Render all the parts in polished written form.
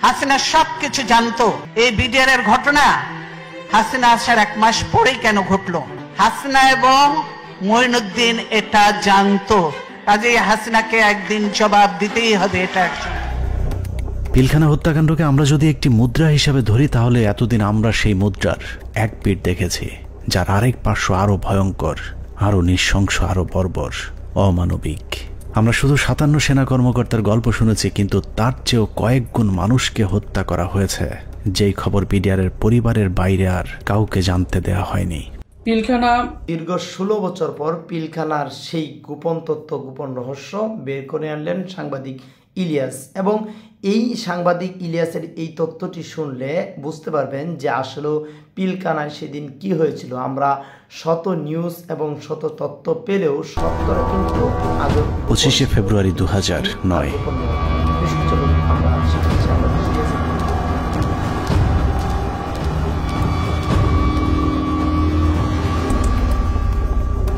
হাসিনা সবকিছু জানতো। এই বিডিআর এর ঘটনা হাসিনা আসার 1 মাস পরেই কেন ঘটলো? হাসিনা এবং মঈনুদ্দিন এটা জানতো, কাজেই হাসিনাকে একদিন জবাব দিতেই হবে। এটা পিলখানা হত্যাকাণ্ডকে আমরা যদি একটি মুদ্রা হিসাবে ধরি, তাহলে এতদিন আমরা সেই মুদ্রার এক পিঠ দেখেছি, যার আরেক পার্শ্ব আরো ভয়ঙ্কর, আরো নৃশংস, আরো বর্বর, অমানবিক। আমরা শুধু 57 সেনা কর্মকর্তার গল্প শুনেছি, কিন্তু তার চেয়েও কয়েক গুণ মানুষকে হত্যা করা হয়েছে, যেই খবর বিডিআরের পরিবারের বাইরে আর কাউকে জানতে দেয়া হয়নি। পিলখানা দীর্ঘ 16 বছর পর পিলখানার সেই গোপন তথ্য, গোপন রহস্য বের করে আনলেন সাংবাদিক ইলিয়াস। এবং এই সাংবাদিক ইলিয়াসের এই তথ্যটি শুনলে বুঝতে পারবেন যে আসলে পিলখানায় সেদিন কি হয়েছিল। আমরা শত নিউজ এবং শত তথ্য পেলেও সত্যটা কিন্তু 25 ফেব্রুয়ারি 2009।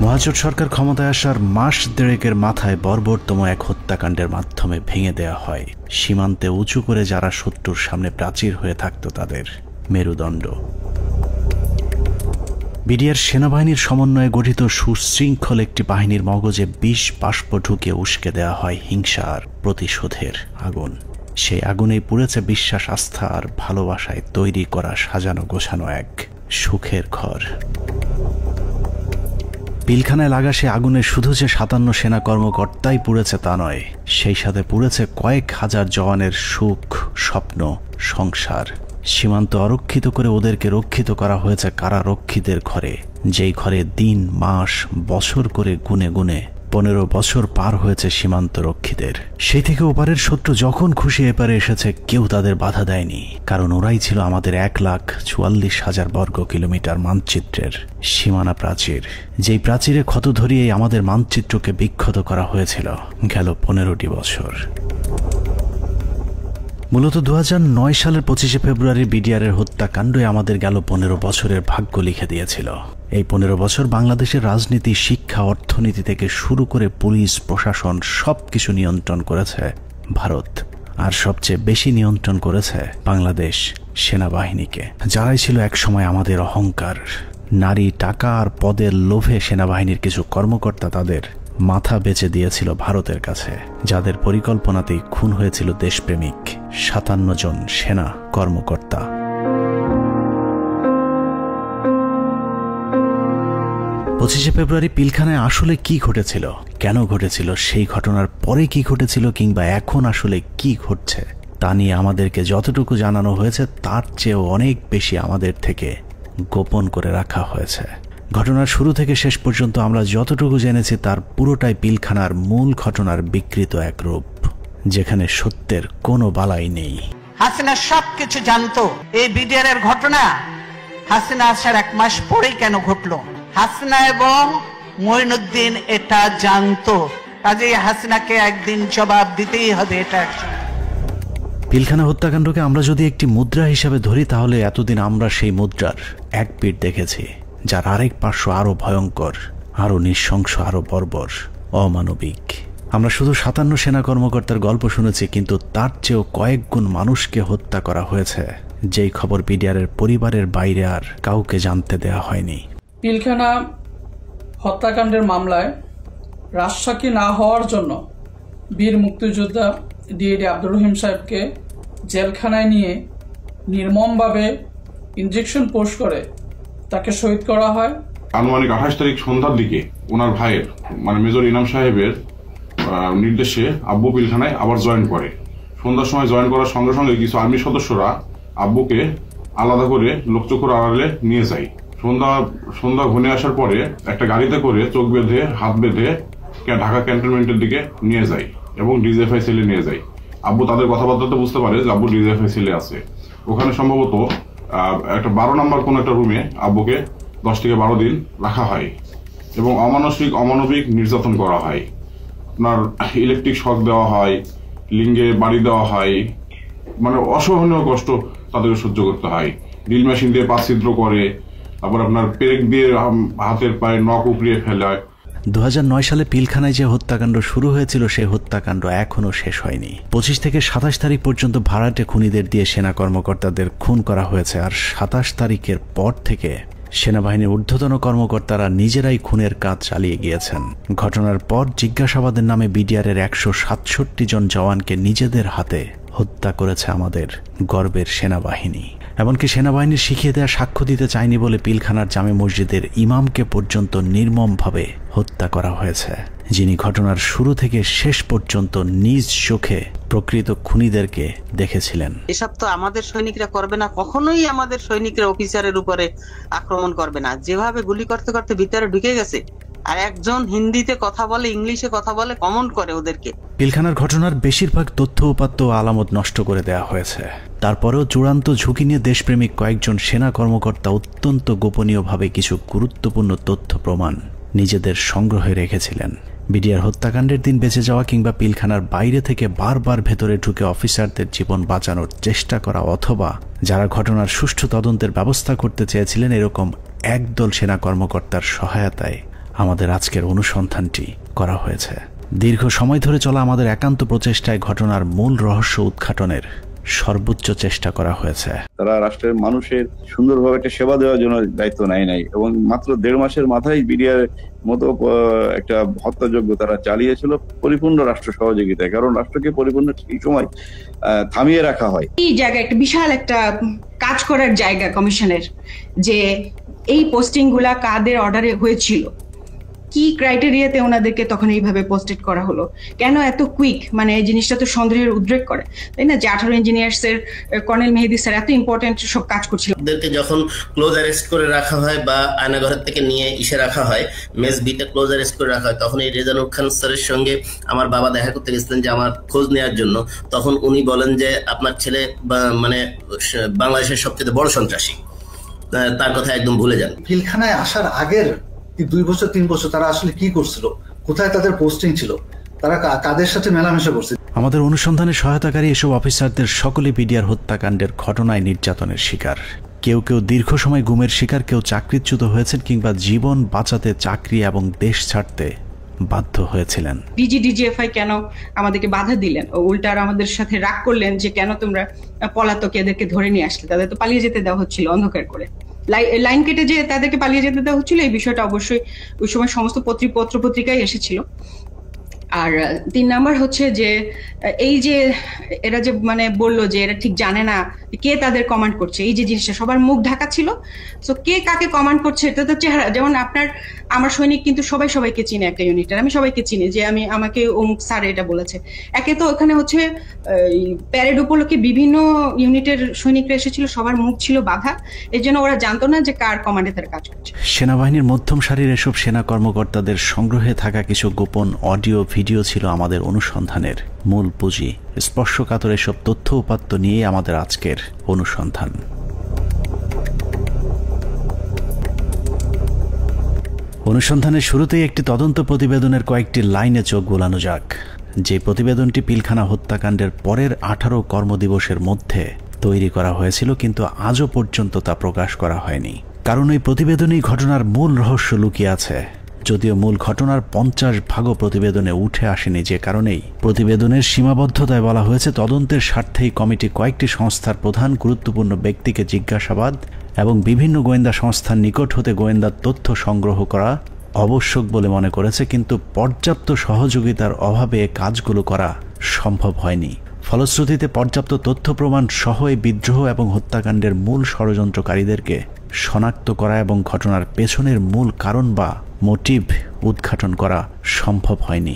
মহাজোট সরকার ক্ষমতায় আসার মাস দেড়েকের মাথায় বর্বরতম এক হত্যাকাণ্ডের মাধ্যমে ভেঙে দেয়া হয় সীমান্তে উঁচু করে যারা শত্রুর সামনে প্রাচীর হয়ে থাকত তাদের মেরুদণ্ড। বিডিআর সেনাবাহিনীর সমন্বয়ে গঠিত সুশৃঙ্খল একটি বাহিনীর মগজে বিষ বাষ্প ঢুকে উস্কে দেওয়া হয় হিংসা আর প্রতিশোধের আগুন। সেই আগুনেই পুড়েছে বিশ্বাস, আস্থা আর ভালোবাসায় তৈরি করা সাজানো গোছানো এক সুখের ঘর। পিলখানায় লাগা সে আগুনে শুধু যে 57 সেনা কর্মকর্তাই পুড়েছে তা নয়, সেই সাথে পুড়েছে কয়েক হাজার জওয়ানের সুখ, স্বপ্ন, সংসার। সীমান্ত অরক্ষিত করে ওদেরকে রক্ষিত করা হয়েছে কারারক্ষীদের ঘরে, যেই ঘরে দিন, মাস, বছর করে গুনে গুনে 15 বছর পার হয়েছে সীমান্ত রক্ষীদের। সেই থেকে ওপারের শত্রু যখন খুশি এপারে এসেছে, কেউ তাদের বাধা দেয়নি, কারণ ওরাই ছিল আমাদের 1,44,000 বর্গ কিলোমিটার মানচিত্রের সীমানা প্রাচীর, যেই প্রাচীরে ক্ষত ধরিয়েই আমাদের মানচিত্রকে বিক্ষত করা হয়েছিল গেল 15টি বছর। মূলত 2009 সালের 25 ফেব্রুয়ারি বিডিআরের হত্যাকাণ্ডই আমাদের গেল 15 বছরের ভাগ্য লিখে দিয়েছিল। এই 15 বছর বাংলাদেশের রাজনীতি, শিক্ষা, অর্থনীতি থেকে শুরু করে পুলিশ, প্রশাসন সবকিছু নিয়ন্ত্রণ করেছে ভারত, আর সবচেয়ে বেশি নিয়ন্ত্রণ করেছে বাংলাদেশ সেনাবাহিনীকে, যারাই ছিল একসময় আমাদের অহংকার। নারী, টাকা আর পদের লোভে সেনাবাহিনীর কিছু কর্মকর্তা তাদের মাথা বেচে দিয়েছিল ভারতের কাছে, যাদের পরিকল্পনাতেই খুন হয়েছিল দেশপ্রেমিক 57 জন সেনা কর্মকর্তা। 25 ফেব্রুয়ারি পিলখানায় আসলে কি ঘটেছিল, কেন ঘটেছিল, সেই ঘটনার পরে কি ঘটেছিল, কিংবা এখন আসলে কি ঘটছে তা নিয়ে আমাদেরকে যতটুকু জানানো হয়েছে তার চেয়েও অনেক বেশি আমাদের থেকে গোপন করে রাখা হয়েছে। ঘটনার শুরু থেকে শেষ পর্যন্ত আমরা যতটুকু জেনেছি তার পুরোটাই পিলখানার মূল ঘটনার বিকৃত এক রূপ, যেখানে সত্যের কোনো বালাই নেই। হাসিনা সবকিছু জানতো। এই বিডিআর এর ঘটনা হাসিনা আসার 1 মাস পরেই কেন ঘটলো? হাসিনা এবং মঈনুদ্দিন এটা জানতো, কাজেই হাসিনাকে একদিন জবাব দিতেই হবে। এটা পিলখানা হত্যাকাণ্ডকে আমরা যদি একটি মুদ্রা হিসাবে ধরি, তাহলে এতদিন আমরা সেই মুদ্রার এক পিঠ দেখেছি, যার আরেক পার্শ্ব আরো ভয়ঙ্কর, আরো নৃশংস, আরো বর্বর, অমানবিক। আমরা শুধু 57 সেনা কর্মকর্তার গল্প শুনেছি, কিন্তু তার চেয়েও কয়েক গুণ মানুষকে হত্যা করা হয়েছে, যেই খবর বিডিআরের পরিবারের বাইরে আর কাউকে জানতে দেয়া হয়নি। পিলখানা হত্যাকাণ্ডের মামলায় রাজসাক্ষী না হওয়ার জন্য বীর মুক্তিযোদ্ধা ডিএডি আব্দুর রহিম সাহেবকে জেলখানায় নিয়ে নির্মমভাবে ইনজেকশন পোস্ট করে তাকে শহীদ করা হয়। আনুমানিক 28 তারিখ সন্ধ্যার দিকে ওনার ভাইয়ের মানে মেজর ইনাম সাহেবের নির্দেশে আব্বু পিলখানায় আবার জয়েন করে। সন্ধ্যার সময় জয়েন করার সঙ্গে সঙ্গে কিছু আর্মি সদস্যরা আব্বুকে আলাদা করে লোকচক্ষুর আড়ালে নিয়ে যায়। সন্ধ্যা ঘনিয়ে আসার পরে একটা গাড়িতে করে চোখ বেঁধে, হাত বেঁধে ঢাকা ক্যান্টনমেন্টের দিকে নিয়ে যায় এবং ডিজিএফআই সেলে নিয়ে যায়। আব্বু তাদের কথাবার্তাতে বুঝতে পারে যে আব্বু ডিজিএফআই সেলে আছে। ওখানে সম্ভবত একটা 12 নম্বর কোন একটা রুমে আব্বুকে 10 থেকে 12 দিন রাখা হয় এবং অমানবিক নির্যাতন করা হয়। আপনার ইলেকট্রিক শক দেওয়া হয়, লিঙ্গে বাড়ি দেওয়া হয়, মানে অসহনীয় কষ্ট তাদেরকে সহ্য করতে হয়। ড্রিল মেশিন দিয়ে পা ছিদ্র করে, তারপর আপনার পেরেক দিয়ে হাতের পায়ে নখ উপড়িয়ে ফেলে। 2009 সালে পিলখানায় যে হত্যাকাণ্ড শুরু হয়েছিল সেই হত্যাকাণ্ড এখনও শেষ হয়নি। 25 থেকে 27 তারিখ পর্যন্ত ভাড়াটে খুনিদের দিয়ে সেনা কর্মকর্তাদের খুন করা হয়েছে, আর 27 তারিখের পর থেকে সেনাবাহিনীর ঊর্ধ্বতন কর্মকর্তারা নিজেরাই খুনের কাজ চালিয়ে গিয়েছেন। ঘটনার পর জিজ্ঞাসাবাদের নামে বিডিআরের 167 জন জওয়ানকে নিজেদের হাতে হত্যা করেছে আমাদের গর্বের সেনাবাহিনী। এমনকি সেনাবাহিনীর শিখিয়ে দেওয়া সাক্ষ্য দিতে চায়নি বলে পিলখানার জামে মসজিদের ইমামকে পর্যন্ত নির্মমভাবে হত্যা করা হয়েছে, যিনি ঘটনার শুরু থেকে শেষ পর্যন্ত নিজ চোখে প্রকৃত খুনিদেরকে দেখেছিলেন। এসব তো আমাদের সৈনিকরা করবে না, কখনোই আমাদের সৈনিকরা অফিসারের উপরে আক্রমণ করবে না। যেভাবে গুলি করতে করতে ভিতরে ঢুকে গেছে, আর একজন হিন্দিতে কথা বলে, ইংলিশে কথা বলে, কমেন্ট করে ওদেরকে। পিলখানার ঘটনার বেশিরভাগ তথ্য উপাত্ত ও আলামত নষ্ট করে দেওয়া হয়েছে। তারপরেও চূড়ান্ত ঝুঁকি নিয়ে দেশপ্রেমিক কয়েকজন সেনা কর্মকর্তা অত্যন্ত গোপনীয়ভাবে কিছু গুরুত্বপূর্ণ তথ্য প্রমাণ নিজেদের সংগ্রহে রেখেছিলেন। বিডিআর হত্যাকাণ্ডের দিন বেঁচে যাওয়া কিংবা পিলখানার বাইরে থেকে বারবার ভেতরে ঢুকে অফিসারদের জীবন বাঁচানোর চেষ্টা করা, অথবা যারা ঘটনার সুষ্ঠু তদন্তের ব্যবস্থা করতে চেয়েছিলেন, এরকম একদল সেনা কর্মকর্তার সহায়তায় আমাদের আজকের অনুসন্ধানটি করা হয়েছে। দীর্ঘ সময় ধরে চলা আমাদের একান্ত প্রচেষ্টায় ঘটনার মূল রহস্য উদ্ঘাটনের সর্বোচ্চ চেষ্টা করা হয়েছে। তারা রাষ্ট্রের মানুষের সুন্দরভাবে একটা সেবা দেওয়ার জন্য দায়িত্ব নেয় নাই, এবং মাত্র 1.5 মাসের মাথায় বিডিআর মতো একটা হত্যাযজ্ঞ তারা চালিয়েছিল পরিপূর্ণ রাষ্ট্র সহযোগিতায়। কারণ রাষ্ট্রকে পরিপূর্ণ এই সময় থামিয়ে রাখা হয়। এই জায়গা একটা বিশাল একটা কাজ করার জায়গা কমিশনের, যে এই পোস্টিং গুলা কাদের অর্ডারে হয়েছিল, কি ক্রাইটেরিয়াতে ওনাদেরকে তখন এইভাবে পোস্টেড করা হলো, কেন এত কুইক, মানে এই জিনিসটা তো সন্দেহের উদ্রেক করে, তাই না? যে 18 ইঞ্জিনিয়ার্স এর কর্নেল মেহেদী স্যার এত ইম্পর্টেন্ট সব কাজ করছিল। ওদেরকে যখন ক্লোজ অ্যারেস্ট করে রাখা হয় বা আয়নাঘর থেকে নিয়ে ইসে রাখা হয়, মেস বিতে ক্লোজ অ্যারেস্ট করে রাখা হয়, তখন এই রেজানুর খান স্যারের সঙ্গে আমার বাবা দেখা করতে গেছিলেন যে আমার খোঁজ নেওয়ার জন্য। তখন উনি বলেন যে আপনার ছেলে মানে বাংলাদেশের সবচেয়ে বড় সন্ত্রাসী, তার কথা একদম ভুলে যান। পিলখানায় আসার আগের 2 বছর 3 বছর তারা আসলে কি করছিল, কোথায় তাদের পোস্টিং ছিল, তারা কাদের সাথে মেলামেশা করছে। আমাদের অনুসন্ধানে সহায়তাকারী এসব অফিসারদের সকলে বিডিআর হত্যাকাণ্ডের ঘটনায় নির্যাতনের শিকার। কেউ কেউ দীর্ঘ সময় গুমের শিকার, কেউ চাকরিচ্যুত হয়েছেন কিংবা জীবন বাঁচাতে চাকরি এবং দেশ ছাড়তে বাধ্য হয়েছিলেন। ডিজিএফআই কেন আমাদেরকে বাধা দিলেন, উল্টা আর আমাদের সাথে রাগ করলেন যে কেন তোমরা পলাতক এদেরকে ধরে নিয়ে আসলে, তাদের তো পালিয়ে যেতে দেওয়া হচ্ছিল অন্ধকার করে, লাইন কেটে যে তাদেরকে পালিয়ে যেতে দেওয়া হচ্ছিল। এই বিষয়টা অবশ্যই ওই সময় সমস্ত পত্রিকায় এসেছিল। আর 3 নাম্বার হচ্ছে যে এই যে এরা যে মানে বললো যে এরা ঠিক জানে না কে তাদের কমান্ড করছে, এই যে জিনিসটা সবার মুখ ঢাকা ছিল। সো কে কাকে কমান্ড করছে এটা তো চেহারা, যেমন আমার সৈনিক কিন্তু সবাইকে চিনে একটা ইউনিটের, আমি সবাইকে চিনি যে আমাকে অমুক স্যার এটা বলেছে। একে তো ওখানে হচ্ছে প্যারেড উপলক্ষে বিভিন্ন ইউনিটের সৈনিকরা এসেছিল, সবার মুখ ছিল বাধা, এই জন্য ওরা জানতো না যে কার কমান্ডে তারা কাজ করছে। সেনাবাহিনীর মধ্যম সারির এসব সেনা কর্মকর্তাদের সংগ্রহে থাকা কিছু গোপন অডিও ভিডিও ছিল আমাদের অনুসন্ধানের মূল পুঁজি। স্পর্শকাতর এসব তথ্য উপাত্ত নিয়ে আমাদের আজকের অনুসন্ধান। অনুসন্ধানের শুরুতেই একটি তদন্ত প্রতিবেদনের কয়েকটি লাইনে চোখ বোলানো যাক। যে প্রতিবেদনটি পিলখানা হত্যাকাণ্ডের পরের 18 কর্মদিবসের মধ্যে তৈরি করা হয়েছিল, কিন্তু আজও পর্যন্ত তা প্রকাশ করা হয়নি। কারণ এই প্রতিবেদনেই ঘটনার মূল রহস্য লুকিয়ে আছে। যদিও মূল ঘটনার 50 ভাগও প্রতিবেদনে উঠে আসেনি, যে কারণেই প্রতিবেদনের সীমাবদ্ধতায় বলা হয়েছে তদন্তের স্বার্থেই কমিটি কয়েকটি সংস্থার প্রধান গুরুত্বপূর্ণ ব্যক্তিকে জিজ্ঞাসাবাদ এবং বিভিন্ন গোয়েন্দা সংস্থার নিকট হতে গোয়েন্দা তথ্য সংগ্রহ করা আবশ্যক বলে মনে করেছে, কিন্তু পর্যাপ্ত সহযোগিতার অভাবে কাজগুলো করা সম্ভব হয়নি। ফলশ্রুতিতে পর্যাপ্ত তথ্য প্রমাণ সহ এই বিদ্রোহ এবং হত্যাকাণ্ডের মূল ষড়যন্ত্রকারীদেরকে শনাক্ত করা এবং ঘটনার পেছনের মূল কারণ বা মোটিভ উদ্ঘাটন করা সম্ভব হয়নি।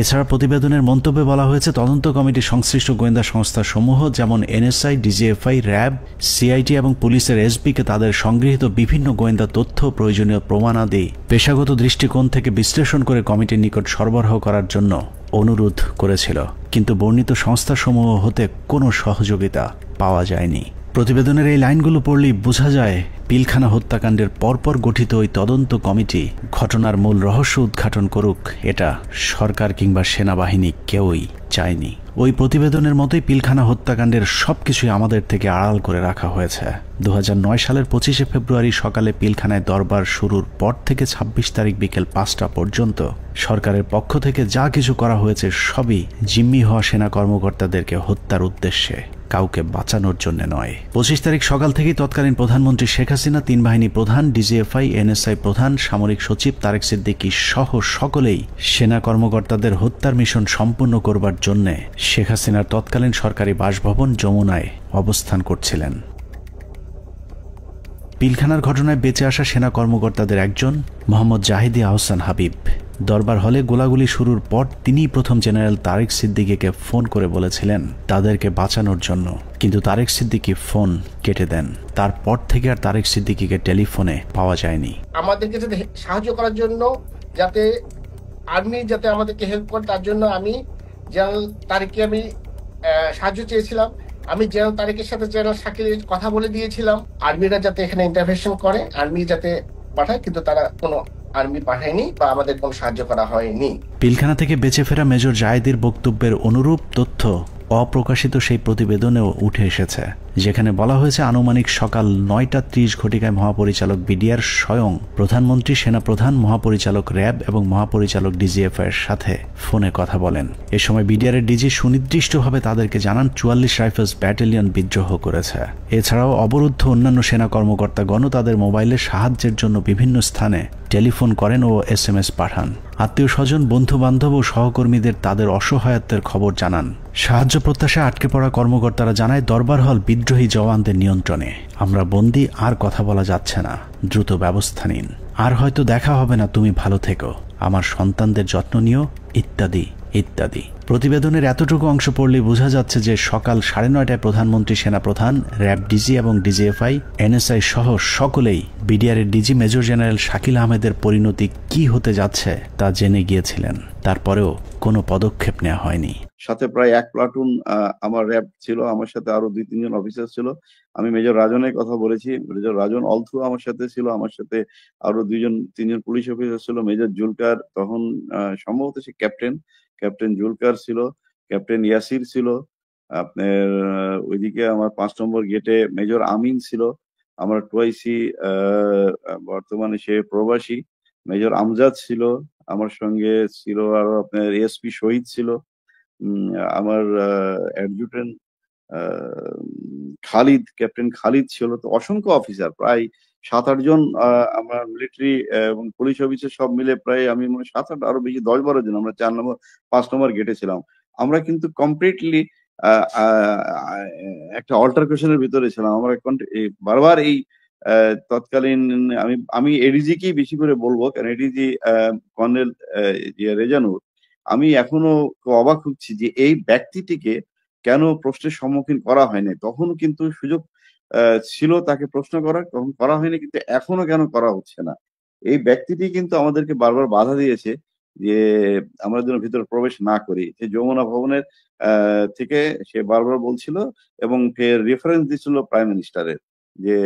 এছাড়া প্রতিবেদনের মন্তব্যে বলা হয়েছে তদন্ত কমিটি সংশ্লিষ্ট গোয়েন্দা সংস্থা সমূহ যেমন এনএসআই, ডিজিএফআই, র্যাব, সিআইটি এবং পুলিশের এসবিকে তাদের সংগৃহীত বিভিন্ন গোয়েন্দা তথ্য প্রয়োজনীয় প্রমাণাদি পেশাগত দৃষ্টিকোণ থেকে বিশ্লেষণ করে কমিটির নিকট সরবরাহ করার জন্য অনুরোধ করেছিল, কিন্তু বর্ণিত সংস্থাসমূহ হতে কোনো সহযোগিতা পাওয়া যায়নি। প্রতিবেদনের এই লাইনগুলো পড়লেই বোঝা যায় পিলখানা হত্যাকাণ্ডের পরপর গঠিত ওই তদন্ত কমিটি ঘটনার মূল রহস্য উদ্ঘাটন করুক, এটা সরকার কিংবা সেনাবাহিনী কেউই চায়নি। ওই প্রতিবেদনের মতোই পিলখানা হত্যাকাণ্ডের সবকিছুই আমাদের থেকে আড়াল করে রাখা হয়েছে। 2009 সালের 25শে ফেব্রুয়ারি সকালে পিলখানায় দরবার শুরুর পর থেকে 26 তারিখ বিকেল 5টা পর্যন্ত সরকারের পক্ষ থেকে যা কিছু করা হয়েছে সবই জিম্মি হওয়া সেনা কর্মকর্তাদেরকে হত্যার উদ্দেশ্যে, কাউকে বাঁচানোর জন্য নয়। 25 তারিখ সকাল থেকেই তৎকালীন প্রধানমন্ত্রী শেখ হাসিনা, 3 বাহিনী প্রধান, ডিজিএফআই, এনএসআই প্রধান, সামরিক সচিব তারেক সিদ্দিকী সহ সকলেই সেনা কর্মকর্তাদের হত্যার মিশন সম্পূর্ণ করবার জন্য শেখ হাসিনার তৎকালীন সরকারি বাসভবন যমুনায় অবস্থান করছিলেন। পিলখানার ঘটনায় বেঁচে আসা সেনা কর্মকর্তাদের একজন মোহাম্মদ জাহিদি আহসান হাবিব দরবার হলে গোলাগুলি শুরুর পর তিনিই প্রথম জেনারেল তারেক সিদ্দিকীকে ফোন করে বলেছিলেন তাদেরকে বাঁচানোর জন্য, কিন্তু তারেক সিদ্দিকী ফোন কেটে দেন। তারপর থেকে আর তারেক সিদ্দিকীকে টেলিফোনে পাওয়া যায়নি। আমাদেরকে যাতে সাহায্য করার জন্য, যাতে আর্মি যাতে আমাদেরকে হেল্প করে, তার জন্য আমি জেনারেল তারেককে আমি সাহায্য চেয়েছিলাম। আমি জেনারেল তারেকের সাথে জেনারেল শাকিলের কথা বলে দিয়েছিলাম আর্মিরা যাতে এখানে ইন্টারভেনশন করে, আর্মি যাতে পাঠায়, কিন্তু তারা কোনো আর্মি পাঠায়নি বা আমাদের কোনো সাহায্য করা হয়নি। পিলখানা থেকে বেঁচে ফেরা মেজর জায়েদের বক্তব্যের অনুরূপ তথ্য অপ্রকাশিত সেই প্রতিবেদনেও উঠে এসেছে, যেখানে বলা হয়েছে আনুমানিক সকাল 9:30 ঘটিকায় মহাপরিচালক বিডিআর স্বয়ং প্রধানমন্ত্রী, সেনাপ্রধান, মহাপরিচালক র্যাব এবং মহাপরিচালক ডিজিএফআই এর সাথে ফোনে কথা বলেন। এ সময় বিডিআর এর ডিজি সুনির্দিষ্টভাবে তাদেরকে জানান 44 রাইফেলস ব্যাটালিয়ন বিদ্রোহ করেছে। এছাড়াও অবরুদ্ধ অন্যান্য সেনা কর্মকর্তাগণও তাদের মোবাইলে সাহায্যের জন্য বিভিন্ন স্থানে টেলিফোন করেন ও SMS পাঠান। আত্মীয় স্বজন, বন্ধু বান্ধব ও সহকর্মীদের তাদের অসহায়ত্বের খবর জানান। সাহায্য প্রত্যাশায় আটকে পড়া কর্মকর্তারা জানায় দরবার হল বিদ্রোহী জওয়ানদের নিয়ন্ত্রণে, আমরা বন্দী, আর কথা বলা যাচ্ছে না, দ্রুত ব্যবস্থা নিন, আর হয়তো দেখা হবে না, তুমি ভালো থেকো, আমার সন্তানদের যত্ন নিও, ইত্যাদি ইত্যাদি। প্রতিবেদনের এতটুকু অংশ পড়লেই বোঝা যাচ্ছে যে সকাল 9:30টায় প্রধানমন্ত্রী, সেনাপ্রধান, র্যাব ডিজি এবং ডিজিএফআই, এনএসআই সহ সকলেই বিডিআর এর ডিজি মেজর জেনারেল শাকিল আহমেদের পরিণতি কি হতে যাচ্ছে তা জেনে গিয়েছিলেন। তারপরেও কোনো পদক্ষেপ নেওয়া হয়নি। সাথে প্রায় 1 প্লাটুন আমার র্যাব ছিল, আমার সাথে আরো 2-3 জন অফিসার ছিল। আমি মেজর রাজনের কথা বলেছি, মেজর রাজন অলথ্রু আমার সাথে ছিল, আমার সাথে আরো 2-3 জন পুলিশ অফিসার ছিল। মেজর জুলকার তখন সম্ভবত সে ক্যাপ্টেন জুলকার ছিল, ক্যাপ্টেন ইয়াসির ছিল, আপনার ওইদিকে আমার 5 নম্বর গেটে মেজর আমিন ছিল, আমার টুয়াইসি বর্তমানে সে প্রবাসী মেজর আমজাদ ছিল, আমার সঙ্গে ছিল আরো আপনার এসপি শহীদ ছিল, আমার অ্যাডজুটেন্ট খালিদ, ক্যাপ্টেন খালিদ ছিল। তো অসংখ্য অফিসার, প্রায় 7-8 জন আমরা মিলিটারি এবং পুলিশ অফিসার সব মিলে প্রায় আমি মনে 7-8 আরো বেশি 10-12 জন আমরা 5 নম্বর গেটে ছিলাম। আমরা কিন্তু কমপ্লিটলি একটা অল্টারকেশনের ভিতরে ছিলাম। আমরা বারবার এই তৎকালীন আমি এডিজিকেই বেশি করে বলবো, কারণ এডিজি কর্নেল রেজানুর, আমি এখনো অবাক হচ্ছি যে এই ব্যক্তিটিকে কেন প্রশ্নের সম্মুখীন করা হয়নি। তখন কিন্তু সুযোগ ছিল তাকে প্রশ্ন করার, তখন করা হয়নি, কিন্তু এখনো কেন করা হচ্ছে না। এই ব্যক্তিটি কিন্তু আমাদেরকে বারবার বাধা দিয়েছে যে আমরা যেন ভিতরে প্রবেশ না করি। যে যমুনা ভবনের থেকে সে বারবার বলছিল এবং ফের রেফারেন্স দিচ্ছিল প্রাইম মিনিস্টারের, যে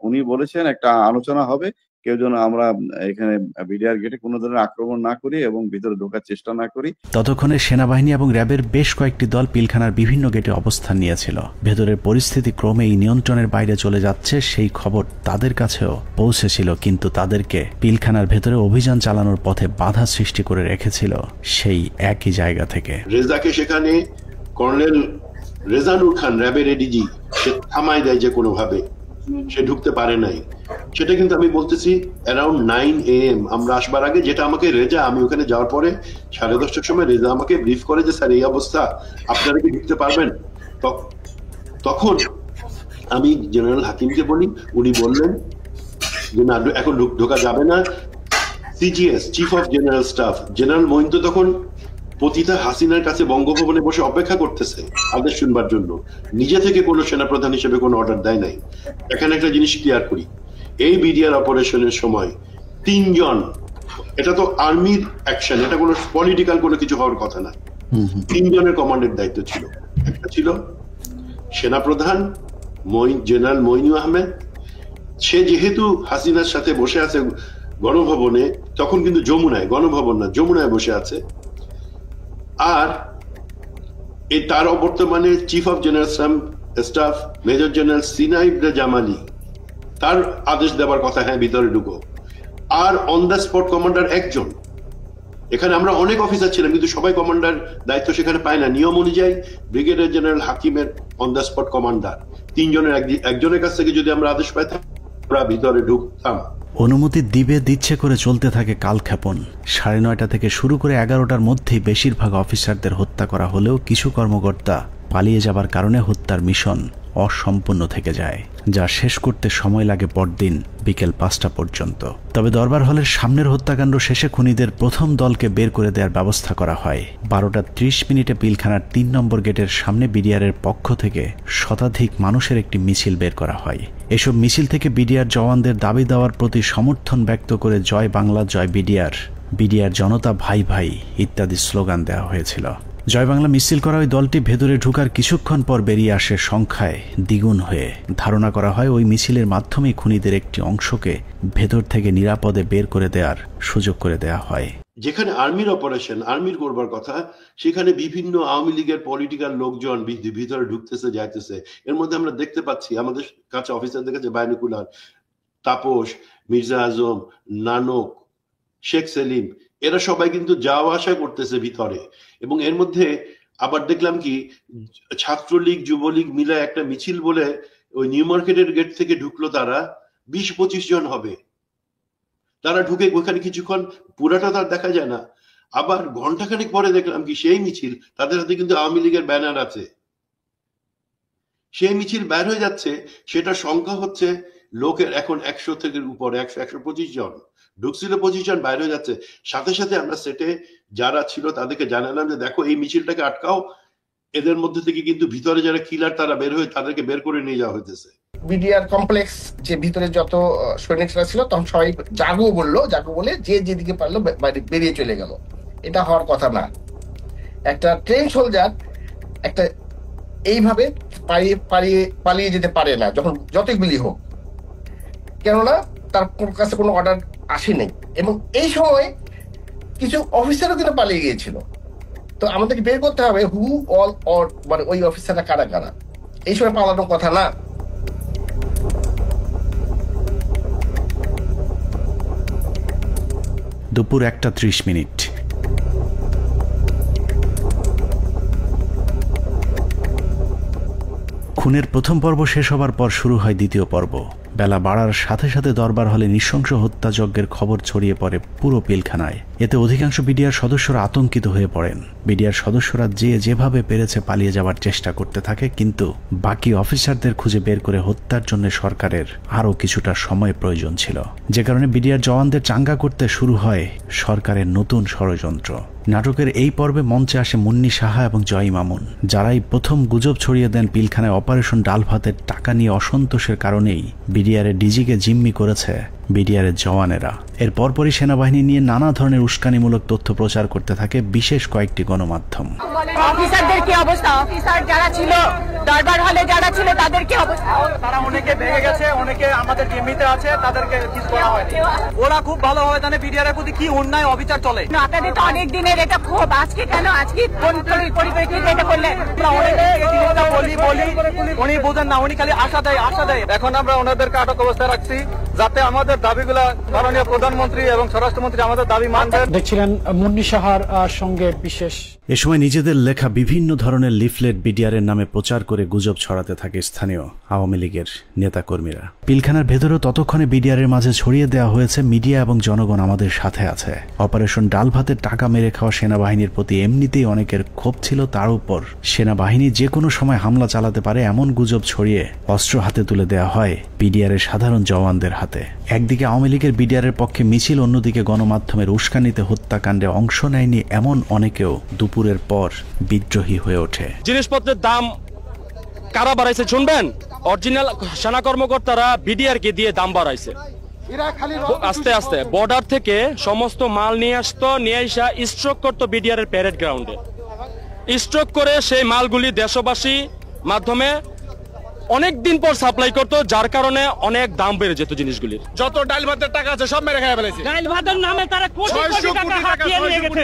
উনি বলেছেন একটা আলোচনা হবে, কেউ যেন আমরা এখানে বিডিআর গেটে কোনো ধরনের আক্রমণ না করি এবং ভিতরে ঢোকার চেষ্টা না করি। ততক্ষণে সেনাবাহিনী এবং র্যাবের বেশ কয়েকটি দল পিলখানার বিভিন্ন গেটে অবস্থান নিয়েছিল। ভেতরের পরিস্থিতি ক্রমেই নিয়ন্ত্রণের বাইরে চলে যাচ্ছে সেই খবর তাদের কাছেও পৌঁছেছিল, কিন্তু তাদেরকে পিলখানার ভেতরে অভিযান চালানোর পথে বাধা সৃষ্টি করে রেখেছিল সেই একই জায়গা থেকে। রেজাকে সেখানে কর্নেল রেজানুর খান, র্যাবের এডিজি, সে থামাই দেয় যে কোনোভাবে, সে ঢুকতে পারে নাই। সেটা কিন্তু আমি বলতেছি অ্যারাউন্ড 9 AM আমরা আসবার আগে, যেটা আমাকে রেজা, আমি ওখানে যাওয়ার পরে 10:30টার সময় রেজা আমাকে ব্রিফ করে যে স্যার এই অবস্থা, আপনারা কি ঢুকতে পারবেন? তখন আমি জেনারেল হাকিমকে বলি, উনি বললেন যে না, এখন ঢোকা যাবে না। CGS, chief of general staff, general Moeen তো তখন পতিতা হাসিনার কাছে বঙ্গভবনে বসে অপেক্ষা করতেছে আদেশ শুনবার জন্য, নিজে থেকে কোনো সেনাপ্রধান হিসেবে কোনো অর্ডার দেয় নাই। এখানে একটা জিনিস ক্লিয়ার করি, এই বিডিআর অপারেশনের সময় 3 জন, এটা তো আর্মির অ্যাকশন, এটা কোনো পলিটিক্যাল কোনো কিছু হওয়ার কথা না, 3 জনের কমান্ডের দায়িত্ব ছিল। একটা ছিল সেনাপ্রধান জেনারেল মঈন আহমেদ, সে যেহেতু হাসিনার সাথে বসে আছে গণভবনে, তখন কিন্তু যমুনায়, গণভবন না যমুনায় বসে আছে। আর তার বর্তমানে chief of general staff major general Sinai Jamali, তার আদেশ দেওয়ার কথা, হ্যাঁ ভিতরে ঢুকো। আর অন দ্য স্পট কমান্ডার একজন। এখানে আমরা অনেক অফিসার ছিলাম, কিন্তু সবাই কমান্ডার দায়িত্ব সেখানে পায় না। নিয়ম অনুযায়ী ব্রিগেডিয়ার জেনারেল হাকিমের অন দ্য স্পট কমান্ডার, তিনজনের একজনের কাছ থেকে যদি আমরা আদেশ পাইতাম আমরা ভিতরে ঢুকতাম। অনুমতি দিচ্ছে করে চলতে থাকে কালক্ষেপণ। 9:30 থেকে শুরু করে 11টার মধ্যেই বেশিরভাগ অফিসারদের হত্যা করা হলেও কিছু কর্মকর্তা পালিয়ে যাবার কারণে হত্যার মিশন অসম্পূর্ণ থেকে যায়, যা শেষ করতে সময় লাগে পরদিন বিকেল 5টা পর্যন্ত। তবে দরবার হলের সামনের হত্যাকাণ্ড শেষে খুনিদের প্রথম দলকে বের করে দেওয়ার ব্যবস্থা করা হয়। 12:30 পিলখানার 3 নম্বর গেটের সামনে বিডিআরের পক্ষ থেকে শতাধিক মানুষের একটি মিছিল বের করা হয়। এসব মিছিল থেকে বিডিআর জওয়ানদের দাবি দেওয়ার প্রতি সমর্থন ব্যক্ত করে জয় বাংলা, জয় বিডিআর, বিডিআর জনতা ভাই ভাই ইত্যাদি স্লোগান দেওয়া হয়েছিল। জয় বাংলা মিছিল করা ওই দলটি ভেতরে ঢুকার কিছুক্ষণ পর বেরিয়ে আসে সংখ্যায় দ্বিগুণ হয়ে। ধারণা করা হয় ওই মিছিলের মাধ্যমে খুনিদের একটি অংশকে ভেতর থেকে নিরাপদে বের করে দেওয়ার সুযোগ করে দেওয়া হয়। যেখানে আর্মির অপারেশন, আর্মির করবার কথা, সেখানে বিভিন্ন আওয়ামী লীগের পলিটিক্যাল লোকজন ভিতরে ঢুকতেছে যাইতেছে। এর মধ্যে আমরা দেখতে পাচ্ছি আমাদের কাছে অফিসারদের কাছে বাইনুকুলার, তাপস, মির্জা আজম, নানক, শেখ সেলিম, এরা সবাই কিন্তু যাওয়া আসা করতেছে ভিতরে। এবং এর মধ্যে আবার দেখলাম কি ছাত্রলীগ যুবলীগ মিলে একটা মিছিল বলে ওই নিউ মার্কেটের গেট থেকে ঢুকলো, তারা 20-25 জন হবে। তারা ঢুকে ওখানে কিছুক্ষণ, পুরাটা তার দেখা যায় না। আবার ঘন্টাখানেক পরে দেখলাম কি সেই মিছিল, তাদের হাতে কিন্তু আওয়ামী লীগের ব্যানার আছে। সেই মিছিল বের হয়ে যাচ্ছে, সেটা সংখ্যা হচ্ছে লোকের এখন 100 থেকে উপরে, 100-125 জন ঢুকছিল, 25 জন বাইরে হয়ে যাচ্ছে। সাথে সাথে আমরা সেটে যারা ছিল তাদেরকে জানালাম যে দেখো এই মিছিলটাকে আটকাও, এদের মধ্যে থেকে কিন্তু ভিতরে যারা কিলার তারা বের হয়ে তাদেরকে বের করে নিয়ে যাওয়া হইতেছে। বিডিআর কমপ্লেক্স যে ভিতরে যত সৈনিকরা ছিল তখন সবাই জাগো বললো, জাগো বলে যে যেদিকে পারলো বেরিয়ে চলে গেল। এটা হওয়ার কথা না। একটা ট্রেন সোলজার একটা এইভাবে পালিয়ে যেতে পারে না, যখন যতই গুলি হোক, কেননা তার কাছে কোনো অর্ডার আসেনি। এবং এই সময় কিছু অফিসারও কিন্তু পালিয়ে গিয়েছিল। তো আমাদেরকে বের করতে হবে হু অল অর, মানে ওই অফিসাররা কারা কারা। এই সময় পালানোর কথা না। দুপুর 1:30। খুনের প্রথম পর্ব শেষ হবার পর শুরু হয় দ্বিতীয় পর্ব। বেলা বাড়ার সাথে সাথে দরবার হলে নৃশংস হত্যাযজ্ঞের খবর ছড়িয়ে পড়ে পুরো পিলখানায়। এতে অধিকাংশ বিডিআর সদস্যরা আতঙ্কিত হয়ে পড়েন। বিডিআর সদস্যরা যেভাবে পেরেছে পালিয়ে যাওয়ার চেষ্টা করতে থাকে, কিন্তু বাকি অফিসারদের খুঁজে বের করে হত্যার জন্য সরকারের আরও কিছুটা সময় প্রয়োজন ছিল, যে কারণে বিডিআর জওয়ানদের চাঙ্গা করতে শুরু হয় সরকারের নতুন ষড়যন্ত্র। নাটকের এই পর্বে মঞ্চে আসে মুন্নি সাহা এবং জয় মামুন, যারাই প্রথম গুজব ছড়িয়ে দেন পিলখানায় অপারেশন ডাল ভাতের টাকা নিয়ে অসন্তোষের কারণেই বিডিআরের ডিজিকে জিম্মি করেছে বিডিআরের জওয়ানেরা। এর পরপরই সেনাবাহিনী নিয়ে নানা ধরনের উস্কানিমূলক তথ্য প্রচার করতে থাকে বিশেষ কয়েকটি গণমাধ্যম। অফিসারদের কি অবস্থা? অফিসার যারা ছিল দরবার হলে যারা ছিল তাদের কি অবস্থা? তারা অনেকে ভেঙে গেছে, অনেকে আমাদের জিম্মিতে আছে, তাদেরকে কিছু করা হয়নি। ওরা খুব ভালো হয় জানে বিডিআর এর প্রতি কি অন্যায় অবিচার চলে। আপনাদের তো অনেক দিনের এটা ক্ষোভ, আজকে কেন? আজকে কোন পরিপ্রেক্ষিতে এটা করলেন? উনি বোঝেন না, উনি খালি আশা দেয়। এখন আমরা ওনাদেরকে আটক অবস্থায় রাখছি যাতে আমাদের দাবিগুলা মাননীয় প্রধানমন্ত্রী এবং স্বরাষ্ট্রমন্ত্রী আমাদের দাবি মানবেন। দেখছিলেন মুন্নি সাহার সঙ্গে বিশেষ। এ সময় নিজেদের লেখা বিভিন্ন ধরনের লিফলেট বিডিআরের নামে প্রচার করে গুজব ছড়াতে থাকে স্থানীয় আওয়ামী লীগের নেতাকর্মীরা। পিলখানার ভেতরেও ততক্ষণে বিডিআরের মাঝে ছড়িয়ে দেওয়া হয়েছে মিডিয়া এবং জনগণ আমাদের সাথে আছে। অপারেশন ডাল ভাতের টাকা মেরে খাওয়া সেনাবাহিনীর প্রতি এমনিতেই অনেকের ক্ষোভ ছিল, তার উপর সেনাবাহিনী যে কোনো সময় হামলা চালাতে পারে এমন গুজব ছড়িয়ে অস্ত্র হাতে তুলে দেওয়া হয় বিডিআরের সাধারণ জওয়ানদের হাতে। একদিকে আওয়ামী লীগের বিডিআরের পক্ষে মিছিল, অন্যদিকে গণমাধ্যমের উস্কানিতে হত্যাকাণ্ডে অংশ নেয়নি এমন অনেকেও দুপুরের পর বিদ্রোহী হয়ে ওঠে। জিনিসপত্রের দাম কারা বাড়াইছে শুনবেন? অরিজিনাল সেনা কর্মকর্তারা বিডিআর কে দিয়ে দাম বাড়াইছে। আস্তে আস্তে বর্ডার থেকে সমস্ত মাল নিয়ে আসতো, নিয়ে আসা স্ট্রোক করতো বিডিআর এর প্যারেড গ্রাউন্ডে। স্ট্রোক করে সেই মালগুলি দেশবাসী মাধ্যমে অনেক দিন পর সাপ্লাই করতো, যার কারণে অনেক দাম বেড়ে যেত জিনিসগুলির। যত ডাল ভাতের টাকা আছে সব মেরে খেয়ে ফেলেছে। ডাল ভাতের নামে তারা কোটি কোটি টাকা হাতিয়ে নিয়ে গেছে,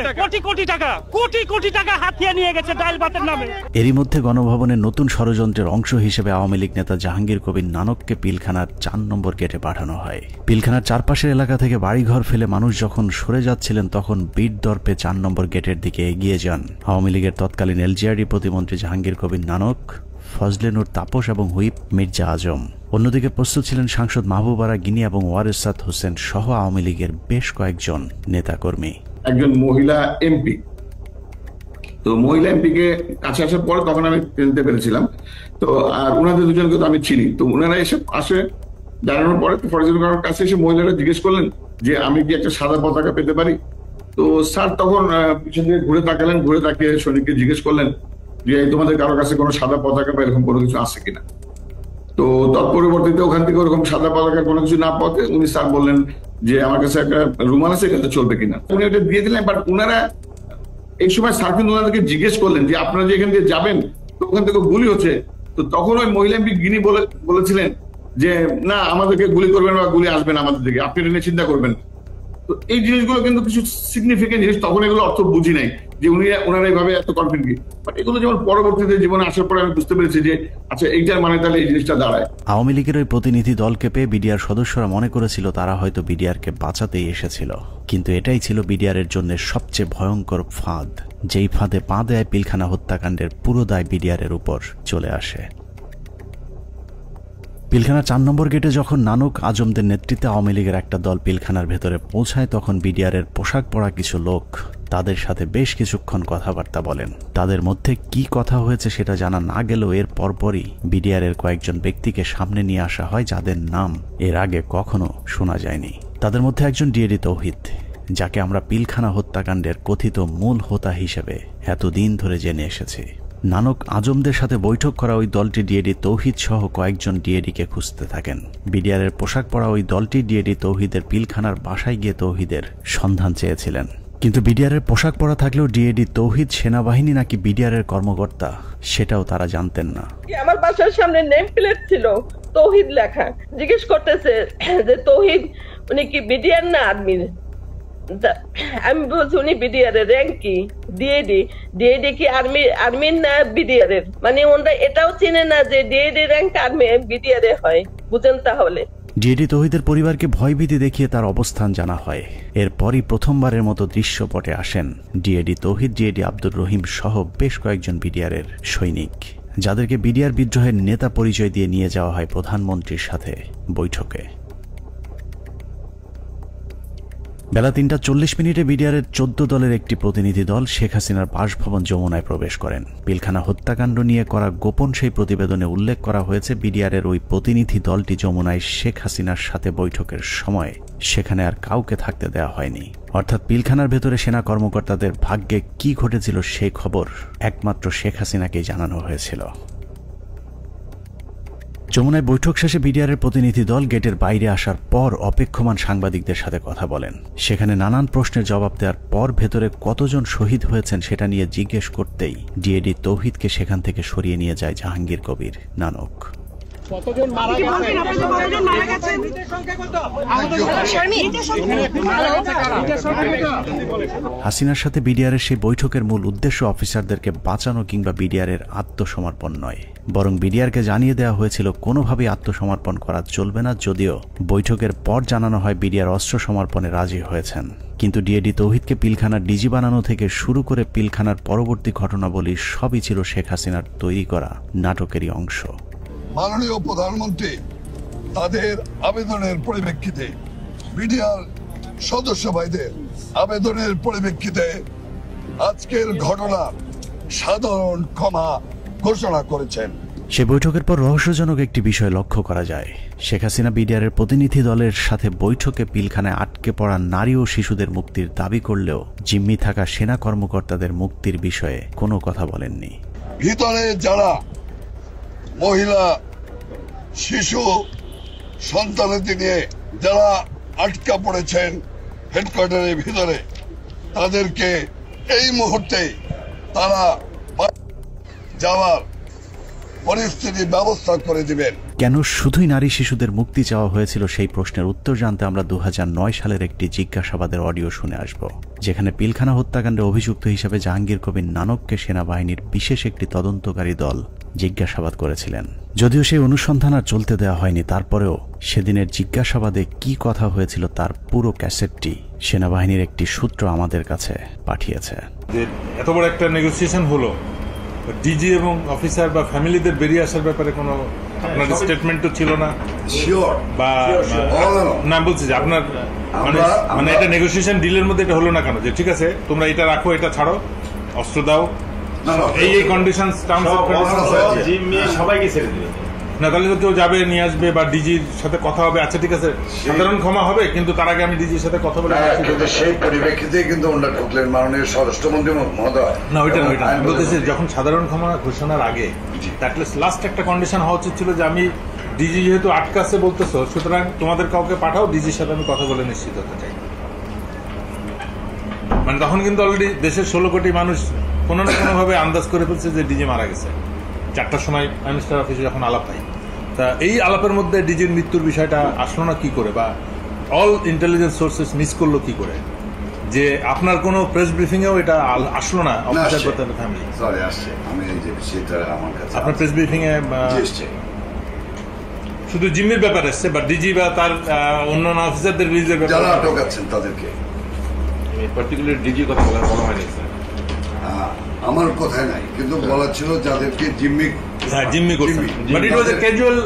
কোটি কোটি টাকা হাতিয়ে নিয়ে গেছে ডাল ভাতের নামে। এরই মধ্যে গণভবনের নতুন ষড়যন্ত্রের অংশ হিসেবে আওয়ামী লীগ নেতা জাহাঙ্গীর কবির নানককে পিলখানার 4 নম্বর গেটে পাঠানো হয়। পিলখানার চারপাশের এলাকা থেকে বাড়িঘর ফেলে মানুষ যখন সরে যাচ্ছিলেন, তখন বীর দর্পে 4 নম্বর গেটের দিকে এগিয়ে যান আওয়ামী লীগের তৎকালীন এলজিআরডি প্রতিমন্ত্রী জাহাঙ্গীর কবির নানক, ফজলে নূর তাপস এবং হুইপ মির্জা আজম। অন্যদিকে প্রস্তুত ছিলেন সাংসদ মাহবুব আরা গিনি এবং ওয়ারেসাত হোসেন সহ আওয়ামী লীগের বেশ কয়েকজন নেতাকর্মী। একজন মহিলা এমপি, তো মহিলা এমপিকে কাছে আসার পরে তখন আমি চিনতে পেরেছিলাম। তো আর ওনাদের দুজনকে তো আমি চিনি। তো ওনারা এসে আসে দাঁড়ানোর পরে ফরজুল করার কাছে এসে মহিলারা জিজ্ঞেস করলেন যে আমি কি একটা সাদা পতাকা পেতে পারি। তো স্যার তখন পিছন দিকে ঘুরে তাকালেন, ঘুরে তাকিয়ে সৈনিককে জিজ্ঞেস করলেন যে তোমাদের কারো কাছে কোনো সাদা পতাকা বা এরকম কোনো কিছু আছে কিনা। তো তৎপরবর্তীতে ওখান থেকে ওরকম সাদা পতাকা কোনো কিছু না পাওয়াতে উনি স্যার বললেন যে আমার কাছে একটা রুমাল আছে, এটাতে চলবে কিনা। উনি ওটা দিয়ে দিলেন। বাট ওনারা এই সময় স্যার কিন্তু ওনাদেরকে জিজ্ঞেস করলেন যে আপনারা যে এখান দিয়ে যাবেন, তো ওখান থেকে গুলি হচ্ছে। তো তখন ওই মহিলা এমপি গিনি বলেছিলেন যে না, আমাদেরকে গুলি করবেন বা গুলি আসবেন আমাদের দিকে, আপনি এটা নিয়ে চিন্তা করবেন। তো এই জিনিসগুলো কিন্তু কিছু সিগনিফিকেন্ট জিনিস, তখন এগুলো অর্থ বুঝি নাই যে ওনারা এইভাবে এত কনফিডেন্ট। বাট এগুলো যেমন পরবর্তীতে জীবনে আসার পরে আমি বুঝতে পেরেছি যে আচ্ছা এইটার মানে তাহলে এই জিনিসটা দাঁড়ায়। আওয়ামী লীগের ওই প্রতিনিধি দলকে পেয়ে বিডিআর সদস্যরা মনে করেছিল তারা হয়তো বিডিআরকে বাঁচাতেই এসেছিল, কিন্তু এটাই ছিল বিডিআরের জন্য সবচেয়ে ভয়ঙ্কর ফাঁদ, যেই ফাঁদে পা দেয় পিলখানা হত্যাকাণ্ডের পুরো দায় বিডিআরের উপর চলে আসে। পিলখানা 4 নম্বর গেটে যখন নানক আজমদের নেতৃত্বে আওয়ামী লীগের একটা দল পিলখানার ভেতরে পৌঁছায়, তখন বিডিআরের পোশাক পরা কিছু লোক তাদের সাথে বেশ কিছুক্ষণ কথাবার্তা বলেন। তাদের মধ্যে কি কথা হয়েছে সেটা জানা না গেলেও এর পরপরই বিডিআরের কয়েকজন ব্যক্তিকে সামনে নিয়ে আসা হয়, যাদের নাম এর আগে কখনো শোনা যায়নি। তাদের মধ্যে একজন ডিএডি তৌহিদ, যাকে আমরা পিলখানা হত্যাকাণ্ডের কথিত মূল হোতা হিসেবে এতদিন ধরে জেনে এসেছি। নানক আজমদের সাথে বৈঠক করা ওই দলটি ডিএডি তৌহিদ সহ কয়েকজন ডিএডিকে খুঁজতে থাকেন। বিডিআরের পোশাক পরা ওই দলটি ডিএডি তৌহিদের পিলখানার বাসায় গিয়ে তৌহিদের সন্ধান চেয়েছিলেন, কিন্তু বিডিআরের পোশাক পরা থাকলেও ডিএডি তৌহিদ সেনাবাহিনী নাকি বিডিআরের কর্মকর্তা সেটাও তারা জানতেন না। আমার বাসার সামনে নেম প্লেট ছিল তৌহিদ লেখা। জিজ্ঞেস করতেছে যে তৌহিদ উনি কি বিডিআর না আর্মির। আমি বলছি উনি বিডিআর এর র্যাঙ্ক কি, ডিএডি কি আর্মির না বিডিআর এর, মানে ওনারা এটাও চিনে না যে ডিএডি র্যাঙ্ক আর্মি বিডিআর এ হয়। বুঝেন তাহলে ডিএডি তৌহিদের পরিবারকে ভয়ভীতি দেখিয়ে তার অবস্থান জানা হয়। এরপরই প্রথমবারের মতো দৃশ্যপটে আসেন ডিএডি তৌহিদ, ডিএডি আব্দুর রহিম সহ বেশ কয়েকজন বিডিআরের সৈনিক, যাদেরকে বিডিআর বিদ্রোহের নেতা পরিচয় দিয়ে নিয়ে যাওয়া হয় প্রধানমন্ত্রীর সাথে বৈঠকে। বেলা 3:40 বিডিআরের 14 দলের একটি প্রতিনিধি দল শেখ হাসিনার বাসভবন যমুনায় প্রবেশ করেন। পিলখানা হত্যাকাণ্ড নিয়ে করা গোপন সেই প্রতিবেদনে উল্লেখ করা হয়েছে, বিডিআরের ওই প্রতিনিধি দলটি যমুনায় শেখ হাসিনার সাথে বৈঠকের সময় সেখানে আর কাউকে থাকতে দেওয়া হয়নি। অর্থাৎ পিলখানার ভেতরে সেনা কর্মকর্তাদের ভাগ্যে কি ঘটেছিল সেই খবর একমাত্র শেখ হাসিনাকেই জানানো হয়েছিল। যমুনায় বৈঠক শেষে বিডিআরের প্রতিনিধি দল গেটের বাইরে আসার পর অপেক্ষমান সাংবাদিকদের সাথে কথা বলেন। সেখানে নানান প্রশ্নের জবাব দেওয়ার পর ভেতরে কতজন শহীদ হয়েছেন সেটা নিয়ে জিজ্ঞেস করতেই ডিএডি তৌহিদকে সেখান থেকে সরিয়ে নিয়ে যায় জাহাঙ্গীর কবির নানক। হাসিনার সাথে বিডিআরের সেই বৈঠকের মূল উদ্দেশ্য অফিসারদেরকে বাঁচানো কিংবা বিডিআরের আত্মসমর্পণ নয়, বরং বিডিআরকে জানিয়ে দেওয়া হয়েছিল কোনোভাবেই আত্মসমর্পণ করা চলবে না। যদিও বৈঠকের পর জানানো হয় বিডিআর অস্ত্র সমর্পণে রাজি হয়েছেন, কিন্তু ডিএডি তৌহিদকে পিলখানার ডিজি বানানো থেকে শুরু করে পিলখানার পরবর্তী ঘটনাবলী সবই ছিল শেখ হাসিনার তৈরি করা নাটকেরই অংশ। মাননীয় প্রধানমন্ত্রী তাদের আবেদনের পরিপ্রেক্ষিতে, বিডিআর সদস্য ভাইদের আবেদনের পরিপ্রেক্ষিতে আজকের ঘটনা সাধারণ ক্ষমা ঘোষণা করেছেন। সে বৈঠকের পর রহস্যজনক একটি বিষয় লক্ষ্য করা যায়। শেখ হাসিনা বিডিআরের প্রতিনিধি দলের সাথে বৈঠকে পিলখানায় আটকে পড়া নারী ও শিশুদের মুক্তির দাবি করলেও জিম্মি থাকা সেনা কর্মকর্তাদের মুক্তির বিষয়ে কোনো কথা বলেননি। ভিতরে যারা মহিলা, শিশু, সন্তানাদি নিয়ে যারা আটকা পড়েছেন হেডকোয়ার্টারের ভিতরে, তাদেরকে এই মুহূর্তে তারা যাওয়ার পরিস্থিতির ব্যবস্থা করে দিবেন। কেন শুধুই নারী শিশুদের মুক্তি চাওয়া হয়েছিল সেই প্রশ্নের উত্তর জানতে আমরা 2009 সালের একটি জিজ্ঞাসাবাদের অডিও শুনে আসব, যেখানে পিলখানা হত্যাকাণ্ডে অভিযুক্ত হিসেবে জাহাঙ্গীর কবির নানককে সেনাবাহিনীর বিশেষ একটি তদন্তকারী দল জিজ্ঞাসাবাদ করেছিলেন। যদিও সেই অনুসন্ধান আর চলতে দেওয়া হয়নি, তারপরেও সেদিনের জিজ্ঞাসাবাদে কি কথা হয়েছিল তার পুরো ক্যাসেটটি সেনাবাহিনীর একটি সূত্র আমাদের কাছে পাঠিয়েছে। এত বড় একটা নেগোসিয়েশন হলো, ডিজি এবং অফিসার বা ফ্যামিলিদের বেরিয়ে আসার ব্যাপারে কোনো আপনার স্টেটমেন্টও ছিল না বা না, বলছি যে আপনার মানে এটা নেগোসিয়েশন ডিলের মধ্যে এটা হলো না কেন, যে ঠিক আছে তোমরা এটা রাখো, এটা ছাড়ো, অস্ত্র দাও, এই কন্ডিশনস সবাইকে ছেড়ে দিবে না, তাহলে তো কেউ যাবে নিয়ে আসবে বা ডিজির সাথে কথা হবে, আচ্ছা ঠিক আছে সাধারণ ক্ষমা হবে, কিন্তু তার আগে আমি ডিজির সাথে কথা বলে সেই পরিপ্রেক্ষিতে কিন্তু ওনারা ঢুকলেন মাননীয় স্বরাষ্ট্রমন্ত্রী মহোদয়। না ওইটা আমি বলতেছি যখন সাধারণ ক্ষমা ঘোষণার আগে লাস্ট একটা কন্ডিশন হওয়া উচিত ছিল যে আমি ডিজি যেহেতু আটকাছে বলতেছো, সুতরাং তোমাদের কাউকে পাঠাও, ডিজির সাথে আমি কথা বলে নিশ্চিত হতে চাই। মানে তখন কিন্তু অলরেডি দেশের 16 কোটি মানুষ কোনো না কোনো ভাবে আন্দাজ করে ফেলছে যে ডিজি মারা গেছে। 4টার সময় প্রাইম মিনিস্টার অফিসে যখন আলাপ হয়, তা এই আলাপের মধ্যে ডিজির মৃত্যুর বিষয়টা আসলো না কি করে, বা অল ইন্টেলিজেন্স সোর্সেস মিস করলো কি করে, যে আপনার কোনো প্রেস ব্রিফিং এও এটা আসলো না অফিসার বা তার ফ্যামিলি? সরি, আসছে। আমি এই যে বিষয়টা আমার কাছে আপনার প্রেস ব্রিফিং এ শুধু জিম্মির ব্যাপার আসছে, বা ডিজি বা তার অন্যান্য অফিসারদের রিলিজের ব্যাপারে যারা আটক আছেন তাদেরকে পার্টিকুলার ডিজি কথা বলা হয়নি। আমার কথাই নাই, কিন্তু বলা ছিল যাদেরকে জিম্মি করছেন, but it was A casual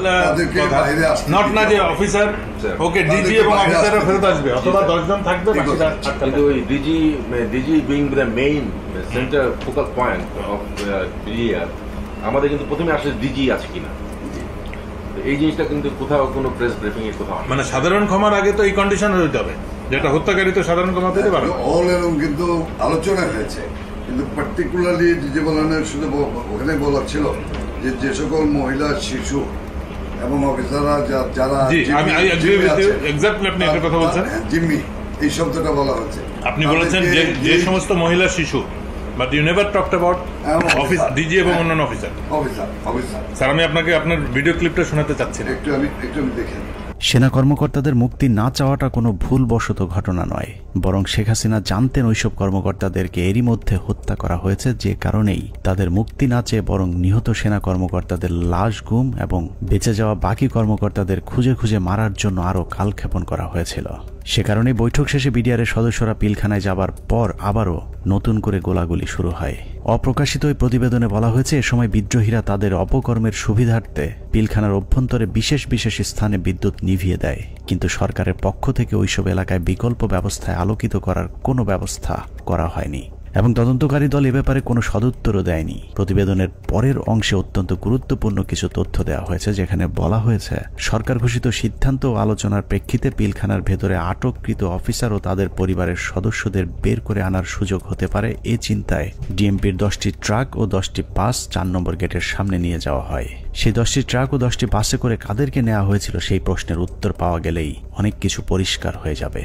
not না যে অফিসার ওকে ডিজি এবং অফিসাররা ফেরত আসবে অথবা 10 জন থাকবে, কিন্তু ওই DG being the main centre focal point of PDR, আমাদের কিন্তু প্রথমে আসলে ডিজি আছে কিনা এই জিনিসটা কিন্তু কোথাও কোনো প্রেস ব্রিফিং এ কোথাও, মানে সাধারণ ক্ষমার আগে তো এই কন্ডিশন হতে হবে, যেটা হত্যাকারী তো সাধারণ ক্ষমা পেতে পারে। অল এরকম কিন্তু আলোচনা হয়েছে, কিন্তু পার্টিকুলারলি যে বলানের শুধু ওখানে বলা ছিল যে সকল মহিলা, শিশু এবং অফিসাররা যারা জিম্মি, এই শব্দটা বলা হচ্ছে। আপনি বলেছেন যে সমস্ত মহিলা, শিশু, but you never talked about office DG এবং অন্যান্য অফিসার। স্যার আমি আপনাকে আপনার ভিডিও ক্লিপটা শোনাতে চাচ্ছি না, একটু আমি দেখেন। সেনা কর্মকর্তাদের মুক্তি না চাওয়াটা কোনো ভুলবশত ঘটনা নয়, বরং শেখ হাসিনা জানতেন ওইসব কর্মকর্তাদেরকে এরই মধ্যে হত্যা করা হয়েছে, যে কারণেই তাদের মুক্তি না চেয়ে বরং নিহত সেনা কর্মকর্তাদের লাশ গুম এবং বেঁচে যাওয়া বাকি কর্মকর্তাদের খুঁজে খুঁজে মারার জন্য আরও কালক্ষেপণ করা হয়েছিল। সে কারণে বৈঠক শেষে বিডিআরের সদস্যরা পিলখানায় যাবার পর আবারও নতুন করে গোলাগুলি শুরু হয়। অপ্রকাশিত ওই প্রতিবেদনে বলা হয়েছে, এ সময় বিদ্রোহীরা তাদের অপকর্মের সুবিধার্থে পিলখানার অভ্যন্তরে বিশেষ বিশেষ স্থানে বিদ্যুৎ নিভিয়ে দেয়, কিন্তু সরকারের পক্ষ থেকে ওইসব এলাকায় বিকল্প ব্যবস্থায় আলোকিত করার কোনো ব্যবস্থা করা হয়নি এবং তদন্তকারী দল এ ব্যাপারে কোনো সদুত্তরও দেয়নি। প্রতিবেদনের পরের অংশে অত্যন্ত গুরুত্বপূর্ণ কিছু তথ্য দেওয়া হয়েছে, যেখানে বলা হয়েছে সরকার ঘোষিত সিদ্ধান্ত ও আলোচনার প্রেক্ষিতে পিলখানার ভেতরে আটককৃত অফিসার ও তাদের পরিবারের সদস্যদের বের করে আনার সুযোগ হতে পারে, এ চিন্তায় ডিএমপির 10টি ট্রাক ও 10টি বাস 4 নম্বর গেটের সামনে নিয়ে যাওয়া হয়। সেই 10টি ট্রাক ও 10টি বাসে করে কাদেরকে নেওয়া হয়েছিল সেই প্রশ্নের উত্তর পাওয়া গেলেই অনেক কিছু পরিষ্কার হয়ে যাবে।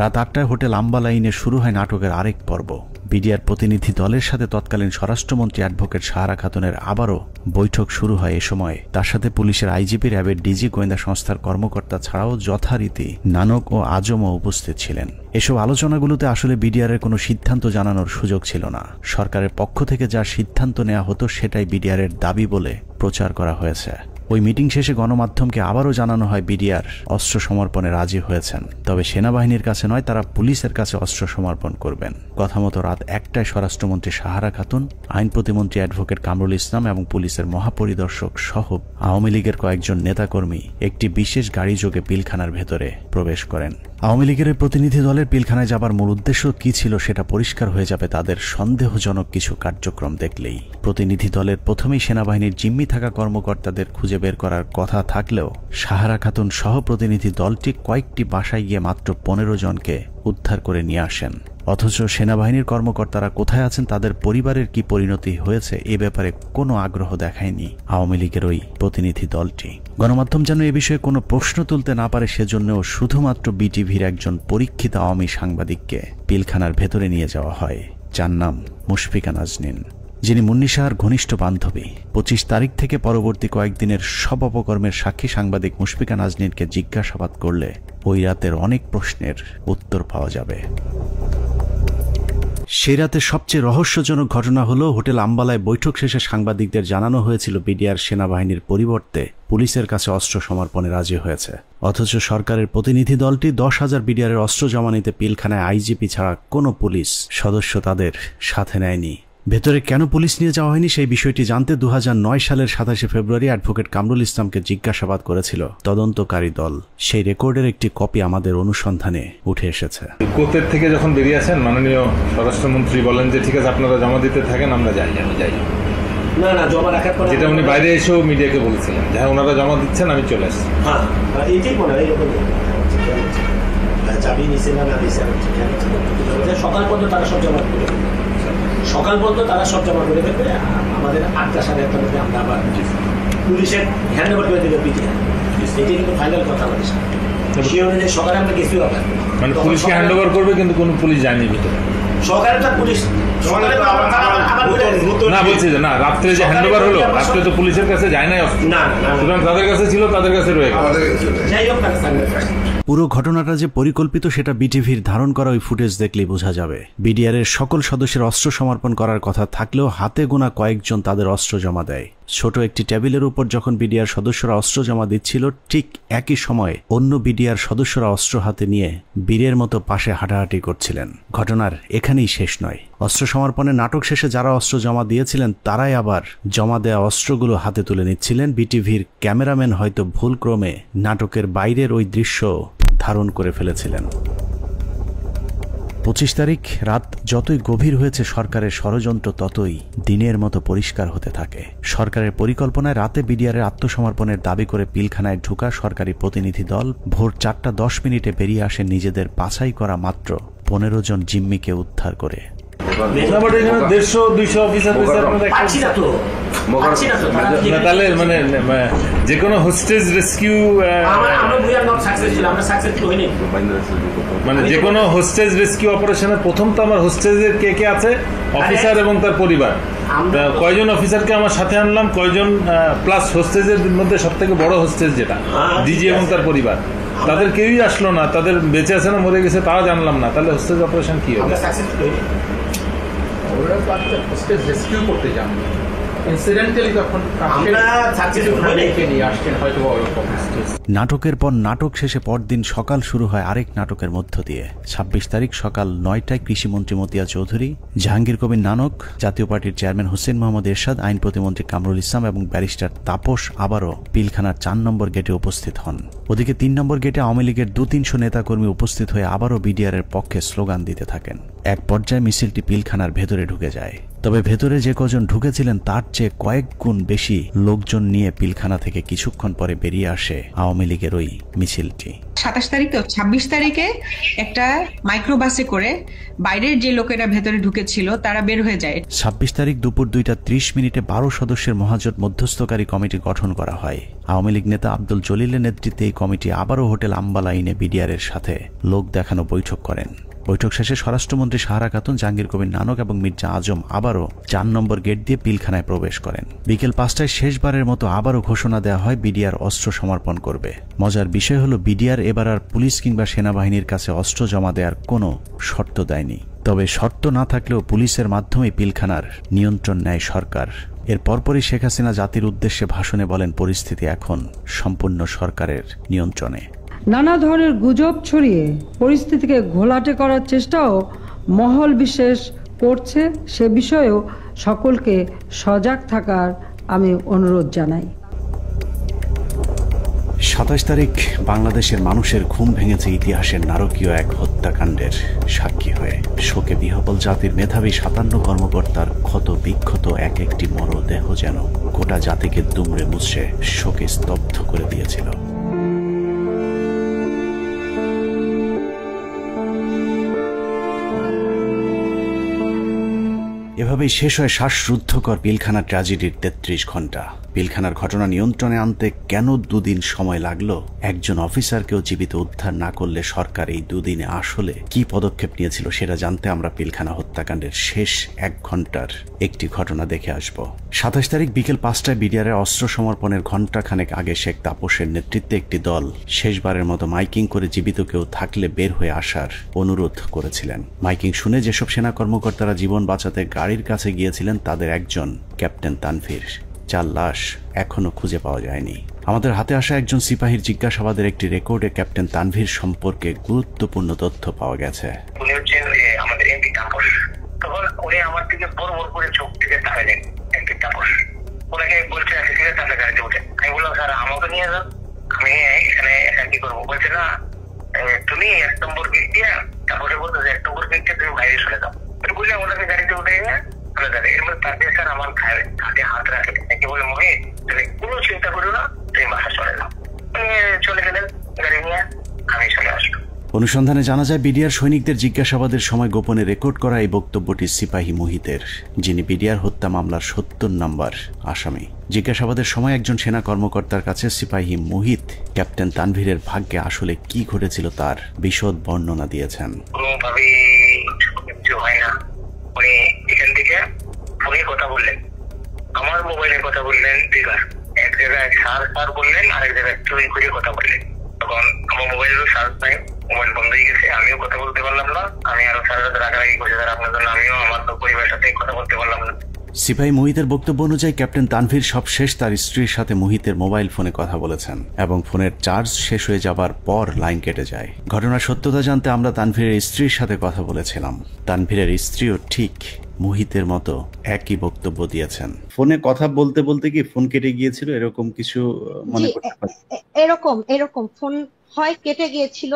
রাত 8টায় হোটেল আম্বালাইনে শুরু হয় নাটকের আরেক পর্ব। বিডিআর প্রতিনিধি দলের সাথে তৎকালীন স্বরাষ্ট্রমন্ত্রী অ্যাডভোকেট সাহারা খাতুনের আবারও বৈঠক শুরু হয়। এ সময় তার সাথে পুলিশের আইজিপি, র্যাবের ডিজি, গোয়েন্দা সংস্থার কর্মকর্তা ছাড়াও যথারীতি নানক ও আজমও উপস্থিত ছিলেন। এসব আলোচনাগুলোতে আসলে বিডিআরের কোনো সিদ্ধান্ত জানানোর সুযোগ ছিল না। সরকারের পক্ষ থেকে যা সিদ্ধান্ত নেওয়া হতো সেটাই বিডিআরের দাবি বলে প্রচার করা হয়েছে। ওই মিটিং শেষে গণমাধ্যমকে আবারও জানানো হয় বিডিআর অস্ত্র সমর্পণে রাজি হয়েছেন, তবে সেনাবাহিনীর কাছে নয়, তারা পুলিশের কাছে অস্ত্র সমর্পণ করবেন। কথা মতো রাত 1টায় স্বরাষ্ট্রমন্ত্রী সাহারা খাতুন, আইন প্রতিমন্ত্রী অ্যাডভোকেট কামরুল ইসলাম এবং পুলিশের মহাপরিদর্শক সহ আওয়ামী লীগের কয়েকজন নেতাকর্মী একটি বিশেষ গাড়ি যোগে পিলখানার ভেতরে প্রবেশ করেন। আওয়ামী লীগের প্রতিনিধি দলের পিলখানায় যাবার মূল উদ্দেশ্য কি ছিল সেটা পরিষ্কার হয়ে যাবে তাদের সন্দেহজনক কিছু কার্যক্রম দেখলেই। প্রতিনিধি দলের প্রথমেই সেনাবাহিনীর জিম্মি থাকা কর্মকর্তাদের খুঁজে বের করার কথা থাকলেও সাহারা খাতুন সহ প্রতিনিধি দলটি কয়েকটি বাসায় গিয়ে মাত্র 15 জনকে উদ্ধার করে নিয়ে আসেন। অথচ সেনাবাহিনীর কর্মকর্তারা কোথায় আছেন, তাদের পরিবারের কি পরিণতি হয়েছে, এ ব্যাপারে কোনো আগ্রহ দেখায়নি আওয়ামী লীগের ওই প্রতিনিধি দলটি। গণমাধ্যম যেন এ বিষয়ে কোনো প্রশ্ন তুলতে না পারে সেজন্যও শুধুমাত্র বিটিভির একজন পরীক্ষিত আওয়ামী সাংবাদিককে পিলখানার ভেতরে নিয়ে যাওয়া হয়, যার নাম মুশফিকা নাজনীন। যিনি মুন্নি শাহর ঘনিষ্ঠ বান্ধবী। 25 তারিখ থেকে পরবর্তী কয়েকদিনের সব অপকর্মের সাক্ষী সাংবাদিক মুশফিকা নাজনীনকে জিজ্ঞাসাবাদ করলে ওই রাতের অনেক প্রশ্নের উত্তর পাওয়া যাবে। সেই রাতে সবচেয়ে রহস্যজনক ঘটনা হলো হোটেল আম্বালায় বৈঠক শেষে সাংবাদিকদের জানানো হয়েছিল বিডিআর সেনাবাহিনীর পরিবর্তে পুলিশের কাছে অস্ত্র সমর্পণে রাজি হয়েছে, অথচ সরকারের প্রতিনিধি দলটি 10,000 বিডিআরের অস্ত্র জমা নিতে পিলখানায় আইজিপি ছাড়া কোনো পুলিশ সদস্য তাদের সাথে নেয়নি। ভেতরে কেন পুলিশ নিয়ে যাওয়া হয়নি সেই বিষয়টি জানতে 2009 সালের 27 ফেব্রুয়ারি অ্যাডভোকেট কামরুল ইসলামকে জিজ্ঞাসাবাদ করেছিল তদন্তকারী দল। সেই রেকর্ডের একটি কপি আমাদের অনুসন্ধানে উঠে এসেছে। কোর্টের থেকে যখন বেরিয়ে আসেন মাননীয় স্বরাষ্ট্রমন্ত্রী বলেন যে ঠিক আছে আপনারা জমা দিতে থাকেন, আমরা যাই। না না, জমা রাখার পরে যেটা উনি বাইরে এসেও মিডিয়াকে বলেছিলেন যে হ্যাঁ ওনারা জমা দিচ্ছেন, আমি চলে আসছি। হ্যাঁ এইটাই মনে হয় এরকম চাবি নিচে না দিয়েছে সকাল পর্যন্ত তারা সব জমা করে দেবে। আমাদের 8টা সাড়ে 8টার মধ্যে আমরা আবার পুলিশের হ্যান্ড ওভার করে দেবে পিটিআই। এটাই কিন্তু ফাইনাল কথা আমাদের সাথে। সেই অনুযায়ী সকালে আমরা গেছি আবার, মানে পুলিশকে হ্যান্ড ওভার করবে কিন্তু কোনো পুলিশ যায়নি ভিতরে। সকালে তো পুলিশ না বলছি যে না, রাত্রে যে হ্যান্ড ওভার হলো, রাত্রে তো পুলিশের কাছে যায় নাই অস্ত্র, সুতরাং তাদের কাছে ছিল, তাদের কাছে রয়ে গেল। পুরো ঘটনাটা যে পরিকল্পিত সেটা বিটিভির ধারণ করা ওই ফুটেজ দেখলেই বোঝা যাবে। বিডিআরের সকল সদস্যের অস্ত্র সমর্পণ করার কথা থাকলেও হাতে গোনা কয়েকজন তাদের অস্ত্র জমা দেয়। ছোট একটি টেবিলের উপর যখন বিডিআর সদস্যরা অস্ত্র জমা দিচ্ছিল, ঠিক একই সময়ে অন্য বিডিআর সদস্যরা অস্ত্র হাতে নিয়ে বীরের মতো পাশে হাঁটাহাঁটি করছিলেন। ঘটনার এখানেই শেষ নয়। অস্ত্র সমর্পণের নাটক শেষে যারা অস্ত্র জমা দিয়েছিলেন তারাই আবার জমা দেয়া অস্ত্রগুলো হাতে তুলে নিচ্ছিলেন। বিটিভির ক্যামেরাম্যান হয়তো ভুলক্রমে নাটকের বাইরের ওই দৃশ্য ধারণ করে ফেলেছিলেন। 25 তারিখ রাত যতই গভীর হয়েছে, সরকারের ষড়যন্ত্র ততই দিনের মতো পরিষ্কার হতে থাকে। সরকারের পরিকল্পনায় রাতে বিডিআরের আত্মসমর্পণের দাবি করে পিলখানায় ঢুকা সরকারি প্রতিনিধি দল ভোর 4:10 বেরিয়ে আসে নিজেদের বাছাই করা মাত্র 15 জন জিম্মিকে উদ্ধার করে। 150-200 অফিসার তাহলে মানে যে কোনো হোস্টেজ রেস্কিউ, মানে যে কোনো হোস্টেজ রেস্কিউ অপারেশনে প্রথম তো আমার হোস্টেজের কে কে আছে, অফিসার এবং তার পরিবার, কয়জন অফিসারকে আমার সাথে আনলাম, কয়জন প্লাস হোস্টেজের মধ্যে সব থেকে বড় হোস্টেজ যেটা ডিজি এবং তার পরিবার, তাদের কেউই আসলো না। তাদের বেঁচে আছে না মরে গেছে তারা জানলাম না। তাহলে হোস্টেজ অপারেশন কি হবে? রেস্কিউ করতে যান, ইনসিডেন্টালি তখন নাটকের পর নাটক শেষে পরদিন সকাল শুরু হয় আরেক নাটকের মধ্য দিয়ে। 26 তারিখ সকাল 9টায় কৃষিমন্ত্রী মতিয়া চৌধুরী, জাহাঙ্গীর কবির নানক, জাতীয় পার্টির চেয়ারম্যান হোসেন মোহাম্মদ এরশাদ, আইন প্রতিমন্ত্রী কামরুল ইসলাম এবং ব্যারিস্টার তাপস আবারও পিলখানার 4 নম্বর গেটে উপস্থিত হন। ওদিকে 3 নম্বর গেটে আওয়ামী লীগের 200-300 নেতাকর্মী উপস্থিত হয়ে আবারও বিডিআরের পক্ষে স্লোগান দিতে থাকেন। এক পর্যায়ে মিছিলটি পিলখানার ভেতরে ঢুকে যায়। তবে ভেতরে যে কজন ঢুকেছিলেন তার চেয়ে কয়েক গুণ বেশি লোকজন নিয়ে পিলখানা থেকে কিছুক্ষণ পরে বেরিয়ে আসে আওয়ামী লীগের ওই মিছিলটি। 27 তারিখ তো 26 তারিখে একটা মাইক্রোবাসে করে বাইরের যে লোকেরা ভেতরে ঢুকেছিল তারা বের হয়ে যায়। 26 তারিখ দুপুর 2:30 12 সদস্যের মহাজোট মধ্যস্থকারী কমিটি গঠন করা হয়। আওয়ামী লীগ নেতা আব্দুল জলিলের নেতৃত্বে এই কমিটি আবারও হোটেল আম্বালা ইনে বিডিআরের সাথে লোক দেখানো বৈঠক করেন। বৈঠক শেষে স্বরাষ্ট্রমন্ত্রী সাহারা খাতুন, জাহাঙ্গীর কবির নানক এবং মির্জা আজম আবারও 4 নম্বর গেট দিয়ে পিলখানায় প্রবেশ করেন। বিকেল 5টায় শেষবারের মতো আবারও ঘোষণা দেওয়া হয় বিডিআর অস্ত্র সমর্পণ করবে। মজার বিষয় হলো বিডিআর এবার আর পুলিশ কিংবা সেনাবাহিনীর কাছে অস্ত্র জমা দেওয়ার কোনো শর্ত দেয়নি। তবে শর্ত না থাকলেও পুলিশের মাধ্যমে পিলখানার নিয়ন্ত্রণ নেয় সরকার। এর পরপরই শেখ হাসিনা জাতির উদ্দেশ্যে ভাষণে বলেন পরিস্থিতি এখন সম্পূর্ণ সরকারের নিয়ন্ত্রণে। নানা ধরনের গুজব ছড়িয়ে পরিস্থিতিকে ঘোলাটে করার চেষ্টাও মহল বিশেষ করছে, সে বিষয়েও সকলকে সজাগ থাকার আমি অনুরোধ জানাই। 27 তারিখ বাংলাদেশের মানুষের ঘুম ভেঙেছে ইতিহাসের নারকীয় এক হত্যাকাণ্ডের সাক্ষী হয়ে। শোকে বিহ্বল জাতির মেধাবী 57 কর্মকর্তার ক্ষত বিক্ষত এক একটি মরদেহ যেন গোটা জাতিকে দুমড়ে মুচড়ে শোকে স্তব্ধ করে দিয়েছিল। এভাবেই শেষ হয় শ্বাসরুদ্ধকর পিলখানা ট্র্যাজেডির ৩৩ ঘন্টা। পিলখানার ঘটনা নিয়ন্ত্রণে আনতে কেন দুদিন সময় লাগলো? একজন অফিসারকেও জীবিত উদ্ধার না করলে সরকার এই দুদিনে আসলে কি পদক্ষেপ নিয়েছিল সেটা জানতে আমরা পিলখানা হত্যাকাণ্ডের শেষ ১ ঘন্টার একটি ঘটনা দেখে আসব। ২৭ তারিখ বিকেল ৫টায় বিডিআরের অস্ত্র সমর্পণের ঘণ্টাখানেক আগে শেখ তাপসের নেতৃত্বে একটি দল শেষবারের মতো মাইকিং করে জীবিত কেউ থাকলে বের হয়ে আসার অনুরোধ করেছিলেন। মাইকিং শুনে যেসব সেনা কর্মকর্তারা জীবন বাঁচাতে গাড়ির কাছে গিয়েছিলেন তাদের একজন ক্যাপ্টেন তানভীর, যার লাশ এখনো খুঁজে পাওয়া যায়নি। আমাদের হাতে আসা একজন সিপাহীর জিজ্ঞাসাবাদের একটি রেকর্ডে ক্যাপ্টেন তানভীর সম্পর্কে গুরুত্বপূর্ণ তথ্য পাওয়া গেছে। উনি হচ্ছেন আমাদের এমপি তাপস। তখন উনি আমার দিকে বড় বড় করে চোখ থেকে তাকালেন, এমপি তাপস। ওনাকে বলছে ঠিক আছে আপনি গাড়িতে উঠে। আমি বললাম স্যার আমাকে নিয়ে যান, আমি এখানে একা কি করবো? বলছে না তুমি ১ নম্বর গেট দিয়ে, তারপরে বলতো যে ১ নম্বর গেট দিয়ে তুমি বাইরে চলে যাও। বুঝলে ওনাকে গাড়িতে উঠে এর মধ্যে তার স্যার আমার হাতে হাত রাখে একে বলে মনে তুমি কোনো চিন্তা করো না, তুমি বাসা চলে যাও। চলে গেলেন গাড়ি নিয়ে, আমি চলে আসলো। অনুসন্ধানে জানা যায় বিডিআর সৈনিকদের জিজ্ঞাসাবাদের সময় গোপনে রেকর্ড করা এই বক্তব্যটি সিপাহী মুহিতের, যিনি বিডিআর হত্যা মামলার ৭০ নম্বর আসামি। জিজ্ঞাসাবাদের সময় একজন সেনা কর্মকর্তার কাছে সিপাহী মুহিত ক্যাপ্টেন তানভীরের ভাগ্যে আসলে কি ঘটেছিল তার বিশদ বর্ণনা দিয়েছেন। কোনোভাবে কিছু হয় না। উনি এখান থেকে ফোনে কথা বললেন, আমার মোবাইলে কথা বললেন, দিঘার এক জায়গায় সার বললেন, আরেক জায়গায় চুরি করে কথা বললেন। তখন আমার মোবাইলেরও সার্চ নাই, মোবাইল বন্ধ হয়ে গেছে, আমিও কথা বলতে পারলাম না। আমি আরো সারা রাত রাগারাগি করে আপনার জন্য আমিও আমার পরিবারের সাথে কথা বলতে পারলাম না। সিপাহী মুহিতের বক্তব্য অনুযায়ী ক্যাপ্টেন তানভীর সবশেষ তার স্ত্রীর সাথে মুহিতের মোবাইল ফোনে কথা বলেছেন এবং ফোনের চার্জ শেষ হয়ে যাবার পর লাইন কেটে যায়। ঘটনার সত্যতা জানতে আমরা তানভীরের স্ত্রীর সাথে কথা বলেছিলাম। তানভীরের স্ত্রীও ঠিক মুহিতের মতো একই বক্তব্য দিয়েছেন। ফোনে কথা বলতে বলতে কি ফোন কেটে গিয়েছিল, এরকম কিছু মনে করতে পারি? এরকম ফোন হয় কেটে গিয়েছিল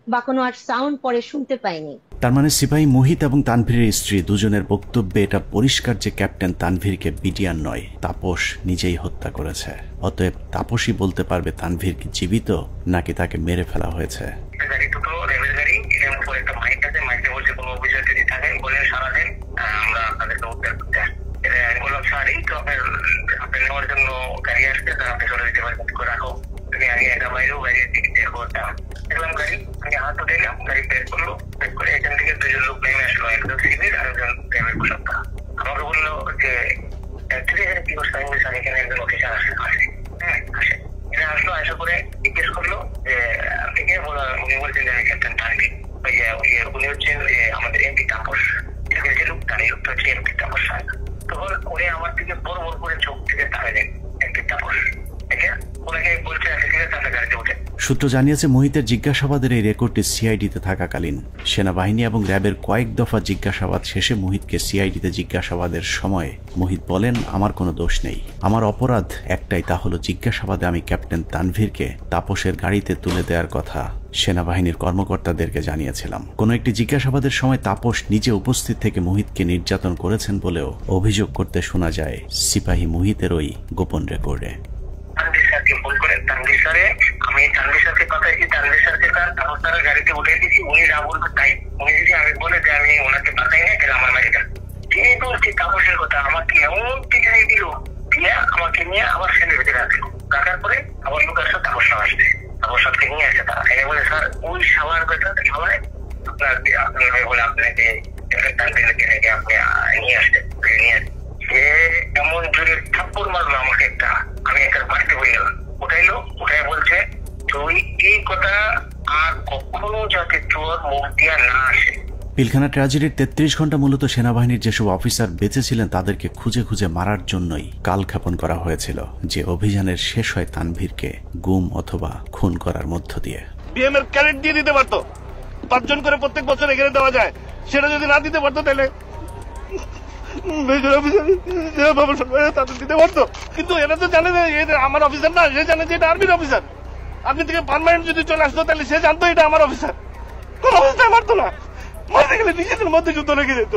বা কোনো আর সাউন্ড পরে শুনতে পাইনি। তার মানে সিপাহী মুহিত এবং তানভীরের স্ত্রী দুজনের বক্তব্যে এটা পরিষ্কার যে ক্যাপ্টেন তানভীরকে বিডিআর নয়, তাপস নিজেই হত্যা করেছে। অতএব তাপসই বলতে পারবে তানভীর কি জীবিত নাকি তাকে মেরে ফেলা হয়েছে। আমাকে বললো যে কি করছে, এখানে একজন অফিসার আসলো, আসলো আসা করে জিজ্ঞেস করলো যে আপনি কে? উনি বলছেন যে আমি ক্যাপ্টেন তানভীর। উনি হচ্ছেন আমাদের এমপি তাপস। লোকটা হচ্ছে এমপি তাপস সাহেব। তখন উনি আমার দিকে বড় বড় করে চোখ থেকে তাকালেন, এমপি তাপস। ওনাকে বলছে ঠিক আছে আপনি গাড়িতে উঠে। সূত্র জানিয়েছে মুহিতের জিজ্ঞাসাবাদের এই রেকর্ডটি সিআইডিতে থাকাকালীন সেনাবাহিনী এবং র্যাবের কয়েক দফা জিজ্ঞাসাবাদ শেষে মুহিতকে সিআইডিতে জিজ্ঞাসাবাদের সময় মুহিত বলেন, আমার কোনো দোষ নেই, আমার অপরাধ একটাই, তা হলো জিজ্ঞাসাবাদে আমি ক্যাপ্টেন তানভীরকে তাপসের গাড়িতে তুলে দেওয়ার কথা সেনাবাহিনীর কর্মকর্তাদেরকে জানিয়েছিলাম। কোনো একটি জিজ্ঞাসাবাদের সময় তাপস নিজে উপস্থিত থেকে মুহিতকে নির্যাতন করেছেন বলেও অভিযোগ করতে শোনা যায় সিপাহী মুহিতের ওই গোপন রেকর্ডে। তানভীর স্যারকে ফোন করেন, তানভীর স্যারে আমি তানভীর স্যারকে কথা দিয়েছি, তানভীর স্যারকে তাপস স্যারের গাড়িতে উঠে দিয়েছি। উনি যা বলবেন তাই। উনি যদি আমি বলে যে আমি ওনাকে পাঠাই না, তাহলে আমার বাড়িটা তিনি বলছি তাপসের কথা আমাকে এমন পিছাই দিল, দিয়ে আমাকে নিয়ে আবার সেনের ভিতরে রাখলো। রাখার পরে আবার লোক আসলো, তাপস সাহেব আসছে, তাপস সাহেবকে নিয়ে আসে। তারা এনে বলে স্যার ওই সাবার কথা সবাই আপনার বলে আপনাকে তানভীরকে নাকি আপনি নিয়ে আসতেন, নিয়ে আসতেন। সে এমন জোরে থাপ্পড় মারলো আমাকে একটা, আমি একটা বাড়িতে বলে গেলাম। উঠাইলো, উঠাই বলছে তুই এই কথা আর কখনো যাতে তোর মুখ দিয়া না আসে। পিলখানা ট্র্যাজেডির ৩৩ ঘন্টা মূলত সেনাবাহিনীর যেসব অফিসার বেঁচে ছিলেন তাদেরকে খুঁজে খুঁজে মারার জন্যই কালক্ষেপণ করা হয়েছিল, যে অভিযানের শেষ হয় তানভীরকে গুম অথবা খুন করার মধ্য দিয়ে। বিএম এর ক্যারেট দিয়ে দিতে পারতো, 5 জন করে প্রত্যেক বছর এখানে দেওয়া যায়, সেটা যদি না দিতে পারতো তাহলে তাদের দিতে পারতো। কিন্তু এরা তো জানে যে আমার অফিসার না, সে জানে যে এটা আর্মির অফিসার। আপনি থেকে পার্মানেন্ট যদি চলে আসতো তাহলে সে জানতো এটা আমার অফিসার, কোন অবস্থায় মারতো না। মারতে গেলে নিজেদের মধ্যে যুদ্ধ লেগে যেত।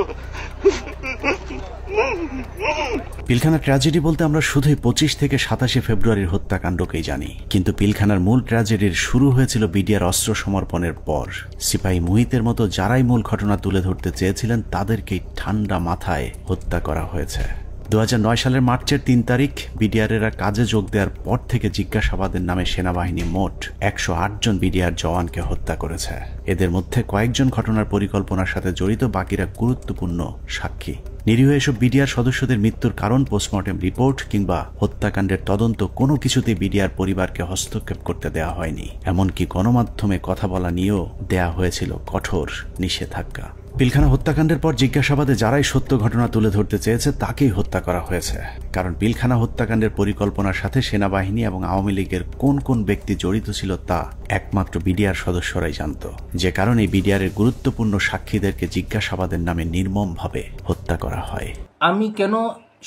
পিলখানা ট্র্যাজেডি বলতে আমরা শুধুই 25 থেকে 27 ফেব্রুয়ারির হত্যাকাণ্ডকেই জানি, কিন্তু পিলখানার মূল ট্র্যাজেডির শুরু হয়েছিল বিডিআর অস্ত্র সমর্পণের পর। সিপাহী মুহিতের মতো যারাই মূল ঘটনা তুলে ধরতে চেয়েছিলেন তাদেরকেই ঠান্ডা মাথায় হত্যা করা হয়েছে। 2009 সালের মার্চের 3 তারিখ বিডিআরেরা কাজে যোগ দেওয়ার পর থেকে জিজ্ঞাসাবাদের নামে সেনাবাহিনী মোট 108 জন বিডিআর জওয়ানকে হত্যা করেছে। এদের মধ্যে কয়েকজন ঘটনার পরিকল্পনার সাথে জড়িত, বাকিরা গুরুত্বপূর্ণ সাক্ষী। নিরীহ এসব বিডিআর সদস্যদের মৃত্যুর কারণ, পোস্টমর্টেম রিপোর্ট কিংবা হত্যাকাণ্ডের তদন্ত কোনো কিছুতেই বিডিআর পরিবারকে হস্তক্ষেপ করতে দেওয়া হয়নি। এমনকি গণমাধ্যমে কথা বলা নিয়েও দেয়া হয়েছিল কঠোর নিষেধাজ্ঞা। পিলখানা হত্যাকাণ্ডের পর জিজ্ঞাসাবাদে যারাই সত্য ঘটনা তুলে ধরতে চেয়েছে তাকেই হত্যা করা হয়েছে। কারণ পিলখানা হত্যাকাণ্ডের পরিকল্পনার সাথে সেনাবাহিনী এবং আওয়ামী লীগের কোন কোন ব্যক্তি জড়িত ছিল তা একমাত্র বিডিআর সদস্যরাই জানত। যে কারণে বিডিআরের গুরুত্বপূর্ণ সাক্ষীদেরকে জিজ্ঞাসাবাদের নামে নির্মমভাবে হত্যা করা হয়। আমি কেন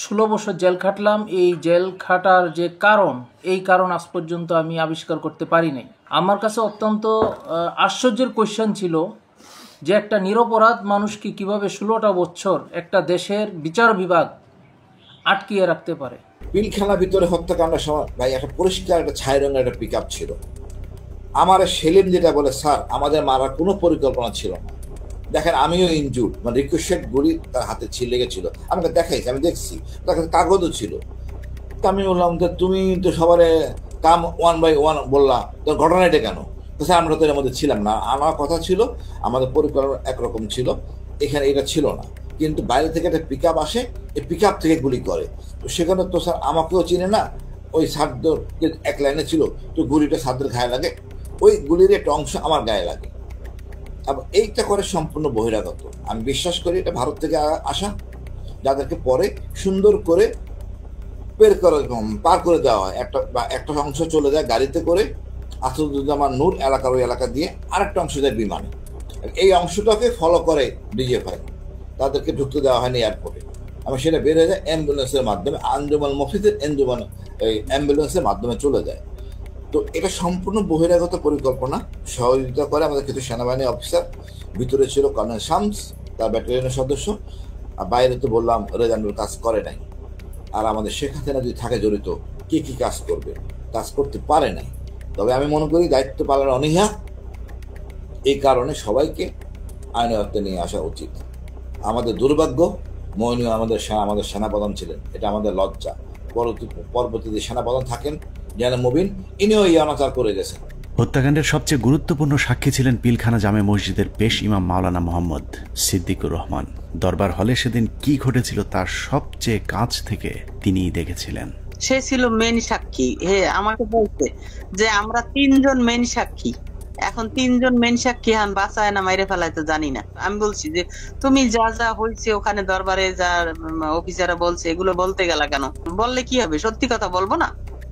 16 বছর জেল খাটলাম, এই জেল খাটার যে কারণ, এই কারণ আজ পর্যন্ত আমি আবিষ্কার করতে পারি নাই। আমার কাছে অত্যন্ত আশ্চর্যের কোয়েশ্চেন ছিল যে একটা নিরপরাধ মানুষকে কিভাবে 16টা বছর একটা দেশের বিচার বিভাগ আটকিয়ে রাখতে পারে। পিলখানার ভিতরে হত্যাকাণ্ডের সময় ভাই একটা পরিষ্কার একটা ছাই রঙের একটা পিক আপ ছিল। আমার সেলিম যেটা বলে, স্যার আমাদের মারার কোনো পরিকল্পনা ছিল না। দেখেন আমিও ইনজুর্ড, মানে রিকোয়েস্টেড গুলি তার হাতে লেগেছিল, আমাকে দেখাইছে, আমি দেখছি, তার কাছে কাগজও ছিল। তো আমি বললাম যে তুমি তো সবার কাম 1 বাই 1 বললাম, তোর ঘটনা এটা কেন? তো স্যার আমরা তো এর মধ্যে ছিলাম না, আমার কথা ছিল, আমাদের পরিকল্পনা একরকম ছিল, এখানে এটা ছিল না। কিন্তু বাইরে থেকে একটা পিক আপ আসে, এই পিক আপ থেকে গুলি করে। তো সেখানে তো স্যার আমাকেও চিনে না, ওই সারদের এক লাইনে ছিল, তো গুলিটা সারদের গায়ে লাগে, ওই গুলির একটা অংশ আমার গায়ে লাগে। এবং এইটা করে সম্পূর্ণ বহিরাগত। আমি বিশ্বাস করি এটা ভারত থেকে আসা, যাদেরকে পরে সুন্দর করে পার করে দেওয়া হয়। একটা অংশ চলে যায় গাড়িতে করে আসাদুজ্জামান নূর এলাকার ওই এলাকা দিয়ে, আরেকটা অংশ যায় বিমানে। এই অংশটাকে ফলো করে ডিজিএফআই, তাদেরকে ঢুকতে দেওয়া হয়নি এয়ারপোর্টে। এবং সেটা বের হয়ে যায় অ্যাম্বুলেন্সের মাধ্যমে, আঞ্জুমান মফিজের এই অ্যাম্বুলেন্সের মাধ্যমে চলে যায়। তো এটা সম্পূর্ণ বহিরাগত পরিকল্পনা। সহযোগিতা করে আমাদের কিছু সেনাবাহিনী অফিসার, ভিতরে ছিল কর্নেল শামস, তার ব্যাটালিয়নের সদস্য, আর বাইরে তো বললাম রেজানুর কাজ করে নাই। আর আমাদের শেখ হাসিনা যদি থাকে জড়িত, কি কি কাজ করবে, কাজ করতে পারে নাই। তবে আমি মনে করি দায়িত্ব পালনের অনীহা, এই কারণে সবাইকে আইনের আওতায় নিয়ে আসা উচিত। আমাদের দুর্ভাগ্য, মইনুল আমাদের সেনাপ্রধান ছিলেন, এটা আমাদের লজ্জা। পরবর্তীতে সেনাপ্রধান থাকেন যেন মুবিন, ইনিও এই অনাচার করে গেছেন। হত্যাকাণ্ডের সবচেয়ে গুরুত্বপূর্ণ সাক্ষী ছিলেন পিলখানা জামে মসজিদের পেশ ইমাম মাওলানা মোহাম্মদ সিদ্দিকুর রহমান। দরবার হলে সেদিন কি ঘটেছিল তার সবচেয়ে কাছ থেকে তিনিই দেখেছিলেন। সে ছিল মেন সাক্ষী। আমাকে বলছে যে আমরা 3 জন মেন সাক্ষী, এখন 3 জন মেন সাক্ষী হান বাঁচায় না মাইরে ফেলায় তো জানি না। আমি বলছি যে তুমি যা যা হয়েছে ওখানে দরবারে যা অফিসাররা বলছে এগুলো বলতে গেলা কেন? বললে কি হবে? সত্যি কথা বলবো না?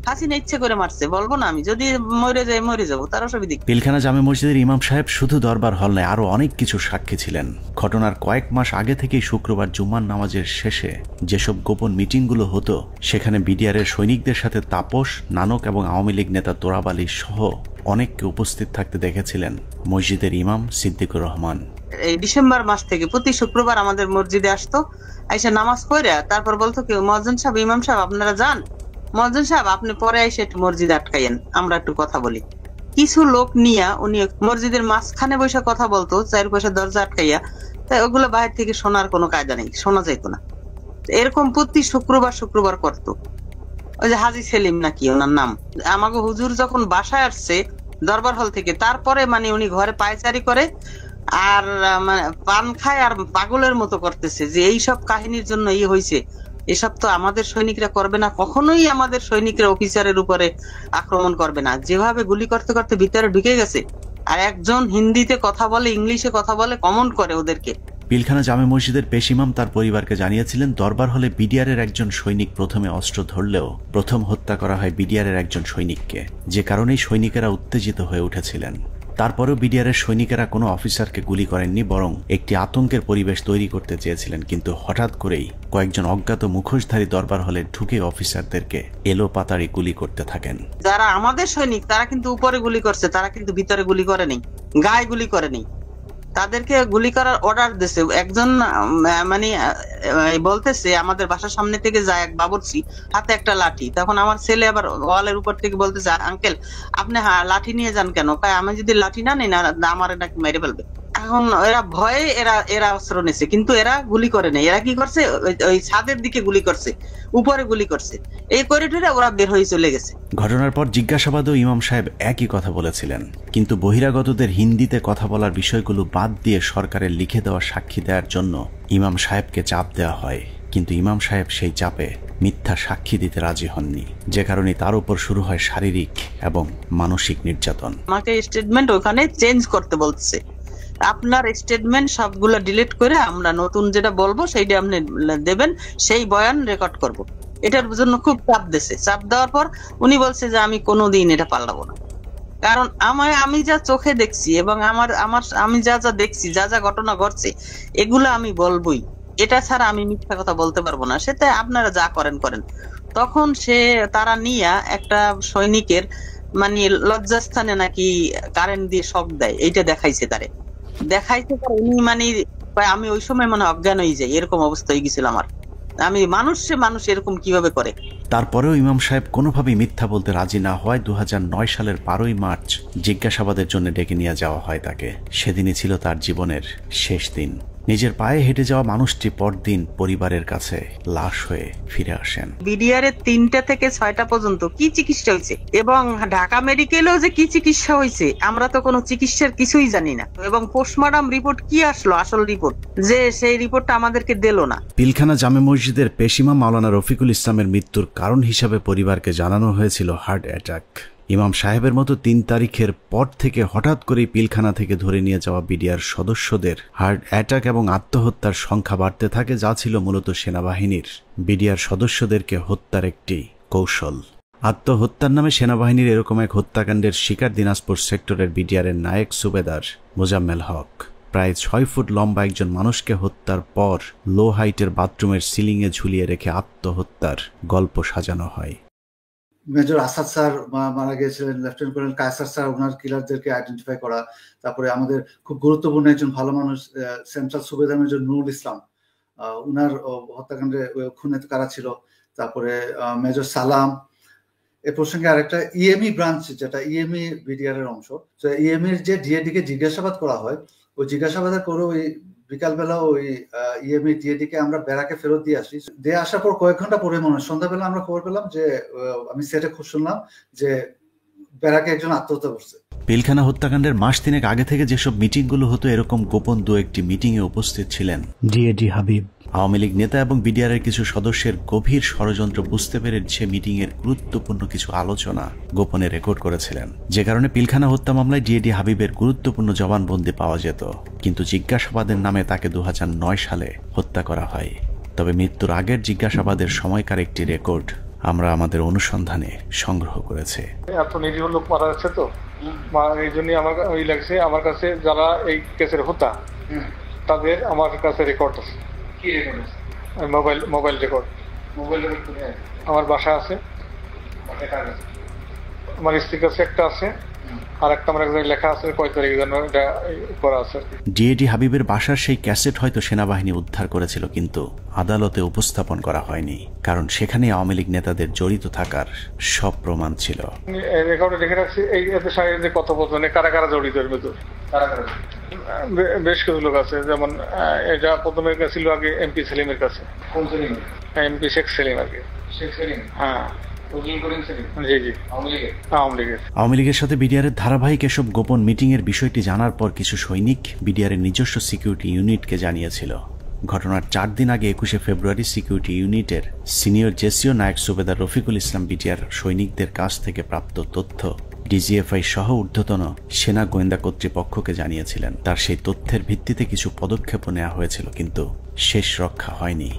হাসিনা ইচ্ছে করে মারছে, বলবো না? আমি যদি মরে যাই মরে যাবো, তার অসুবিধা। পিলখানা জামে মসজিদের ইমাম সাহেব শুধু দরবার হল নয়, আরো অনেক কিছু সাক্ষী ছিলেন। ঘটনার কয়েক মাস আগে থেকেই শুক্রবার জুম্মার নামাজের শেষে যেসব গোপন মিটিংগুলো হতো, সেখানে বিডিআরের সৈনিকদের সাথে তাপস, নানক এবং আওয়ামী লীগ নেতা তোরাব আলী সহ অনেককে উপস্থিত থাকতে দেখেছিলেন মসজিদের ইমাম সিদ্দিকুর রহমান। এই ডিসেম্বর মাস থেকে প্রতি শুক্রবার আমাদের মসজিদে আসতো, আইসা নামাজ পড়ে তারপর বলতো কেউ মুয়াজ্জিন সাহেব, ইমাম সাহেব আপনারা যান, মুয়াজ্জিন সাহেব আপনি পরে এসে একটু মসজিদে আটকাইয়েন, আমরা একটু কথা বলি। কিছু লোক নিয়া উনি মসজিদের মাঝখানে বসে কথা বলতো, 4 পাশে দরজা আটকাইয়া, তাই ওগুলো বাইরে থেকে শোনার কোনো কায়দা নেই, শোনা যেত না। এরকম প্রতি শুক্রবার করতো। ওই যে হাজি সেলিম নাকি ওনার নাম, আমাকে হুজুর যখন বাসায় আসছে দরবার হল থেকে, তারপরে মানে উনি ঘরে পায়চারি করে আর মানে পান খায় আর পাগলের মতো করতেছে যে এইসব কাহিনীর জন্য হয়েছে, এসব তো আমাদের সৈনিকরা করবে না, কখনোই আমাদের সৈনিকরা অফিসারের উপরে আক্রমণ করবে না। যেভাবে গুলি করতে করতে ভিতরে ঢুকে গেছে, আর একজন হিন্দিতে কথা বলে, ইংলিশে কথা বলে, কমেন্ট করে ওদেরকে। পিলখানা জামে মসজিদের পেশ ইমাম তার পরিবারকে জানিয়েছিলেন, দরবার হলে বিডিআরের একজন সৈনিক প্রথমে অস্ত্র ধরলেও প্রথম হত্যা করা হয় বিডিআরের একজন সৈনিককে, যে কারণেই সৈনিকেরা উত্তেজিত হয়ে উঠেছিলেন। তারপরেও বিডিআরের সৈনিকেরা কোনো অফিসারকে গুলি করেননি, বরং একটি আতঙ্কের পরিবেশ তৈরি করতে চেয়েছিলেন। কিন্তু হঠাৎ করেই কয়েকজন অজ্ঞাত মুখোশধারী দরবার হলে ঢুকে অফিসারদেরকে এলোপাতাড়ি গুলি করতে থাকেন। যারা আমাদের সৈনিক তারা কিন্তু উপরে গুলি করছে, তারা কিন্তু ভিতরে গুলি করেনি, গায়ে গুলি করেনি। তাদেরকে গুলি করার অর্ডার দিছে একজন, মানে বলতেছে আমাদের বাসার সামনে থেকে যায় এক বাবুর্চি, হাতে একটা লাঠি। তখন আমার ছেলে আবার ওয়ালের উপর থেকে বলতেছে, আঙ্কেল আপনি লাঠি নিয়ে যান কেন? আমি যদি লাঠি না নিই না আমার নাকি মেরে ফেলবে। এখন এরা ভয়ে এরা অস্ত্র নিছে, কিন্তু এরা গুলি করে নেই। এরা কি করছে, ওই ছাদের দিকে গুলি করছে, উপরে গুলি করছে, এই করিডোরে ওরা বের হয়ে চলে গেছে। ঘটনার পর জিজ্ঞাসাবাদেও ইমাম সাহেব একই কথা বলেছিলেন, কিন্তু বহিরাগতদের হিন্দিতে কথা বলার বিষয়গুলো বাদ দিয়ে সরকারের লিখে দেওয়া সাক্ষী দেওয়ার জন্য ইমাম সাহেবকে চাপ দেওয়া হয়। কিন্তু ইমাম সাহেব সেই চাপে মিথ্যা সাক্ষী দিতে রাজি হননি, যে কারণে তার উপর শুরু হয় শারীরিক এবং মানসিক নির্যাতন। আমাকে স্টেটমেন্ট ওখানে চেঞ্জ করতে বলছে, আপনার স্টেটমেন্ট সবগুলো ডিলিট করে আমরা নতুন যেটা বলবো সেইটা আপনি দেবেন, সেই বয়ান রেকর্ড করব। এটার জন্য খুব চাপ দিয়েছে। চাপ দেওয়ার পর উনি বলছে যে আমি কোনোদিন এটা পাল্টাবো না, কারণ আমি যা চোখে দেখছি এবং আমি যা যা দেখছি, যা যা ঘটনা ঘটছে, এগুলো আমি বলবোই। এটা ছাড়া আমি মিথ্যা কথা বলতে পারবো না, সেটা আপনারা যা করেন করেন। তখন তারা নিয়ে একটা সৈনিকের মানে লজ্জাস্থানে নাকি কারেন্ট দিয়ে শক দেয়, এইটা দেখাইছে তারে। উনি মানে আমি ওই সময় মানে অজ্ঞান হয়ে যাই, এরকম অবস্থা হয়ে গেছিল আমার। আমি মানুষ এরকম কিভাবে করে। তারপরেও ইমাম সাহেব কোনোভাবেই মিথ্যা বলতে রাজি না হওয়ায় 2009 সালের 12ই মার্চ জিজ্ঞাসাবাদের জন্য ডেকে নিয়ে যাওয়া হয় তাকে। সেদিনই ছিল তার জীবনের শেষ দিন। নিজের পায়ে হেঁটে যাওয়া মানুষটি পরদিন পরিবারের কাছে লাশ হয়ে ফিরে আসেন। বিডিআরের 3টা থেকে 6টা পর্যন্ত কি চিকিৎসা হয়েছে এবং ঢাকা মেডিকেলেও যে কি চিকিৎসা হয়েছে আমরা তো কোনো চিকিৎসার কিছুই জানি না। এবং পোস্টমর্টম রিপোর্ট কি আসলো, আসল রিপোর্ট, যে সেই রিপোর্টটা আমাদেরকে দিল না। পিলখানা জামে মসজিদের পেশিমা মাওলানা রফিকুল ইসলামের মৃত্যুর কারণ হিসাবে পরিবারকে জানানো হয়েছিল হার্ট অ্যাটাক। ইমাম সাহেবের মতো 3 তারিখের পর থেকে হঠাৎ করে পিলখানা থেকে ধরে নিয়ে যাওয়া বিডিআর সদস্যদের হার্ট অ্যাটাক এবং আত্মহত্যার সংখ্যা বাড়তে থাকে, যা ছিল মূলত সেনাবাহিনীর বিডিআর সদস্যদেরকে হত্যার একটি কৌশল। আত্মহত্যার নামে সেনাবাহিনীর এরকম এক হত্যাকাণ্ডের শিকার দিনাজপুর সেক্টরের বিডিআরের নায়েক সুবেদার মোজাম্মেল হক। প্রায় 6 ফুট লম্বা একজন মানুষকে হত্যার পর লো হাইটের বাথরুমের সিলিংয়ে ঝুলিয়ে রেখে আত্মহত্যার গল্প সাজানো হয়। মেজর আসাদ স্যার মারা গিয়েছিলেন, লেফটেন্যান্ট কর্নেল কায়সার স্যার ওনার কিলারদেরকে আইডেন্টিফাই করা। তারপরে আমাদের খুব গুরুত্বপূর্ণ একজন ভালো মানুষ সেন্ট্রাল সুবেদার মেজর নুরুল ইসলাম, উনার হত্যাকাণ্ডে খুনে কারা ছিল। তারপরে মেজর সালাম। এ প্রসঙ্গে আরেকটা ইএমই ব্রাঞ্চ, যেটা ইএমই বিডিআর এর অংশ, ইএমইর যে ডিএডি কে জিজ্ঞাসাবাদ করা হয়, ওই জিজ্ঞাসাবাদের করে ওই বিকালবেলা ওই ইএমই ডিএডি কে আমরা ব্যারাকে ফেরত দিয়ে আসি। দিয়ে আসার পর কয়েক ঘন্টা পরে মনে হয় সন্ধ্যাবেলা আমরা খবর পেলাম যে আমি সেটে শুনলাম যে ব্যারাকে একজন আত্মহত্যা করছে। পিলখানা হত্যাকাণ্ডের মাস 3 আগে থেকে যেসব মিটিংগুলো হতো, এরকম গোপন 2-1টি মিটিংয়ে উপস্থিত ছিলেন ডিএডি হাবিব। আওয়ামী লীগ নেতা এবং বিডিআরের কিছু সদস্যের গভীর ষড়যন্ত্র বুঝতে পেরে সে মিটিংয়ের গুরুত্বপূর্ণ কিছু আলোচনা গোপনে রেকর্ড করেছিলেন, যে কারণে পিলখানা হত্যা মামলায় ডিএডি হাবিবের গুরুত্বপূর্ণ জবানবন্দি পাওয়া যেত। কিন্তু জিজ্ঞাসাবাদের নামে তাকে 2009 সালে হত্যা করা হয়। তবে মৃত্যুর আগের জিজ্ঞাসাবাদের সময়কার একটি রেকর্ড আমরা আমাদের অনুসন্ধানে সংগ্রহ করেছি। এত নিরীহ লোক মারা যাচ্ছে, তো এই জন্য আমার ওই লাগছে, আমার কাছে যারা এই কেসের হোতা তাদের আমার কাছে রেকর্ড আছে। কি রেকর্ড আছে? Mobile record. মোবাইল রেকর্ড আমার বাসা আছে, আমার স্ত্রীর কাছে একটা আছে, আর একটা আমার একজন লেখা আছে কয় তারিখ যেন এটা করা আছে। ডিএডি হাবিবের বাসার সেই ক্যাসেট হয়তো সেনাবাহিনী উদ্ধার করেছিল, কিন্তু আদালতে উপস্থাপন করা হয়নি, কারণ সেখানে আওয়ামী লীগ নেতাদের জড়িত থাকার সব প্রমাণ ছিল। রেকর্ডে দেখে রাখছি এই এতে সাথে কথোপকথনে কারা কারা জড়িত এর ভেতর। বেশ কিছু লোক আছে, যেমন এটা প্রথমে গেছিল আগে এমপি সেলিমের কাছে। কোন সেলিম? এমপি শেখ সেলিম আগে। শেখ সেলিম? হ্যাঁ। আওয়ামী লীগের সাথে বিডিআরের ধারাবাহিক এসব গোপন মিটিং এর বিষয়টি জানার পর কিছু সৈনিক বিডিআরের নিজস্ব সিকিউরিটি ইউনিটকে জানিয়েছিল। ঘটনার 4 দিন আগে 21শে ফেব্রুয়ারি সিকিউরিটি ইউনিটের সিনিয়র জেসিও নায়েক সুবেদার রফিকুল ইসলাম বিডিআর সৈনিকদের কাছ থেকে প্রাপ্ত তথ্য ডিজিএফআই সহ ঊর্ধ্বতন সেনা গোয়েন্দা কর্তৃপক্ষকে জানিয়েছিলেন। তার সেই তথ্যের ভিত্তিতে কিছু পদক্ষেপ নেওয়া হয়েছিল, কিন্তু শেষ রক্ষা হয়নি।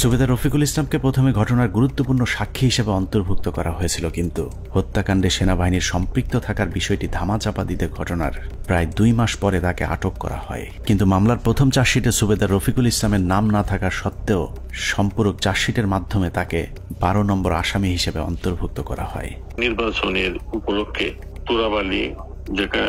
সুবেদার রফিকুল ইসলামকে প্রথমে ঘটনার গুরুত্বপূর্ণ সাক্ষী হিসেবে অন্তর্ভুক্ত করা হয়েছিল, কিন্তু হত্যাকাণ্ডে সেনাবাহিনীর সম্পৃক্ত থাকার বিষয়টি ধামাচাপা দিতে ঘটনার প্রায় 2 মাস পরে তাকে আটক করা হয়। কিন্তু মামলার প্রথম চার্জশিটে সুবেদার রফিকুল ইসলামের নাম না থাকা সত্ত্বেও সম্পূরক চার্জশিটের মাধ্যমে তাকে 12 নম্বর আসামি হিসেবে অন্তর্ভুক্ত করা হয়। নির্বাচনের উপলক্ষে চোরাবালি যেটা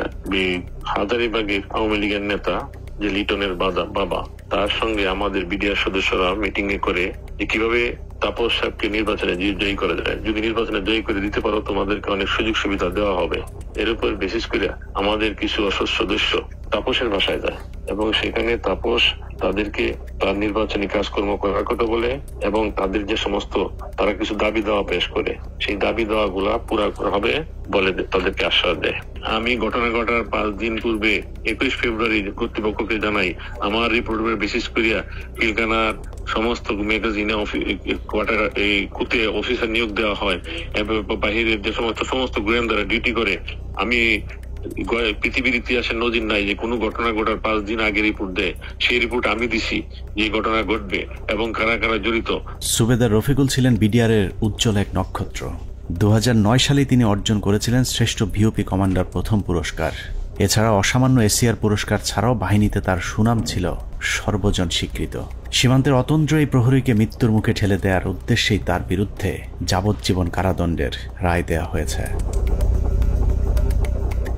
হাজারীবাগের আওয়ামী লীগের নেতা যে লিটনের বাবা তার সঙ্গে আমাদের বিডিআর সদস্যরা মিটিং এ করে যে কিভাবে তাপস সাহেবকে নির্বাচনে জয়ী করা যায়, যদি নির্বাচনে জয়ী করে দিতে পারো তোমাদেরকে অনেক সুযোগ সুবিধা দেওয়া হবে। এর উপর বিশেষ করে আমাদের কিছু অসৎ সদস্য তাপসের বাসায় যায় এবং সেখানে তাপস তাদেরকে তার নির্বাচনী কাজকর্ম করার কথা বলে এবং তাদের যে সমস্ত তারা কিছু দাবি দেওয়া পেশ করে সেই দাবি দেওয়া গুলা পুরা করা হবে বলে তাদেরকে আশ্বাস দেয়। আমি ঘটনা ঘটার 5 দিন পূর্বে 21 ফেব্রুয়ারি কর্তৃপক্ষকে জানাই আমার রিপোর্টের বিশেষ করিয়া পিলখানার সমস্ত ম্যাগাজিনে কোয়ার্টার এই কুতে অফিসার নিয়োগ দেওয়া হয় এবং বাহিরের যে সমস্ত গোয়েন্দারা ডিউটি করে। আমি পৃথিবীর ইতিহাসে নজির নাই যে কোনো ঘটনা ঘটার 5 দিন আগে রিপোর্ট দেয়, সেই রিপোর্ট আমি দিছি যে ঘটনা ঘটবে এবং কারা কারা জড়িত। সুবেদার রফিকুল ছিলেন বিডিআরের উজ্জ্বল এক নক্ষত্র। 2009 সালে তিনি অর্জন করেছিলেন শ্রেষ্ঠ ভিওপি কমান্ডার প্রথম পুরস্কার। এছাড়া অসামান্য এসিআর পুরস্কার ছাড়াও বাহিনীতে তার সুনাম ছিল সর্বজন স্বীকৃত। সীমান্তের অতন্দ্র এই প্রহরীকে মৃত্যুর মুখে ঠেলে দেওয়ার উদ্দেশ্যেই তার বিরুদ্ধে যাবজ্জীবন কারাদণ্ডের রায় দেওয়া হয়েছে।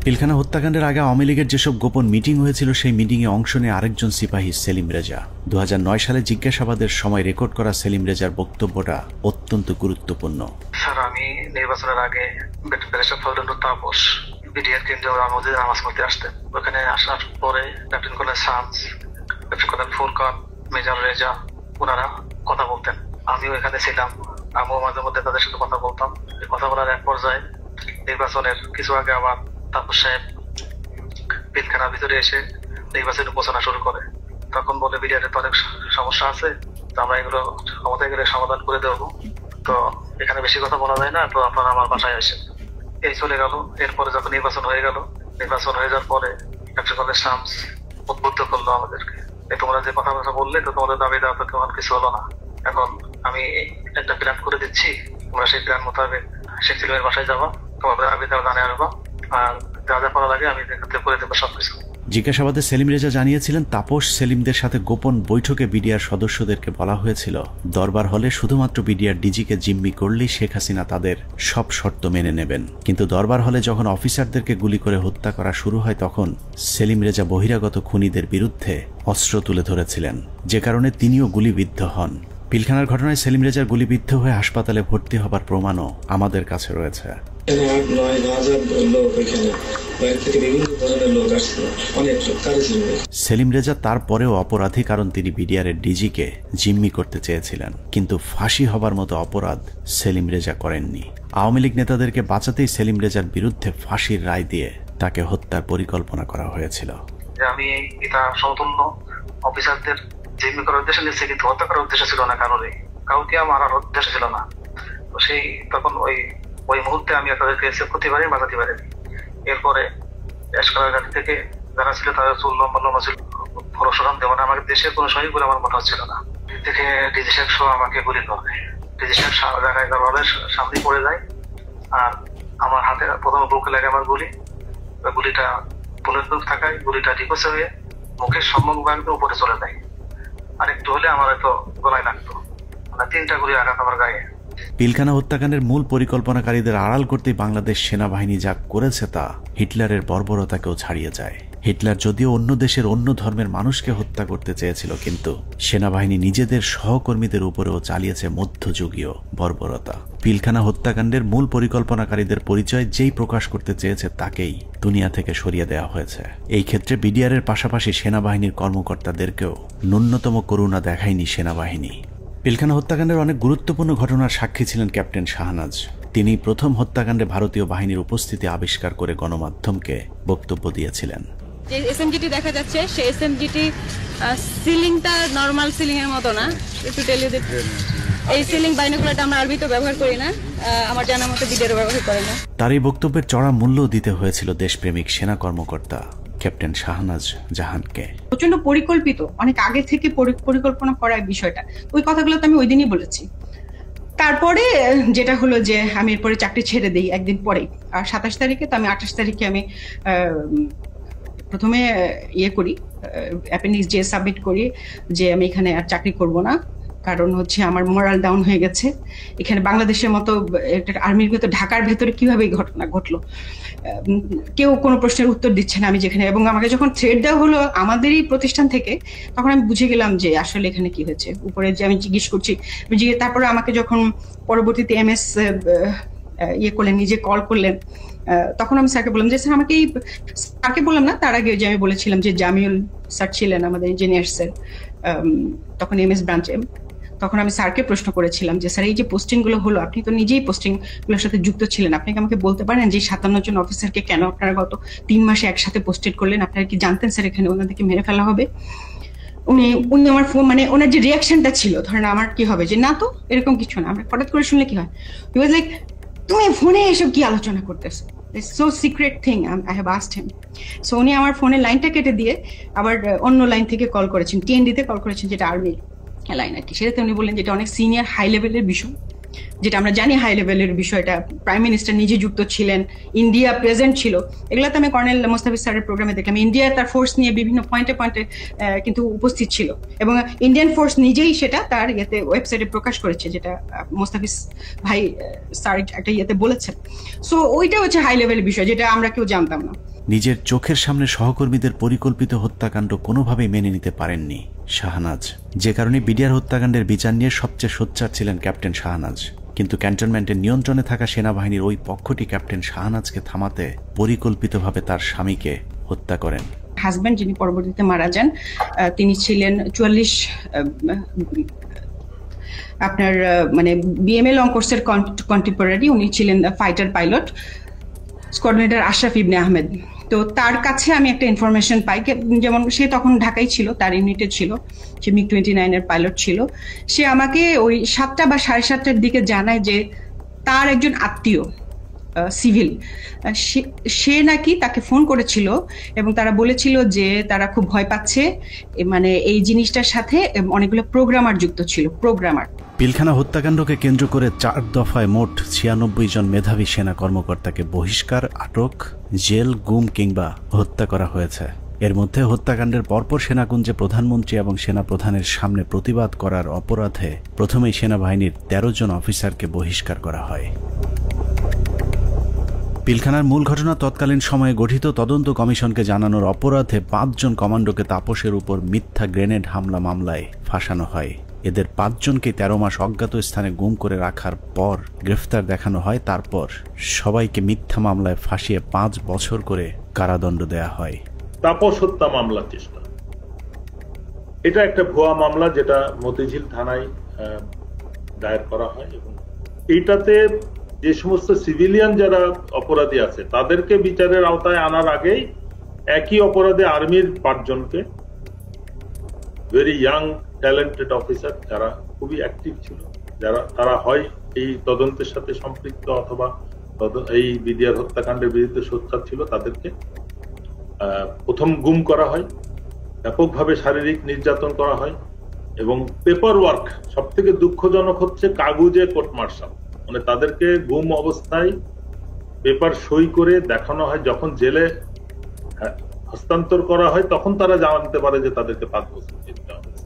পিলখানা হত্যাকাণ্ডের আগে আওয়ামী লীগের যেসব গোপন মিটিং হয়েছিল সেই মিটিংয়ে অংশ নিয়ে আরেকজন সিপাহী সেলিম রেজা। 2009 সালে জিজ্ঞাসাবাদের সময় রেকর্ড করা সেলিম রেজার বক্তব্যটা অত্যন্ত গুরুত্বপূর্ণ। স্যার, আমি নির্বাচনের আগে তাপস বিডিআর কেন্দ্রে আমাদের নামাজ পড়তে আসতেন। ওখানে আসার পরে lieutenant colonel Shams, lieutenant colonel Furqan, major Reza ওনারা কথা বলতেন। আমিও এখানে ছিলাম, আমিও মাঝে মধ্যে তাদের সাথে কথা বলতাম। কথা বলার এক পর্যায়ে নির্বাচনের কিছু আগে আবার তাপস সাহেব পিলখানার ভিতরে এসে নির্বাচনী ঘোষণা শুরু করে। তখন বলে বিডিআরের তো অনেক সমস্যা আছে, তো আমরা এগুলো ক্ষমতায় গেলে সমাধান করে দেবো, তো এখানে বেশি কথা বলা যায় না, তো আপনারা আমার বাসায় আসেন। এই চলে গেল। এরপরে যখন নির্বাচন হয়ে যাওয়ার পরে লেফটেন্যান্ট শামস উদ্বুদ্ধ করলো আমাদেরকে, তোমরা যে কথাবার্তা বললে তো তোমাদের দাবি দেওয়া তো তেমন কিছু হলো না, এখন আমি একটা প্ল্যান করে দিচ্ছি, তোমরা সেই প্ল্যান মোতাবেক শেখ সেলিমের বাসায় যাবা, তোমাদের দাবি দেওয়া জানিয়ে আসবা, আর যা যা করা লাগে আমি করে দেবো সবকিছু। জিজ্ঞাসাবাদে সেলিম রেজা জানিয়েছিলেন তাপস সেলিমদের সাথে গোপন বৈঠকে বিডিআর সদস্যদেরকে বলা হয়েছিল দরবার হলে শুধুমাত্র বিডিআর ডিজিকে জিম্মি করলেই শেখ হাসিনা তাদের সব শর্ত মেনে নেবেন। কিন্তু দরবার হলে যখন অফিসারদেরকে গুলি করে হত্যা করা শুরু হয় তখন সেলিম রেজা বহিরাগত খুনিদের বিরুদ্ধে অস্ত্র তুলে ধরেছিলেন, যে কারণে তিনিও গুলিবিদ্ধ হন। পিলখানার ঘটনায় সেলিম রেজার গুলিবিদ্ধ হয়ে হাসপাতালে ভর্তি হবার প্রমাণও আমাদের কাছে রয়েছে। সেলিম রেজা তারপরেও অপরাধী, কারণ তিনি বিডিআরের ডিজিকে জিম্মি করতে চেয়েছিলেন, কিন্তু ফাঁসি হবার মতো অপরাধ সেলিম রেজা করেননি। আওয়ামী লীগ নেতাদেরকে বাঁচাতেই সেলিম রেজার বিরুদ্ধে ফাঁসির রায় দিয়ে তাকে হত্যার পরিকল্পনা করা হয়েছিল। আমি এটা সমতুল্য অফিসারদের জিম্মি করার উদ্দেশ্য নিয়েছে, কিন্তু হত্যা করার উদ্দেশ্য ছিল না, কারোরই কাউকে মারার উদ্দেশ্য ছিল না। তো সেই তখন ওই মুহূর্তে আমি তাদেরকে সেভ করতে পারি, বাঁচাতে পারিনি। এরপরে এসকালার গাড়ি থেকে যারা ছিল তাদের চুল লম্বা লম্বা ছিল, প্রশাসন দেওয়া না, আমাকে দেশের কোনো সহি বলে আমার মনে হচ্ছিল না। দেখে ডিজি সাহেব সহ আমাকে গুলি করে, ডিজি সাহেব জায়গায় সামনে পড়ে যায়, আর আমার হাতে প্রথমে বুকে লাগে আমার গুলি। ওই গুলিটা বুলেট প্রুফ থাকায় গুলিটা ডিপোসে হয়ে মুখের সম্মুখ ভাগ উপরে চলে যায়, আর একটু হলে আমার হয়তো গলায় লাগতো। মানে 3টা গুলি আঘাত আমার গায়ে। পিলখানা হত্যাকাণ্ডের মূল পরিকল্পনাকারীদের আড়াল করতে বাংলাদেশ সেনাবাহিনী যা করেছে তা হিটলারের বর্বরতাকেও ছাড়িয়ে যায়। হিটলার যদিও অন্য দেশের অন্য ধর্মের মানুষকে হত্যা করতে চেয়েছিল, কিন্তু সেনাবাহিনী নিজেদের সহকর্মীদের উপরেও চালিয়েছে মধ্যযুগীয় বর্বরতা। পিলখানা হত্যাকাণ্ডের মূল পরিকল্পনাকারীদের পরিচয় যেই প্রকাশ করতে চেয়েছে তাকেই দুনিয়া থেকে সরিয়ে দেওয়া হয়েছে। এই ক্ষেত্রে বিডিআরের পাশাপাশি সেনাবাহিনীর কর্মকর্তাদেরকেও ন্যূনতম করুণা দেখায়নি সেনাবাহিনী। পিলখানা হত্যাকাণ্ডের অনেক গুরুত্বপূর্ণ ঘটনার সাক্ষী ছিলেন ক্যাপ্টেন শাহনাজ। তিনি প্রথম হত্যাকাণ্ডে ভারতীয় বাহিনীর উপস্থিতি আবিষ্কার করে গণমাধ্যমকে বক্তব্য দিয়েছিলেন। যে এসএমজিটি দেখা যাচ্ছে সেই এসএমজিটি সিলিংটা নরমাল সিলিং এর মতো না, একটু টেলিও দিতে। এই সিলিং বাইনোকুলারটা আমরা আরবিতে ব্যবহার করি না, আমার জানা মতে বিডিআর ব্যবহার করে না। তার এই বক্তব্যের চড়া মূল্য দিতে হয়েছিল দেশপ্রেমিক সেনা কর্মকর্তা ক্যাপ্টেন শাহনাজ জাহানকে। প্রচন্ড পরিকল্পিত, অনেক আগে থেকে পরিকল্পনা করার বিষয়টা, ওই কথাগুলো তো আমি ওই দিনই বলেছি। তারপরে যেটা হলো যে আমি এরপরে চাকরি ছেড়ে দিই একদিন পরেই, আর 27 তারিখে, তো আমি 28 তারিখে আমি প্রথমে করি, অ্যাপেন্ডিক্স যে সাবমিট করি যে আমি এখানে আর চাকরি করব না, কারণ হচ্ছে আমার মোরাল ডাউন হয়ে গেছে। এখানে বাংলাদেশের মতো একটা আর্মির ভেতর, ঢাকার ভেতরে কিভাবে এই ঘটনা ঘটলো, কেউ কোনো প্রশ্নের উত্তর দিচ্ছে না আমি যেখানে। এবং আমাকে যখন থ্রেড দেওয়া হলো আমাদেরই প্রতিষ্ঠান থেকে, তখন আমি বুঝে গেলাম যে আসলে এখানে কি হয়েছে। উপরে যে আমি জিজ্ঞেস করছি, তারপরে আমাকে যখন পরবর্তীতে MS ইয়ে করলেন, নিজে কল করলেন, তখন আমি স্যারকে বললাম যে স্যার আমাকে স্যারকে বললাম না, তার আগে যে আমি বলেছিলাম যে জামিউল স্যার ছিলেন আমাদের ইঞ্জিনিয়ার্সের তখন MS ব্রাঞ্চে, তখন আমি স্যারকে প্রশ্ন করেছিলাম যে স্যার এই যে পোস্টিং গুলো হলো, আপনি তো নিজেই পোস্টিং গুলোর সাথে যুক্ত ছিলেন, আপনি কি আমাকে বলতে পারেন যে 57 জন অফিসারকে কেন আপনারা গত 3 মাসে একসাথে পোস্টেড করলেন? আপনারা কি জানতেন স্যার এখানে ওনাদেরকে মেরে ফেলা হবে? উনি আমার ফোন, মানে ওনার যে রিয়াকশনটা ছিল, ধরেন আমার কি হবে যে না তো এরকম কিছু না, আমরা হঠাৎ করে শুনলে কি হয়, হি ওয়াজ লাইক তুমি ফোনে এসব কি আলোচনা করতেছো, so secret thing I have asked him. So উনি আমার ফোনের লাইনটা কেটে দিয়ে আবার অন্য লাইন থেকে কল করেছেন, TND তে কল করেছেন, যেটা আর্মির লাইন আর কি। সেটাতে উনি বললেন যেটা অনেক সিনিয়র হাই লেভেলের বিষয়, যেটা আমরা জানি হাই লেভেলের বিষয়টা, প্রাইম মিনিস্টার নিজে যুক্ত ছিলেন, ইন্ডিয়া প্রেজেন্ট ছিল। এগুলো তো আমি কর্নেল মোস্তাফিজ স্যারের প্রোগ্রামে দেখলাম, ইন্ডিয়া তার ফোর্স নিয়ে বিভিন্ন পয়েন্টে পয়েন্টে কিন্তু উপস্থিত ছিল, এবং ইন্ডিয়ান ফোর্স নিজেই সেটা তার ইয়েতে ওয়েবসাইটে প্রকাশ করেছে, যেটা মোস্তাফিজ ভাই স্যার একটা ইয়েতে বলেছেন। সো ওইটা হচ্ছে হাই লেভেলের বিষয়, যেটা আমরা কেউ জানতাম না। নিজের চোখের সামনে সহকর্মীদের পরিকল্পিত হত্যাকাণ্ড কোনোভাবেই মেনে নিতে পারেননি শাহনাজ, যে কারণে বিডিআর হত্যাকাণ্ডের বিচার নিয়ে সবচেয়ে সোচ্চার ছিলেন ক্যাপ্টেন শাহনাজ। কিন্তু ক্যান্টনমেন্টের নিয়ন্ত্রণে থাকা সেনাবাহিনীর ওই পক্ষটি ক্যাপ্টেন শাহনাজকে থামাতে পরিকল্পিতভাবে তার স্বামীকে হত্যা করেন। হাজব্যান্ড যিনি পরবর্তীতে মারা যান, তিনি ছিলেন 44 আপনার মানে BML লং কোর্সের কন্টেম্পোরারি। উনি ছিলেন ফাইটার পাইলট, কোঅর্ডিনেটর আশরাফ ইবনে আহমেদ। তো তার কাছে আমি একটা ইনফরমেশন পাই, যেমন সে তখন ঢাকায় ছিল, তার ইউনিটে ছিল, সে MiG-29 এর পাইলট ছিল। সে আমাকে ওই 7টা বা 7:30টার দিকে জানায় যে তার একজন আত্মীয় সিভিল, সে নাকি তাকে ফোন করেছিল এবং তারা বলেছিল যে তারা খুব ভয় পাচ্ছে, মানে এই জিনিসটার সাথে অনেকগুলো প্রোগ্রামার যুক্ত ছিল, প্রোগ্রামার। পিলখানা হত্যাকাণ্ডকে কেন্দ্র করে 4 দফায় মোট 96 জন মেধাবী সেনা কর্মকর্তাকে বহিষ্কার, আটক, জেল, গুম কিংবা হত্যা করা হয়েছে। এর মধ্যে হত্যাকাণ্ডের পরপর সেনাকুঞ্জে প্রধানমন্ত্রী এবং সেনাপ্রধানের সামনে প্রতিবাদ করার অপরাধে প্রথমেই সেনাবাহিনীর 13 জন অফিসারকে বহিষ্কার করা হয়। পিলখানার মূল ঘটনা তৎকালীন সময়ে গঠিত তদন্ত কমিশনকে জানানোর অপরাধে 5 জন কমান্ডোকে তাপসের উপর মিথ্যা গ্রেনেড হামলা মামলায় ফাঁসানো হয়। এদের 5 জনকে 13 মাস অজ্ঞাত স্থানে গুম করে রাখার পর গ্রেফতার দেখানো হয়। তারপর সবাইকে মিথ্যা মামলায় ফাঁসিয়ে 5 বছর করে কারাদণ্ড দেয়া হয়। তাপস হত্যা মামলা চেষ্টা, এটা একটা ভুয়া মামলা যেটা মতিঝিল থানায় দায়ের করা হয়, এবং এইটাতে যে সমস্ত সিভিলিয়ান যারা অপরাধী আছে তাদেরকে বিচারের আওতায় আনার আগেই একই অপরাধে আর্মির 5 জনকে, ভেরি ইয়াং ট্যালেন্টেড অফিসার যারা খুবই অ্যাক্টিভ ছিল, যারা তারা হয় এই তদন্তের সাথে সম্পৃক্ত অথবা এই বিডিআর হত্যাকাণ্ডের বিরুদ্ধে সোচ্চার ছিল, তাদেরকে প্রথম গুম করা হয়, ব্যাপকভাবে শারীরিক নির্যাতন করা হয়, এবং পেপার ওয়ার্ক, সব থেকে দুঃখজনক হচ্ছে কাগজে কোর্ট মার্শাল, মানে তাদেরকে গুম অবস্থায় পেপার সই করে দেখানো হয়, যখন জেলে হস্তান্তর করা হয় তখন তারা জানতে পারে যে তাদেরকে 5 বছর জেল দেওয়া হয়েছে।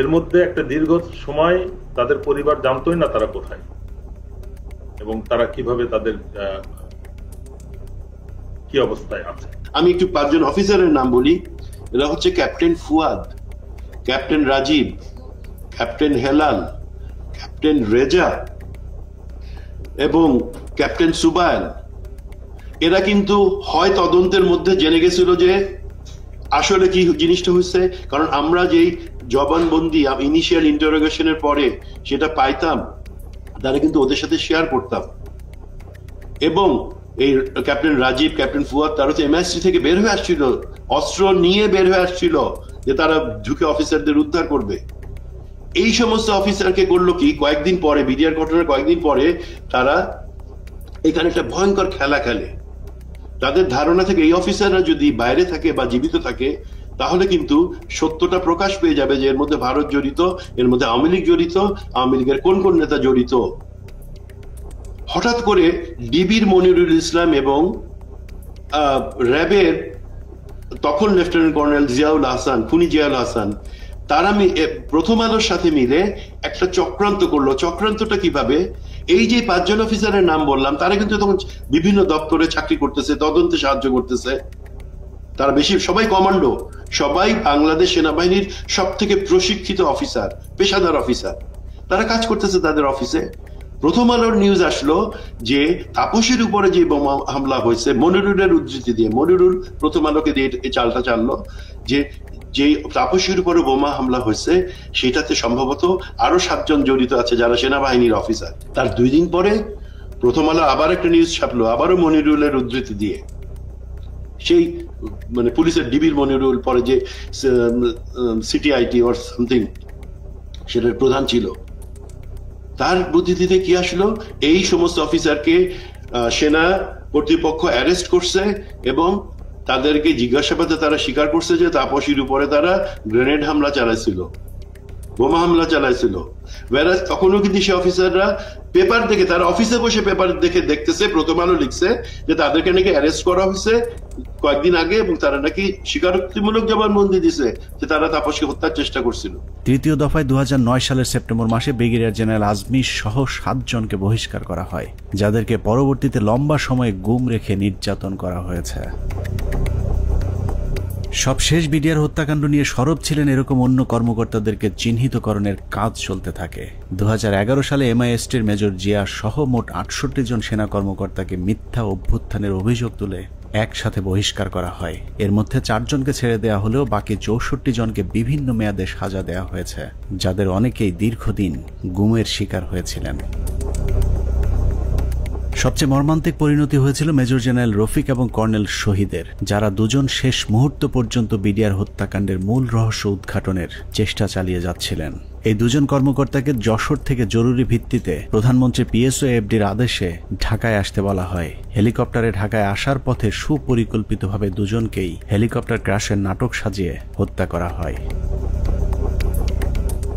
এর মধ্যে একটা দীর্ঘ সময় তাদের পরিবার জানতোই না তারা কোথায় এবং তারা কিভাবে তাদের কি অবস্থায় আছে। আমি একটু 5 জন অফিসারের নাম বলি। এরা হচ্ছে captain Fuad, captain Rajib, captain Helal, captain Reza এবং ক্যাপ্টেন সুবাইল। এরা কিন্তু হয় তদন্তের মধ্যে জেনে গেছিল যে আসলে কি জিনিসটা হচ্ছে, কারণ আমরা যেই জবানবন্দি ইনিশিয়াল ইন্টারোগেশনের পরে সেটা পাইতাম, তারা কিন্তু ওদের সাথে শেয়ার করতাম। এবং এই ক্যাপ্টেন রাজীব, ক্যাপ্টেন ফুয়াদ, তারা তো MSC থেকে বের হয়ে আসছিল, অস্ত্র নিয়ে বের হয়ে আসছিল যে তারা ঢুকে অফিসারদের উদ্ধার করবে। এই সমস্ত অফিসারকে করলো কি, কয়েকদিন পরে, বিডিআর ঘটনার কয়েকদিন পরে তারা এখানে একটা ভয়ঙ্কর খেলা খেলে। তাদের ধারণা থেকে এই অফিসাররা যদি বাইরে থাকে বা জীবিত থাকে তাহলে কিন্তু সত্যটা প্রকাশ পেয়ে যাবে যে এর মধ্যে ভারত জড়িত, এর মধ্যে আওয়ামী লীগ জড়িত, আওয়ামী লীগের কোন কোন নেতা জড়িত। হঠাৎ করে ডিবির মনিরুল ইসলাম এবং র্যাবের তখন লেফটেন্যান্ট কর্নেল জিয়াউল হাসান, খুনি জিয়াউল হাসান, তারা প্রথম আলোর সাথে মিলে একটা চক্রান্ত করলো। চক্রান্তটা কিভাবে, এই যে 5 জন অফিসারের নাম বললাম তারা কিন্তু তখন বিভিন্ন দপ্তরে চাকরি করতেছে, তদন্তে সাহায্য করতেছে। তারা বেশি সবাই কমান্ডো, সবাই বাংলাদেশ সেনাবাহিনীর সব থেকে প্রশিক্ষিত অফিসার, পেশাদার অফিসার, তারা কাজ করতেছে তাদের অফিসে। প্রথম আলোর নিউজ আসলো যে তাপসের উপরে যে বোমা হামলা হয়েছে, মনিরুলের উদ্ধৃতি দিয়ে, মনিরুল প্রথম আলোকে দিয়ে এই চালটা চাললো যে যে তাপসের উপরে বোমা হামলা হয়েছে সেটাতে সম্ভবত আরো 7 জন জড়িত আছে যারা সেনাবাহিনীর অফিসার। তার 2 দিন পরে প্রথম আলো আবার একটা নিউজ ছাপলো, আবারও মনিরুলের উদ্ধৃতি দিয়ে। সেই মানে পুলিশের ডিবির মনিরুল, পরে যে সিটিআইটি অর সামথিং সেটার প্রধান ছিল, তার বুদ্ধিতে কি আসলো, এই সমস্ত অফিসারকে সেনা কর্তৃপক্ষ অ্যারেস্ট করছে এবং তাদেরকে জিজ্ঞাসাবাদে তারা স্বীকার করছে যে তাপসীর উপরে তারা গ্রেনেড হামলা চালাইছিল, বোমা হামলা চালাইছিল। তখনও কিন্তু সে অফিসাররা পেপার দেখে, তারা অফিসে বসে পেপার দেখে দেখতেছে, প্রথম আলো লিখছে যে তাদেরকে নাকি অ্যারেস্ট করা হয়েছে কয়েকদিন আগে এবং তারা নাকি স্বীকারোক্তিমূলক জবানবন্দি দিছে যে তারা তাপসকে হত্যার চেষ্টা করছিল। তৃতীয় দফায় 2009 সালের সেপ্টেম্বর মাসে ব্রিগেডিয়ার জেনারেল আজমি সহ 7 জনকে বহিষ্কার করা হয়, যাদেরকে পরবর্তীতে লম্বা সময় গুম রেখে নির্যাতন করা হয়েছে। সবশেষ বিডিআর হত্যাকাণ্ড নিয়ে সরব ছিলেন এরকম অন্য কর্মকর্তাদেরকে চিহ্নিতকরণের কাজ চলতে থাকে। 2011 সালে MI-STর মেজর জিয়া সহ মোট 68 জন সেনা কর্মকর্তাকে মিথ্যা অভ্যুত্থানের অভিযোগ তুলে একসাথে বহিষ্কার করা হয়। এর মধ্যে 4 জনকে ছেড়ে দেওয়া হলেও বাকি 64 জনকে বিভিন্ন মেয়াদে সাজা দেওয়া হয়েছে, যাদের অনেকেই দীর্ঘদিন গুমের শিকার হয়েছিলেন। সবচেয়ে মর্মান্তিক পরিণতি হয়েছিল মেজর জেনারেল রফিক এবং কর্নেল শহীদের, যারা দুজন শেষ মুহূর্ত পর্যন্ত বিডিআর হত্যাকাণ্ডের মূল রহস্য উদ্ঘাটনের চেষ্টা চালিয়ে যাচ্ছিলেন। এই 2 জন কর্মকর্তাকে যশোর থেকে জরুরি ভিত্তিতে প্রধানমন্ত্রী পিএসও এফডির আদেশে ঢাকায় আসতে বলা হয়। হেলিকপ্টারে ঢাকায় আসার পথে সুপরিকল্পিতভাবে 2 জনকেই হেলিকপ্টার ক্র্যাশের নাটক সাজিয়ে হত্যা করা হয়।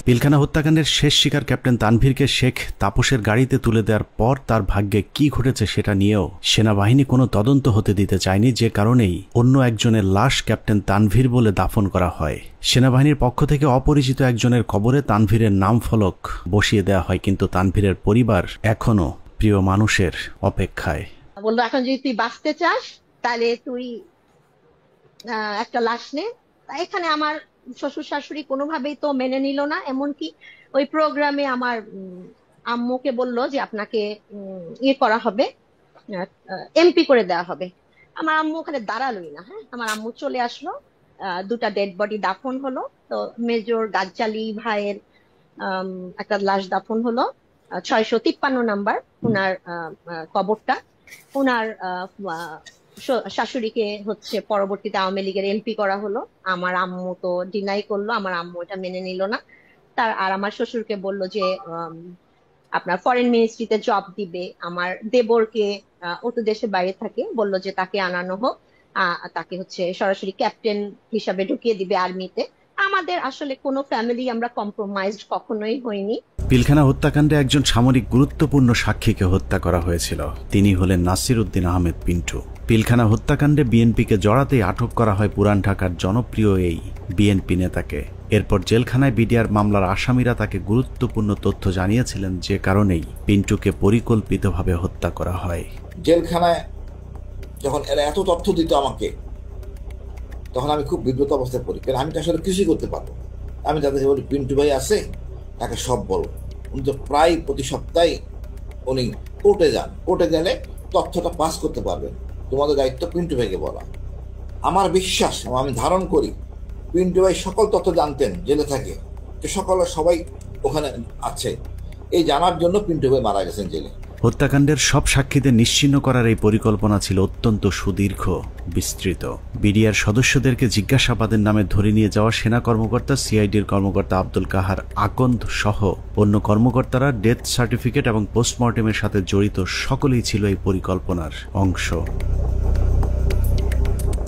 পিলখানা হত্যাকাণ্ডের শেষ শিকার ক্যাপ্টেন তানভীরকে শেখ তাপসের গাড়িতে তুলে দেওয়ার পর তার ভাগ্যে কি ঘটেছে সেটা নিয়েও সেনাবাহিনী কোনো তদন্ত হতে দিতে চায়নি, যে কারণেই অন্য একজনের লাশ ক্যাপ্টেন তানভীর বলে দাফন করা হয়। সেনাবাহিনীর পক্ষ থেকে অপরিচিত একজনের কবরে তানভীরের নাম ফলক বসিয়ে দেওয়া হয়, কিন্তু তানভীরের পরিবার এখনো প্রিয় মানুষের অপেক্ষায়। বললো এখন যদি তুই বাঁচতে চাস তাহলে তুই একটা লাশ নে। এখানে আমার শ্বশুর শাশুড়ি কোনোভাবেই তো মেনে নিল না, এমনকি ওই প্রোগ্রামে আমার আম্মুকে বলল যে আপনাকে ইয়ে করা হবে, এমপি করে দেওয়া হবে। আমার আম্মু ওখানে দাঁড়ালোই না। হ্যাঁ, আমার আম্মু চলে আসলো, 2টা ডেড বডি দাফন হলো। তো মেজর গাজ্জালি ভাইয়ের একটা লাশ দাফন হলো, 653 নাম্বার ওনার কবরটা। ওনার শাশুড়িকে হচ্ছে পরবর্তীতে আওয়ামী লীগের এমপি করা হলো। আমার আম্মু তো ডিনাই করলো, আমার আম্মু এটা মেনে নিল না। আর আমার শ্বশুরকে বলল যে আপনার ফরেন মিনিস্ট্রিতে জব দিবে। আমার দেবরকে ও তো দেশের বাইরে থাকে, বললো যে তাকে আনানো হোক, তাকে হচ্ছে সরাসরি ক্যাপ্টেন হিসাবে ঢুকিয়ে দিবে আর্মিতে। আমাদের আসলে কোনো ফ্যামিলি আমরা কম্প্রোমাইজড কখনোই হইনি। পিলখানা হত্যাকাণ্ডে একজন সামরিক গুরুত্বপূর্ণ সাক্ষীকে হত্যা করা হয়েছিল। তিনি হলেন নাসির উদ্দিন আহমেদ পিন্টু। পিলখানা হত্যাকাণ্ডে বিএনপিকে জড়াতেই আটক করা হয় পুরান ঢাকার জনপ্রিয় এই বিএনপি নেতাকে। এরপর জেলখানায় বিডিআর মামলার আসামিরা তাকে গুরুত্বপূর্ণ তথ্য জানিয়েছিলেন, যে কারণেই পিন্টুকে পরিকল্পিতভাবে হত্যা করা হয়। জেলখানায় যখন এরা এত তথ্য দিত আমাকে, তখন আমি খুব বিব্রত অবস্থায় পড়ি, কারণ আমি তো আসলে কিছুই করতে পারবো। আমি তাদেরকে বলি পিন্টু ভাই আছে, তাকে সব বলো। উনি তো প্রায় প্রতি সপ্তাহে উনি কোর্টে যান, কোর্টে গেলে তথ্যটা পাস করতে পারবেন, তোমাদের দায়িত্ব পিন্টু ভাইকে বলা। আমার বিশ্বাস, আমি ধারণ করি পিন্টু ভাই সকল তথ্য জানতেন জেলে থাকে, তো সবাই ওখানে আছে, এই জানার জন্য পিন্টু ভাই মারা গেছেন জেলে। হত্যাকাণ্ডের সব সাক্ষীদের নিশ্চিহ্ন করার এই পরিকল্পনা ছিল অত্যন্ত সুদীর্ঘ, বিস্তৃত। বিডিআর সদস্যদেরকে জিজ্ঞাসাবাদের নামে ধরে নিয়ে যাওয়া সেনা কর্মকর্তা, সিআইডির কর্মকর্তা আব্দুল কাহার আকন্দ সহ অন্য কর্মকর্তারা, ডেথ সার্টিফিকেট এবং পোস্টমর্টেমের সাথে জড়িত সকলেই ছিল এই পরিকল্পনার অংশ।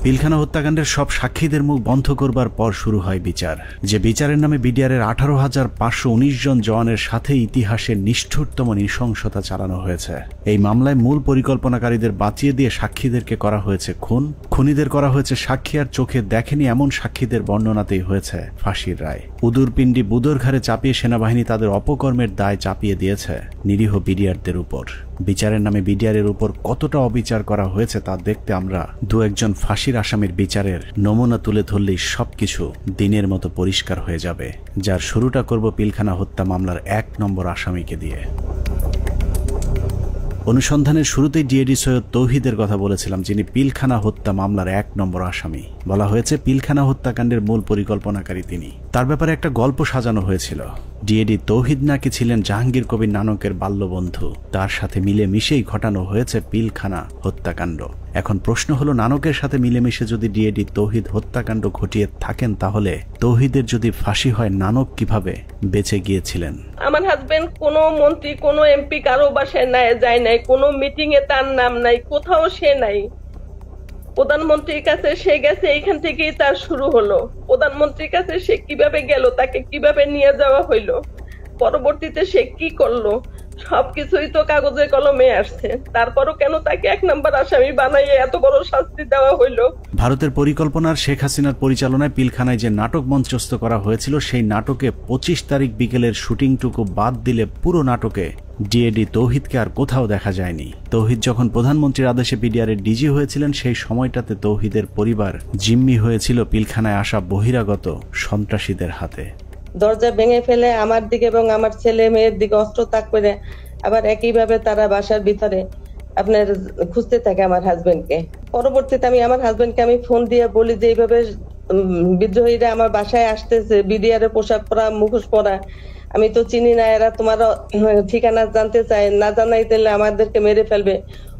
পিলখানা হত্যাকাণ্ডের সব সাক্ষীদের মুখ বন্ধ করবার পর শুরু হয় বিচার। যে বিচারের নামে বিডিআরের 18,519 জন জওয়ানের সাথে ইতিহাসের নিষ্ঠুরতম নৃশংসতা চালানো হয়েছে। এই মামলায় মূল পরিকল্পনাকারীদের বাঁচিয়ে দিয়ে সাক্ষীদেরকে করা হয়েছে খুন, খুনিদের করা হয়েছে সাক্ষী আর চোখে দেখেনি এমন সাক্ষীদের বর্ণনাতেই হয়েছে ফাঁসির রায়। উদুরপিণ্ডি বুদোর ঘাড়ে চাপিয়ে সেনাবাহিনী তাদের অপকর্মের দায় চাপিয়ে দিয়েছে নিরীহ বিডিআরদের উপর। বিচারের নামে বিডিআরের উপর কতটা অবিচার করা হয়েছে তা দেখতে আমরা দু একজন ফাঁসির আসামির বিচারের নমুনা তুলে ধরলেই সবকিছু দিনের মতো পরিষ্কার হয়ে যাবে। যার শুরুটা করব পিলখানা হত্যা মামলার 1 নম্বর আসামিকে দিয়ে। অনুসন্ধানের শুরুতেই ডিএডি সৈয়দ তৌহিদের কথা বলেছিলাম, যিনি পিলখানা হত্যা মামলার 1 নম্বর আসামি। বলা হয়েছে পিলখানা হত্যাকাণ্ডের মূল পরিকল্পনাকারী তিনি। তার ব্যাপারে একটা গল্প সাজানো হয়েছিল। ডিএডি তৌহিদ নাকি ছিলেন জাহাঙ্গীর কবির নানকের বাল্যবন্ধু, তার সাথে মিলেমিশেই ঘটানো হয়েছে পিলখানা হত্যাকাণ্ড। এখন প্রশ্ন হলো, নানকের সাথে মিলেমিশে যদি ডিএডি তৌহিদ হত্যাকাণ্ড ঘটিয়ে থাকেন, তাহলে তৌহিদের যদি ফাঁসি হয়, নানক কিভাবে বেঁচে গিয়েছিলেন? আমার হাজবেন্ড কোনো মন্ত্রী, কোনো এমপি কারো বাসায় যায় নাই, কোনো মিটিং এ তার নাম নাই, কোথাও সে নাই। প্রধানমন্ত্রীর কাছে সে গেছে, এইখান থেকেই তার শুরু হলো। প্রধানমন্ত্রীর কাছে সে কিভাবে গেল, তাকে কিভাবে নিয়ে যাওয়া হইলো, পরবর্তীতে সে কি করলো, সবকিছুই তো কাগজে কলমে আসছে। তারপরও কেন তাকে 1 নম্বর আসামি বানাইয়ে এত বড় শাস্তি দেওয়া হইলো? ভারতের পরিকল্পনার শেখ হাসিনার পরিচালনায় পিলখানায় যে নাটক মঞ্চস্থ করা হয়েছিল, সেই নাটকে 25 তারিখ বিকেলের শুটিংটুকু বাদ দিলে পুরো নাটকে ডিএডি তৌহিদকে আর কোথাও দেখা যায়নি। তৌহিদ যখন প্রধানমন্ত্রীর আদেশে বিডিআরের ডিজি হয়েছিলেন, সেই সময়টাতে তৌহিদের পরিবার জিম্মি হয়েছিল পিলখানায় আসা বহিরাগত সন্ত্রাসীদের হাতে। দরজা ভেঙে ফেলে আমার দিকে এবং আমার ছেলে মেয়ের দিকে অস্ত্র তাক করে আবার একইভাবে তারা বাসার ভিতরে আপনার খুঁজতে থাকে আমার হাজবেন্ডকে। পরবর্তীতে আমি আমার হাজবেন্ডকে আমি ফোন দিয়ে বলি যে এইভাবে বিদ্রোহীরা আমার বাসায় আসতেছে, বিডিআরের পোশাক পরা, মুখোশ পরা, আমি তো চিনি না, এরা তোমার ঠিকানা জানতে চায়, না জানাই তাহলে আমাদেরকে মেরে ফেলবে,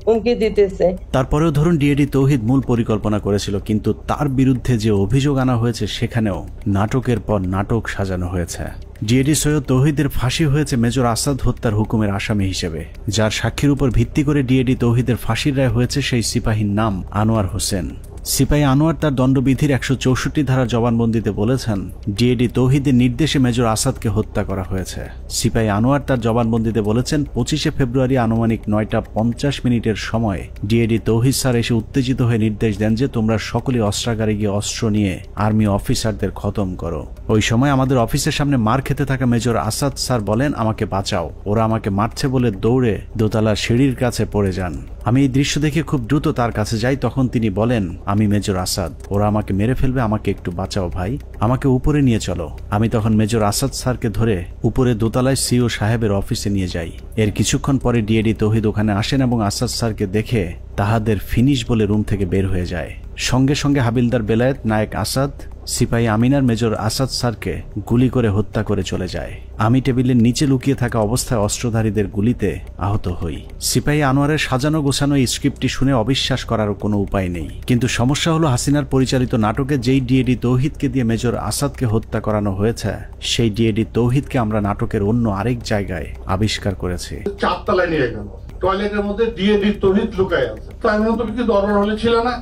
হুমকি দিতেছে। তারপরেও ধরুন ডিএডি তৌহিদ মূল পরিকল্পনা করেছিল, কিন্তু তার বিরুদ্ধে যে অভিযোগ আনা হয়েছে সেখানেও নাটকের পর নাটক সাজানো হয়েছে। ডিএডি সৈয়দ তৌহিদের ফাঁসি হয়েছে মেজর আসাদ হত্যার হুকুমের আসামি হিসেবে। যার সাক্ষীর উপর ভিত্তি করে ডিএডি তৌহিদের ফাঁসির রায় হয়েছে সেই সিপাহীর নাম আনোয়ার হোসেন। সিপাহী আনোয়ার তার দণ্ডবিধির 164 ধারা জবানবন্দিতে বলেছেন, ডিএডি তৌহিদের নির্দেশে মেজর আসাদকে হত্যা করা হয়েছে। সিপাহী আনোয়ার তার জবানবন্দিতে বলেছেন, 25 ফেব্রুয়ারি আনুমানিক 9:50 সময় ডিএডি তৌহিদ স্যার এসে উত্তেজিত হয়ে নির্দেশ দেন যে তোমরা সকলে অস্ত্রাগারে গিয়ে অস্ত্র নিয়ে আর্মি অফিসারদের খতম করো। ওই সময় আমাদের অফিসের সামনে মার খেতে থাকা মেজর আসাদ স্যার বলেন, আমাকে বাঁচাও, ওরা আমাকে মারছে বলে দৌড়ে দোতলার সিঁড়ির কাছে পড়ে যান। আমি এই দৃশ্য দেখে খুব দ্রুত তার কাছে যাই। তখন তিনি বলেন, আমি মেজর আসাদ, ওরা আমাকে মেরে ফেলবে, আমাকে একটু বাঁচাও ভাই, আমাকে উপরে নিয়ে চলো। আমি তখন মেজর আসাদ স্যারকে ধরে উপরে দোতলায় সিও সাহেবের অফিসে নিয়ে যাই। এর কিছুক্ষণ পরে ডিএডি তৌহিদ ওখানে আসেন এবং আসাদ স্যারকে দেখে তাহাদের ফিনিশ বলে রুম থেকে বের হয়ে যায়। সঙ্গে সঙ্গে হাবিলদার বেলায়েত, নায়েক আসাদ, সিপাহী আমিনার মেজর আসাদ স্যারকে গুলি করে হত্যা করে চলে যায়। আমি টেবিলের নিচে লুকিয়ে থাকা অবস্থায় অস্ত্রধারীদের গুলিতে আহত হই। সিপাহী আনোয়ারের সাজানো গোছানো এই স্ক্রিপ্টটি শুনে অবিশ্বাস করার কোনো উপায় নেই, কিন্তু সমস্যা হলো হাসিনার পরিচালিত নাটকে যেই ডিএডি তৌহিদকে দিয়ে মেজর আসাদকে হত্যা করানো হয়েছে, সেই ডিএডি তৌহিদকে আমরা নাটকের অন্য আরেক জায়গায় আবিষ্কার করেছি। 4 তলায় নিয়ে গেল, টয়লেটের মধ্যে ডিএডি তৌহিদ লুকায় আছে। তো আমি তুমি কি দরবার হলে ছিল না?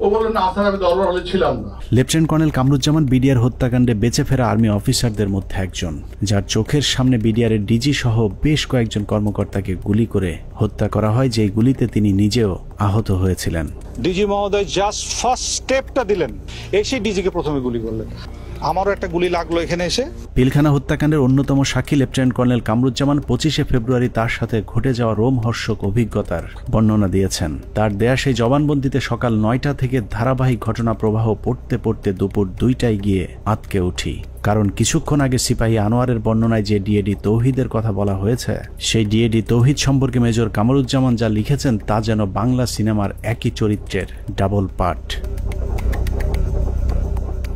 ও বলল না স্যার, আমি দরবার হলে ছিলাম না। লেফটেন্যান্ট কর্নেল কামরুজ্জামান বিডিআর হত্যাকাণ্ডে বেঁচে ফেরা আর্মি অফিসারদের মধ্যে একজন, যার চোখের সামনে বিডিআরের ডিজি সহ বেশ কয়েকজন কর্মকর্তাকে গুলি করে হত্যা করা হয়, যেই গুলিতে তিনি নিজেও আহত হয়েছিলেন। ডিজি মহোদয় জাস্ট ফার্স্ট স্টেপটা দিলেন, এসে ডিজিকে প্রথমে গুলি করলেন। আমারও একটা গুলি লাগলো এখানে এসে। পিলখানা হত্যাকাণ্ডের অন্যতম সাক্ষী লেফটেন্যান্ট কর্নেল কামরুজ্জামান 25 ফেব্রুয়ারি তার সাথে ঘটে যাওয়া রোমহর্ষক অভিজ্ঞতার বর্ণনা দিয়েছেন। তার দেয়া সেই জবানবন্দিতে সকাল 9টা থেকে ধারাবাহিক ঘটনা প্রবাহ পড়তে পড়তে দুপুর 2টায় গিয়ে আটকে উঠি। কারণ কিছুক্ষণ আগে সিপাহী আনোয়ারের বর্ণনায় যে ডিএডি তৌহিদের কথা বলা হয়েছে, সেই ডিএডি তৌহিদ সম্পর্কে মেজর কামরুজ্জামান যা লিখেছেন তা যেন বাংলা সিনেমার একই চরিত্রের double part.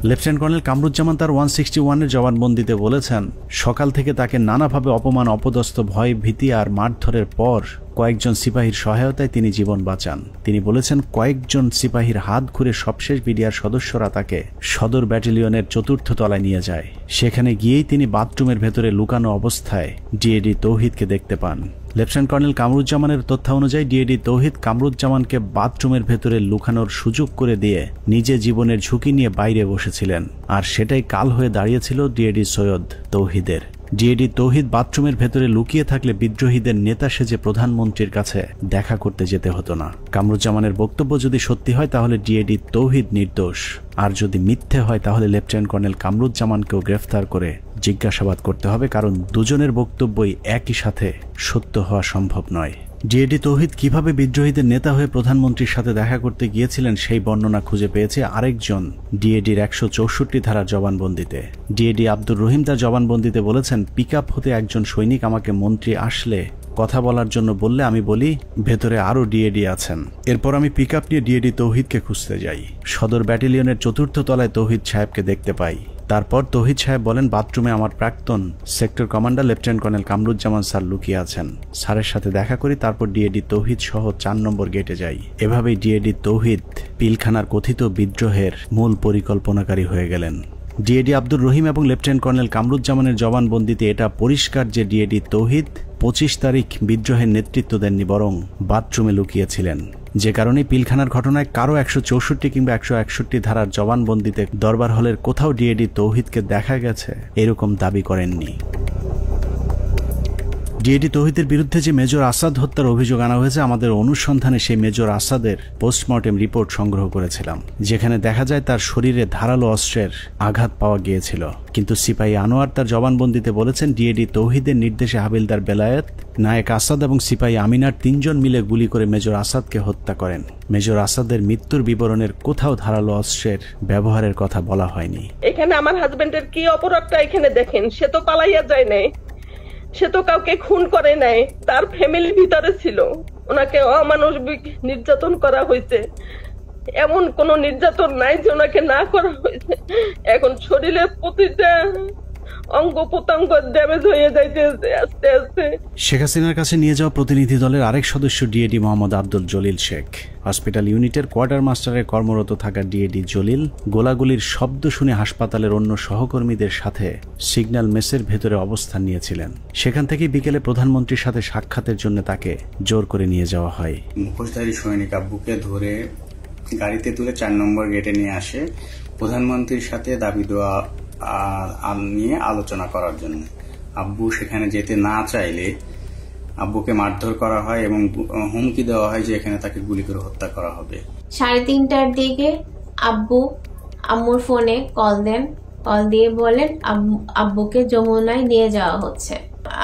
Lieutenant colonel Kamruzzaman তার 161-এর জবানবন্দিতে বলেছেন, সকাল থেকে তাকে নানাভাবে অপমান, অপদস্থ, ভয়, ভীতি আর মারধরের পর কয়েকজন সিপাহীর সহায়তায় তিনি জীবন বাঁচান। তিনি বলেছেন কয়েকজন সিপাহীর হাত ঘুরে সবশেষ বিডিআর সদস্যরা তাকে সদর ব্যাটালিয়নের ৪র্থ তলায় নিয়ে যায়। সেখানে গিয়েই তিনি বাথরুমের ভেতরে লুকানো অবস্থায় ডিএডি তৌহিদকে দেখতে পান। লেফটেন্যান্ট কর্নেল কামরুজ্জামানের তথ্য অনুযায়ী ডিএডি তৌহিদ কামরুজ্জামানকে বাথরুমের ভেতরে লুকানোর সুযোগ করে দিয়ে নিজে জীবনের ঝুঁকি নিয়ে বাইরে বসেছিলেন, আর সেটাই কাল হয়ে দাঁড়িয়েছিল ডিএডি সৈয়দ তৌহিদের। ডিএডি তৌহিদ বাথরুমের ভেতরে লুকিয়ে থাকলে বিদ্রোহীদের নেতা সেজে প্রধানমন্ত্রীর কাছে দেখা করতে যেতে হতো না। কামরুজ্জামানের বক্তব্য যদি সত্যি হয় তাহলে ডিএডি তৌহিদ নির্দোষ, আর যদি মিথ্যে হয় তাহলে লেফটেন্যান্ট কর্নেল কামরুজ্জামানকেও গ্রেফতার করে জিজ্ঞাসাবাদ করতে হবে, কারণ দুজনের বক্তব্যই একই সাথে সত্য হওয়া সম্ভব নয়। ডিএডি তৌহিদ কিভাবে বিদ্রোহীদের নেতা হয়ে প্রধানমন্ত্রীর সাথে দেখা করতে গিয়েছিলেন সেই বর্ণনা খুঁজে পেয়েছে আরেকজন ডিএডির ১৬৪ ধারার জবানবন্দিতে। ডিএডি আব্দুর রহিম তার জবানবন্দিতে বলেছেন, পিকআপ হতে একজন সৈনিক আমাকে মন্ত্রী আসলে কথা বলার জন্য বললে আমি বলি ভেতরে আরো ডিএডি আছেন। এরপর আমি পিকআপ নিয়ে ডিএডি তৌহিদকে খুঁজতে যাই। সদর ব্যাটালিয়নের ৪র্থ তলায় তৌহিদ সাহেবকে দেখতে পাই। তারপর তৌহিদ সাহেব বলেন, বাথরুমে আমার প্রাক্তন sector commander lieutenant colonel Kamruzzaman sir লুকিয়ে আছেন। স্যারের সাথে দেখা করি, তারপর ডিএডি তৌহিদ সহ ৪ নম্বর গেটে যাই। এভাবেই ডিএডি তৌহিদ পিলখানার কথিত বিদ্রোহের মূল পরিকল্পনাকারী হয়ে গেলেন। ডিএডি আব্দুর রহিম এবং লেফটেন্যান্ট কর্নেল কামরুজ্জামানের জবানবন্দিতে এটা পরিষ্কার যে ডিএডি তৌহিদ ২৫ তারিখ বিদ্রোহের নেতৃত্ব দেননি, বরং বাথরুমে লুকিয়েছিলেন। যে কারণে পিলখানার ঘটনায় কারো ১৬৪ কিংবা ১৬১ ধারার জবানবন্দিতে দরবার হলের কোথাও ডিএডি তৌহিদকে দেখা গেছে এরকম দাবি করেননি। ডিএডি তৌহিদের বিরুদ্ধে যে মেজর আসাদ হত্যার অভিযোগ আনা হয়েছে, আমাদের অনুসন্ধানে সেই মেজর আসাদের পোস্টমর্টেম রিপোর্ট সংগ্রহ করেছিলাম, যেখানে দেখা যায় তার শরীরে ধারালো অস্ত্রের আঘাত পাওয়া গিয়েছিল। কিন্তু সিপাহী আনোয়ার তার জবানবন্দিতে বলেছেন, ডিএডি তৌহিদের নির্দেশে হাবিলদার বেলায়েত, নায়েক আসাদ এবং সিপাহী আমিনার ৩ জন মিলে গুলি করে মেজর আসাদকে হত্যা করেন। মেজর আসাদের মৃত্যুর বিবরণের কোথাও ধারালো অস্ত্রের ব্যবহারের কথা বলা হয়নি। এখানে আমার হাজবেন্ডের কি অপরাধটা এখানে দেখেন, সে তো পালাইয়া যায় নাই, সে তো কাউকে খুন করে নাই, তার ফ্যামিলির ভিতরে ছিল, ওনাকে অমানবিক নির্যাতন করা হয়েছে। এমন কোন নির্যাতন নাই যে ওনাকে না করা হয়েছে। এখন শরীরের প্রতিটা অঙ্গ প্রত্যঙ্গ ড্যামেজ হয়ে যাইতেছে আস্তে আস্তে। শেখ হাসিনার কাছে নিয়ে যাওয়া প্রতিনিধি দলের আরেক সদস্য ডিএডি মোহাম্মদ আব্দুল জলিল শেখ। হসপিটাল ইউনিটের কোয়ার্টার মাস্টারে কর্মরত থাকা ডিএডি জলিল গোলাগুলির শব্দ শুনে হাসপাতালের অন্য সহকর্মীদের সাথে সিগন্যাল মেসের ভেতরে অবস্থান নিয়েছিলেন। সেখান থেকে বিকেলে প্রধানমন্ত্রীর সাথে সাক্ষাতের জন্য তাকে জোর করে নিয়ে যাওয়া হয়। মুখোশধারী সৈনিক আব্বুকে ধরে গাড়িতে তুলে ৪ নম্বর গেটে নিয়ে আসে প্রধানমন্ত্রীর সাথে দাবি দেওয়া নিয়ে আলোচনা করার জন্য। আব্বু সেখানে যেতে না চাইলে আব্বুকে মারধর করা হয় এবং হুমকি দেওয়া হয় যে এখানে তাকে গুলি করে হত্যা করা হবে। 3:30টার দিকে আব্বু আম্মুর ফোনে কল দেন, কল দিয়ে বলেন আব্বুকে যমুনায় নিয়ে যাওয়া হচ্ছে।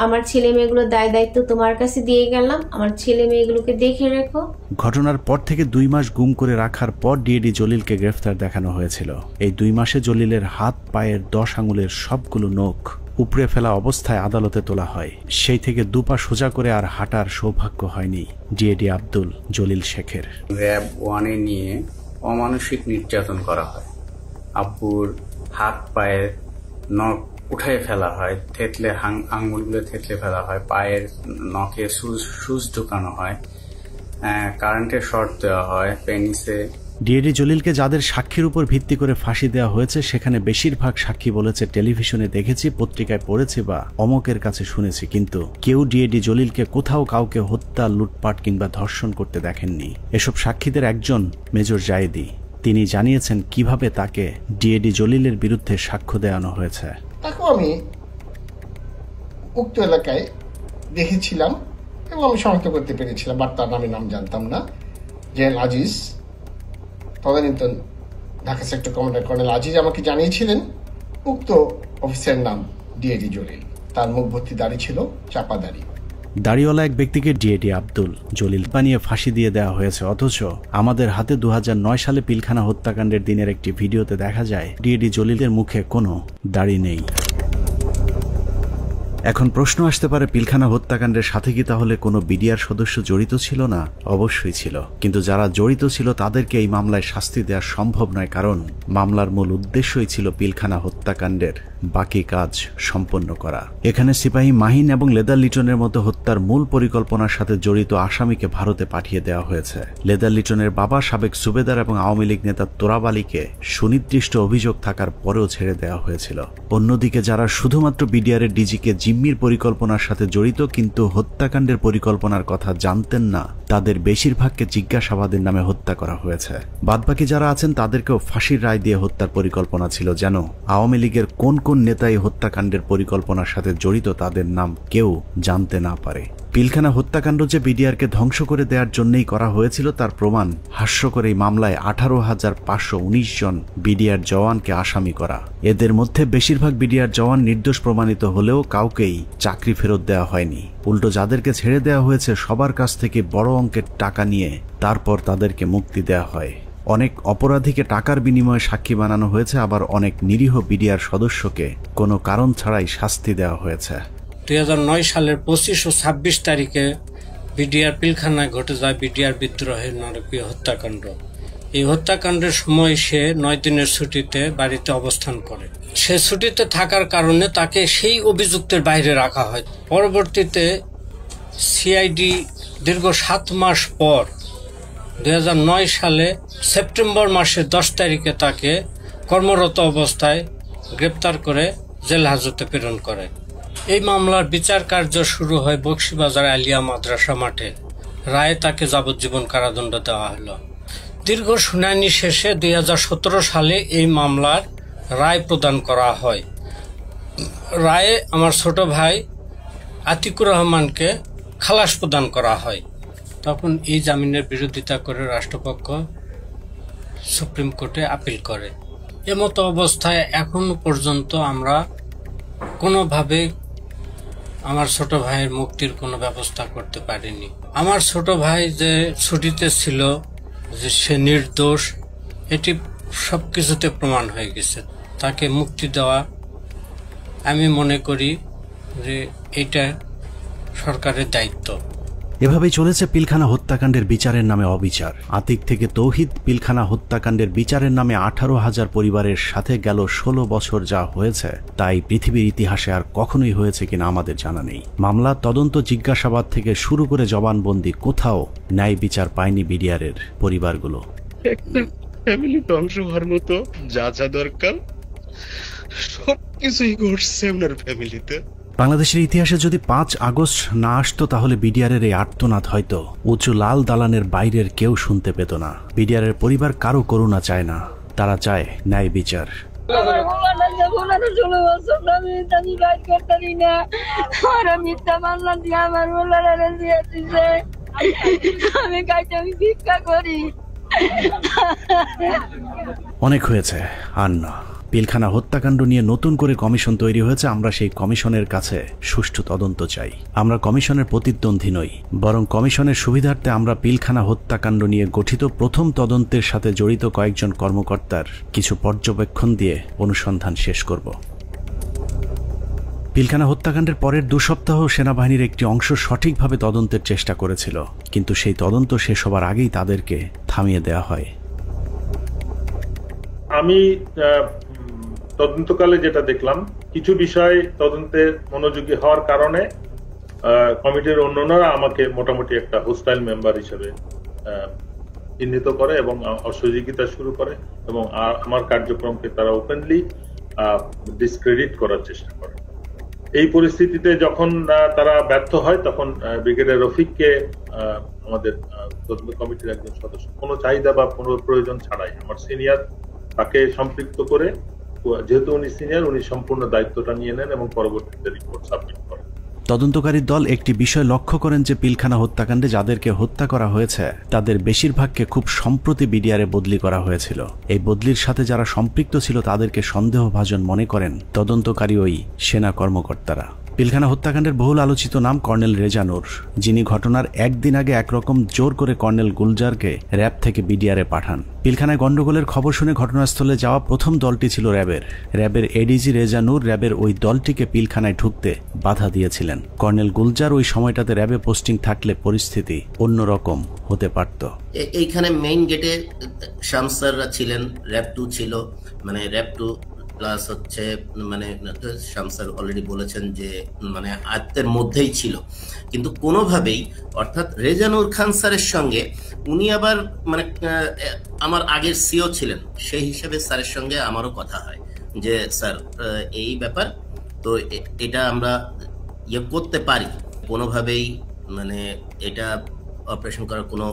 আমার ছেলে মেয়েগুলোর দায়িত্ব তোমার কাছে দিয়ে গেলাম, আমার ছেলে মেয়েগুলোকে দেখে রেখো। ঘটনার পর থেকে 2 মাস গুম করে রাখার পর ডিএডি জলিলকে গ্রেফতার দেখানো হয়েছিল। এই 2 মাসে জলিলের হাত পায়ের 10 আঙুলের সবগুলো নখ উপড়ে ফেলা অবস্থায় আদালতে তোলা হয়। সেই থেকে 2 পা সোজা করে আর হাঁটার সৌভাগ্য হয়নি ডিএডি আব্দুল জলিল শেখের। র্যাব 1-এ নিয়ে অমানসিক নির্যাতন করা হয়। আব্বুর হাত পায়ের নখ উঠায় ফেলা হয়, থেতলে আঙ্গুলগুলো থেতলে ফেলা হয়, পায়ের নখে সুচ ঢুকানো হয়, কারেন্টের শর্ট দেওয়া হয়, পেনিসে। ডিএডি জলিলকে যাদের সাক্ষীর উপর ভিত্তি করে ফাঁসি দেওয়া হয়েছে সেখানে বেশিরভাগ সাক্ষী বলেছে টেলিভিশনে দেখেছি, পত্রিকায় পড়েছি বা অমকের কাছে শুনেছি, কিন্তু কেউ ডিএডি জলিলকে কোথাও কাউকে হত্যা, লুটপাট কিংবা ধর্ষণ করতে দেখেননি। এসব সাক্ষীদের একজন মেজর জায়েদি, তিনি জানিয়েছেন কিভাবে তাকে ডিএডি জলিলের বিরুদ্ধে সাক্ষ্য দেওয়ানো হয়েছে। তাকে আমি উক্ত এলাকায় দেখেছিলাম এবং আমি শনাক্ত করতে পেরেছিলাম, বাট তার নাম জানতাম না। জেনারেল আজিজ, তদানীন্তন Dhaka sector commander colonel Aziz আমাকে জানিয়েছিলেন উক্ত অফিসারের নাম ডিএডি জলিল। তার মুখ ভর্তি দাড়ি ছিল, চাপা দাড়ি। দাড়িওয়ালা এক ব্যক্তিকে ডিএডি আব্দুল জলিল বানিয়ে ফাঁসি দিয়ে দেওয়া হয়েছে, অথচ আমাদের হাতে 2009 সালে পিলখানা হত্যাকাণ্ডের দিনের একটি ভিডিওতে দেখা যায় ডিএডি জলিলের মুখে কোনো দাড়ি নেই। এখন প্রশ্ন আসতে পারে, পিলখানা হত্যাকাণ্ডের সাথে কি তাহলে কোনো বিডিআর সদস্য জড়িত ছিল না? অবশ্যই ছিল, কিন্তু যারা জড়িত ছিল তাদেরকে এই মামলায় শাস্তি দেওয়া সম্ভব নয়, কারণ মামলার মূল উদ্দেশ্যই ছিল পিলখানা হত্যাকাণ্ডের বাকি কাজ সম্পন্ন করা। এখানে সিপাহী মাহিন এবং লেদার লিটনের মতো হত্যার মূল পরিকল্পনার সাথে জড়িত আসামিকে ভারতে পাঠিয়ে দেওয়া হয়েছে। লেদার লিটনের বাবা সাবেক সুবেদার এবং আওয়ামী লীগ নেতা তোরাব আলীকে সুনির্দিষ্ট অভিযোগ থাকার পরেও ছেড়ে দেওয়া হয়েছিল। অন্যদিকে যারা শুধুমাত্র বিডিআরের ডিজিকে জিম্মির পরিকল্পনার সাথে জড়িত কিন্তু হত্যাকাণ্ডের পরিকল্পনার কথা জানতেন না, তাদের বেশিরভাগকে জিজ্ঞাসাবাদের নামে হত্যা করা হয়েছে। বাদবাকি যারা আছেন তাদেরকেও ফাঁসির রায় দিয়ে হত্যার পরিকল্পনা ছিল, যেন আওয়ামী লীগের কোন কোন নেতা এই হত্যাকাণ্ডের পরিকল্পনার সাথে জড়িত তাদের নাম কেউ জানতে না পারে। পিলখানা হত্যাকাণ্ড যে বিডিআরকে ধ্বংস করে দেওয়ার জন্যই করা হয়েছিল তার প্রমাণ হাস্যকর এই মামলায় 18,519 জন বিডিআর জওয়ানকে আসামি করা। এদের মধ্যে বেশিরভাগ বিডিআর জওয়ান নির্দোষ প্রমাণিত হলেও কাউকেই চাকরি ফেরত দেওয়া হয়নি। উল্টো যাদেরকে ছেড়ে দেওয়া হয়েছে সবার কাছ থেকে বড় অঙ্কের টাকা নিয়ে তারপর তাদেরকে মুক্তি দেওয়া হয়। অনেক অপরাধীকে টাকার বিনিময়ে সাক্ষী বানানো হয়েছে, আবার অনেক নিরীহ বিডিআর সদস্যকে কোনো কারণ ছাড়াই শাস্তি দেওয়া হয়েছে। 2009 সালের 25 ও 26 তারিখে বিডিআর পিলখানায় ঘটে যায় বিডিআর বিদ্রোহের নারকীয় হত্যাকাণ্ড। এই হত্যাকাণ্ডের সময় সে 9 দিনের ছুটিতে বাড়িতে অবস্থান করে। সে ছুটিতে থাকার কারণে তাকে সেই অভিযুক্তের বাইরে রাখা হয়। পরবর্তীতে সিআইডি দীর্ঘ 7 মাস পর 2009 সালে সেপ্টেম্বর মাসের 10 তারিখে তাকে কর্মরত অবস্থায় গ্রেপ্তার করে জেল হাজতে প্রেরণ করে। এই মামলার বিচার কার্য শুরু হয় বকশীবাজার আলিয়া মাদ্রাসা মাঠে। রায়ে তাকে যাবজ্জীবন কারাদণ্ড দেওয়া হলো। দীর্ঘ শুনানি শেষে 2017 সালে এই মামলার রায় প্রদান করা হয়। রায়ে আমার ছোট ভাই আতিকুর রহমানকে খালাস প্রদান করা হয়। তখন এই জামিনের বিরোধিতা করে রাষ্ট্রপক্ষ সুপ্রিম কোর্টে আপিল করে। এমতো অবস্থায় এখনো পর্যন্ত আমরা কোনোভাবে আমার ছোট ভাইয়ের মুক্তির কোনো ব্যবস্থা করতে পারিনি। আমার ছোট ভাই যে ছুটিতে ছিল, যে সে নির্দোষ, এটি সবকিছুতে প্রমাণ হয়ে গেছে। তাকে মুক্তি দেওয়া আমি মনে করি যে এটা সরকারের দায়িত্ব। এভাবেই চলেছে পিলখানা হত্যাকাণ্ডের বিচারের নামে অবিচার। আতিক থেকে তৌহিদ পিলখানা হত্যাকাণ্ডের বিচারের নামে 18,000 পরিবারের সাথে গেল 16 বছর যা হয়েছে তাই পৃথিবীর ইতিহাসে আর কখনোই হয়েছে কিনা আমাদের জানা নেই। মামলা, তদন্ত, জিজ্ঞাসাবাদ থেকে শুরু করে জবানবন্দি, কোথাও ন্যায় বিচার পায়নি বিডিআরের পরিবারগুলো। একটা ফ্যামিলি ধ্বংস হওয়ার মতো যা যা দরকার সবকিছুই ঘটছে আপনার ফ্যামিলিতে। বাংলাদেশের ইতিহাসে যদি 5 আগস্ট না আসতো তাহলে বিডিআরের এই আর্তনাদ হয়তো উঁচু লাল দালানের বাইরের কেউ শুনতে পেত না। বিডিআরের পরিবার কারো করুণা চায় না, তারা চায় ন্যায় বিচার। অনেক হয়েছে, আর না। পিলখানা হত্যাকাণ্ড নিয়ে নতুন করে কমিশন তৈরি হয়েছে। আমরা সেই কমিশনের কাছে সুষ্ঠু তদন্ত চাই। আমরা কমিশনের প্রতিদ্বন্দ্বী নই, বরং কমিশনের সুবিধার্থে আমরা পিলখানা হত্যাকাণ্ড নিয়ে গঠিত প্রথম তদন্তের সাথে জড়িত কয়েকজন কর্মকর্তার কিছু পর্যবেক্ষণ দিয়ে অনুসন্ধান শেষ করব। পিলখানা হত্যাকাণ্ডের পরের 2 সপ্তাহ সেনাবাহিনীর একটি অংশ সঠিকভাবে তদন্তের চেষ্টা করেছিল, কিন্তু সেই তদন্ত শেষ হবার আগেই তাদেরকে থামিয়ে দেওয়া হয়। আমি তদন্তকালে যেটা দেখলাম, কিছু বিষয় তদন্তে মনোযোগী হওয়ার কারণে কমিটির অন্যান্যরা আমাকে মোটামুটি একটা হোস্টাইল মেম্বার হিসেবে চিহ্নিত করে এবং অসহযোগিতা শুরু করে এবং আমার কার্যক্রমকে তারা ওপেনলি ডিসক্রেডিট করার চেষ্টা করে। এই পরিস্থিতিতে যখন তারা ব্যর্থ হয় তখন ব্রিগেডিয়ার রফিককে আমাদের তদন্ত কমিটির একজন সদস্য কোনো চাহিদা বা কোনো প্রয়োজন ছাড়াই আমার সিনিয়র তাকে সম্পৃক্ত করে, যেহেতু উনি সিনিয়র, উনি সম্পূর্ণ দায়িত্বটা নিয়ে নেন এবং পরবর্তীতে রিপোর্ট সাবমিট করেন। তদন্তকারী দল একটি বিষয় লক্ষ্য করেন যে পিলখানা হত্যাকাণ্ডে যাদেরকে হত্যা করা হয়েছে তাদের বেশিরভাগকে খুব সম্প্রতি বিডিআরে বদলি করা হয়েছিল। এই বদলির সাথে যারা সম্পৃক্ত ছিল তাদেরকে সন্দেহভাজন মনে করেন তদন্তকারী ওই সেনা কর্মকর্তারা। পিলখানা হত্যাকাণ্ডের বহুল আলোচিত নাম কর্নেল রেজা নূর, যিনি ঘটনার একদিন আগে একরকম জোর করে কর্নেল গুলজারকে র্যাব থেকে বিডিআরে পাঠান। পিলখানায় গন্ডগোলের খবর শুনে ঘটনাস্থলে যাওয়া প্রথম দলটি ছিল র্যাবের এডিজি রেজা নূর র্যাবের ওই দলটিকে পিলখানায় ঢুকতে বাধা দিয়েছিলেন। কর্নেল গুলজার ওই সময়টাতে র্যাবে পোস্টিং থাকলে পরিস্থিতি অন্যরকম হতে পারত। এইখানে মেইন গেটে শামসাররা ছিলেন, র্যাব 2 ছিল, মানে র্যাব 2 প্লাস হচ্ছে মানে শামসার অলরেডি বলেছেন যে মানে আয়ত্তের মধ্যেই ছিল, কিন্তু কোনোভাবেই অর্থাৎ রেজা নূর খান স্যারের সঙ্গে উনি আবার মানে আমার আগের সিও ছিলেন, সেই হিসাবে স্যারের সঙ্গে আমারও কথা হয় যে স্যার এই ব্যাপার, তো এটা আমরা ইয়ে করতে পারি, কোনোভাবেই মানে এটা অপারেশন করার কোনো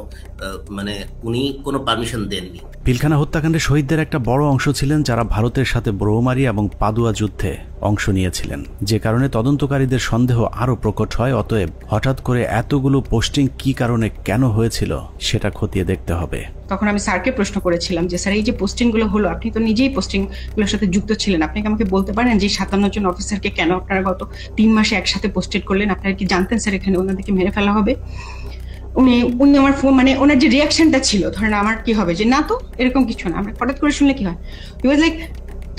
মানে উনি কোনো পারমিশন দেননি। পিলখানা হত্যাকাণ্ডে শহীদদের একটা বড় অংশ ছিলেন যারা ভারতের সাথে ব্রহ্মমারি এবং পাদুয়া যুদ্ধে অংশ নিয়েছিলেন, যে কারণে তদন্তকারীদের সন্দেহ আরো প্রকট হয়। অতএব হঠাৎ করে এতগুলো পোস্টিং কি কারণে কেন হয়েছিল সেটা খতিয়ে দেখতে হবে। তখন আমি স্যারকে প্রশ্ন করেছিলাম যে স্যার এই যে পোস্টিং গুলো হলো, আপনি তো নিজেই পোস্টিং গুলোর সাথে যুক্ত ছিলেন, আপনি কি আমাকে বলতে পারেন যে 57 জন অফিসারকে কেন আপনারা গত 3 মাসে একসাথে পোস্টেড করলেন? আপনারা কি জানতেন স্যার এখানে ওনাদেরকে মেরে ফেলা হবে? উনি আমার ফোন মানে ওনার যে রিয়াকশনটা ছিল, ধরেন আমার কি হবে যে না তো এরকম কিছু না, আমরা হঠাৎ করে শুনলে কি হয়, হি ওয়াজ লাইক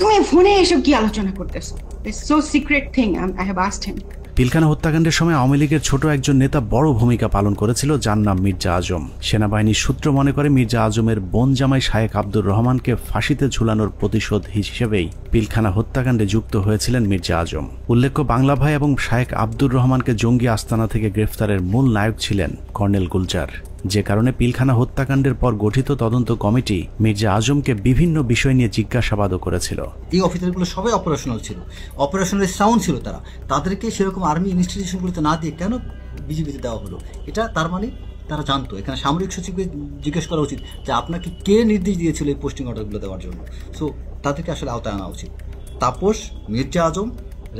তুমি ফোনে এসব কি আলোচনা করতেছো, it's so secret thing, I have asked হিম। পিলখানা হত্যাকাণ্ডের সময় আওয়ামী লীগের ছোট একজন নেতা বড় ভূমিকা পালন করেছিল, যার নাম মির্জা আজম। সেনাবাহিনীর সূত্র মনে করে মির্জা আজমের বোন জামাই শায়েখ আব্দুর রহমানকে ফাঁসিতে ঝুলানোর প্রতিশোধ হিসেবেই পিলখানা হত্যাকাণ্ডে যুক্ত হয়েছিলেন মির্জা আজম। উল্লেখ্য, বাংলা ভাই এবং শায়েখ আব্দুর রহমানকে জঙ্গি আস্তানা থেকে গ্রেফতারের মূল নায়ক ছিলেন কর্নেল গুলজার, যে কারণে পিলখানা হত্যাকাণ্ডের পর গঠিত তদন্ত কমিটি মির্জা আজমকে বিভিন্ন বিষয় নিয়ে জিজ্ঞাসাবাদও করেছিল। এই অফিসারগুলো সবাই অপারেশনাল ছিল, অপারেশনাল সাউন্ড ছিল, তাদেরকে সেরকম আর্মি ইনস্টিটিউশনগুলোতে না দিয়ে কেন বিজিবিতে দেওয়া হলো? এটা তার মানে তারা জানতো। এখানে সামরিক সচিবকে জিজ্ঞেস করা উচিত যে আপনাকে কে নির্দেশ দিয়েছিল এই পোস্টিং অর্ডারগুলো দেওয়ার জন্য। সো তাদেরকে আসলে আওতায় আনা উচিত। তাপস, মির্জা আজম,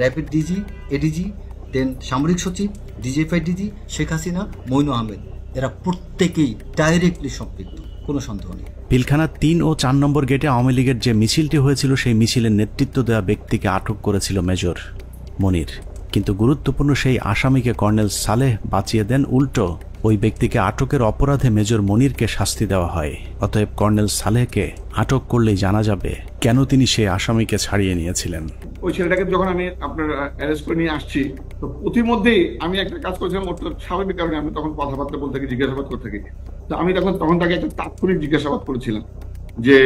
র্যাপিড ডিজি, এডিজি, দেন সামরিক সচিব, ডিজিএফআই ডিজি, শেখ হাসিনা, মইনু আহমেদ, এরা প্রত্যেকেই ডাইরেক্টলি সম্পৃক্ত, কোনো সন্দেহ নেই। পিলখানা 3 ও 4 নম্বর গেটে আওয়ামী লীগের যে মিছিলটি হয়েছিল, সেই মিছিলের নেতৃত্ব দেওয়া ব্যক্তিকে আটক করেছিল মেজর মনির, কিন্তু গুরুত্বপূর্ণ সেই আসামিকে কর্নেল সালেহ বাঁচিয়ে দেন। উল্টো ওই ব্যক্তিকে আটকের অপরাধে মেজর মনিরকে শাস্তি দেওয়া হয়। অতএব কর্নেল সালেহকে আটক করলেই জানা যাবে কেন তিনি সেই আসামিকে ছাড়িয়ে নিয়েছিলেন। ওই ছেলেটাকে যখন আমি আপনার অ্যারেস্ট করে নিয়ে আসছি, তো প্রতিমধ্যেই আমি একটা কাজ করেছিলাম, ওর তো স্বাভাবিক কারণে আমি তখন কথাবার্তা বলতে থাকি, জিজ্ঞাসাবাদ করতে থাকি। তো আমি তখন তাকে একটা তাৎক্ষণিক জিজ্ঞাসাবাদ করেছিলাম যে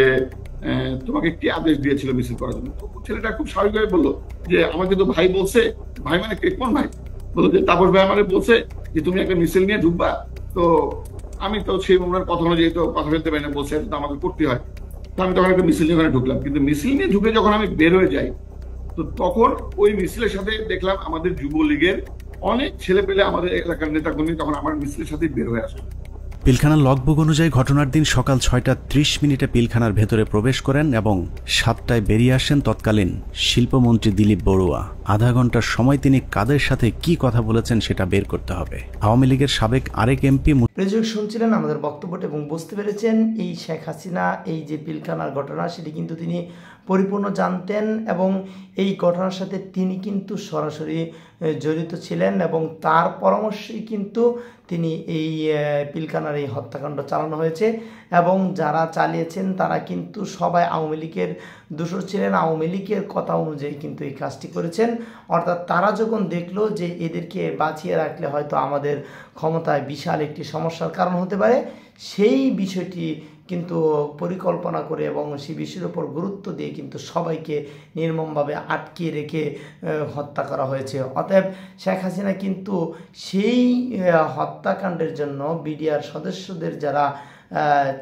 তোমাকে কি আদেশ দিয়েছিল মিছিল করার জন্য? তো ছেলেটা খুব স্বাভাবিকভাবে বললো যে আমাকে তো ভাই বলছে, ভাই মানে কোন ভাই? বললো যে তাপস ভাই আমাকে বলছে যে তুমি একটা মিছিল নিয়ে ঢুকবা। তো আমি তো সেই ওনার কথা অনুযায়ী তো কথা বলতে পারি না, বলছে তো আমাকে করতে হয়। তো আমি তখন একটা মিছিল নিয়ে ঢুকলাম, কিন্তু মিছিল নিয়ে ঢুকে যখন আমি বের হয়ে যাই, তো তখন ওই মিছিলের সাথে দেখলাম আমাদের যুবলীগের অনেক ছেলে পেলে, আমাদের এলাকার নেতাকর্মী তখন আমার মিছিলের সাথে বের হয়ে আসলো। পিলখানার লগবুক অনুযায়ী ঘটনার দিন সকাল 6:30 পিলখানার ভেতরে প্রবেশ করেন এবং 7টায় বেরিয়ে আসেন তৎকালীন শিল্পমন্ত্রী দিলীপ বড়ুয়া। আধা ঘন্টার সময় তিনি কাদের সাথে কি কথা বলেছেন সেটা বের করতে হবে। আওয়ামী লীগের সাবেক আরেক এমপি শুনছিলেন আমাদের বক্তব্যটা এবং বুঝতে পেরেছেন এই শেখ হাসিনা এই যে পিলখানার ঘটনা, সেটি কিন্তু তিনি পরিপূর্ণ জানতেন এবং এই ঘটনার সাথে তিনি কিন্তু সরাসরি জড়িত ছিলেন এবং তার পরামর্শেই কিন্তু তিনি এই পিলখানার এই হত্যাকাণ্ড চালানো হয়েছে এবং যারা চালিয়েছেন তারা কিন্তু সবাই আওয়ামী লীগের দোসর ছিলেন, আওয়ামী লীগের কথা অনুযায়ী কিন্তু এই কাজটি করেছেন। অর্থাৎ তারা যখন দেখলো যে এদেরকে বাঁচিয়ে রাখলে হয়তো আমাদের ক্ষমতায় বিশাল একটি সমস্যার কারণ হতে পারে, সেই বিষয়টি কিন্তু পরিকল্পনা করে এবং সেই বিষয়ের উপর গুরুত্ব দিয়ে কিন্তু সবাইকে নির্মমভাবে আটকে রেখে হত্যা করা হয়েছে। অতএব শেখ হাসিনা কিন্তু সেই হত্যাকাণ্ডের জন্য বিডিআর সদস্যদের যারা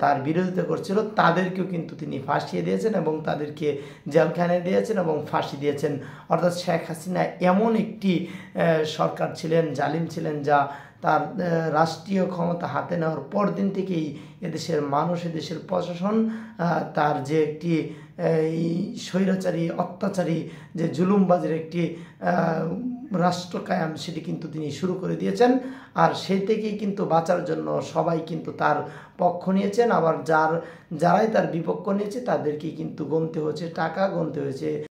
তার বিরোধিতা করছিল তাদেরকেও কিন্তু তিনি ফাঁসিয়ে দিয়েছেন এবং তাদেরকে জেলখানায় দিয়েছেন এবং ফাঁসি দিয়েছেন। অর্থাৎ শেখ হাসিনা এমন একটি সরকার ছিলেন, জালিম ছিলেন, যা তার রাষ্ট্রীয় ক্ষমতা হাতে নেওয়ার পর দিন থেকেই এদেশের মানুষ, এদেশের প্রশাসন তার যে একটি স্বৈরাচারী অত্যাচারী যে জুলুমবাজের একটি রাষ্ট্র কায়াম, সেটি কিন্তু তিনি শুরু করে দিয়েছেন। আর সেই থেকেই কিন্তু বাঁচার জন্য সবাই কিন্তু তার পক্ষ নিয়েছেন, আবার যারাই তার বিপক্ষ নিয়েছে তাদেরকেই কিন্তু গুনতে হয়েছে টাকা, গুনতে হয়েছে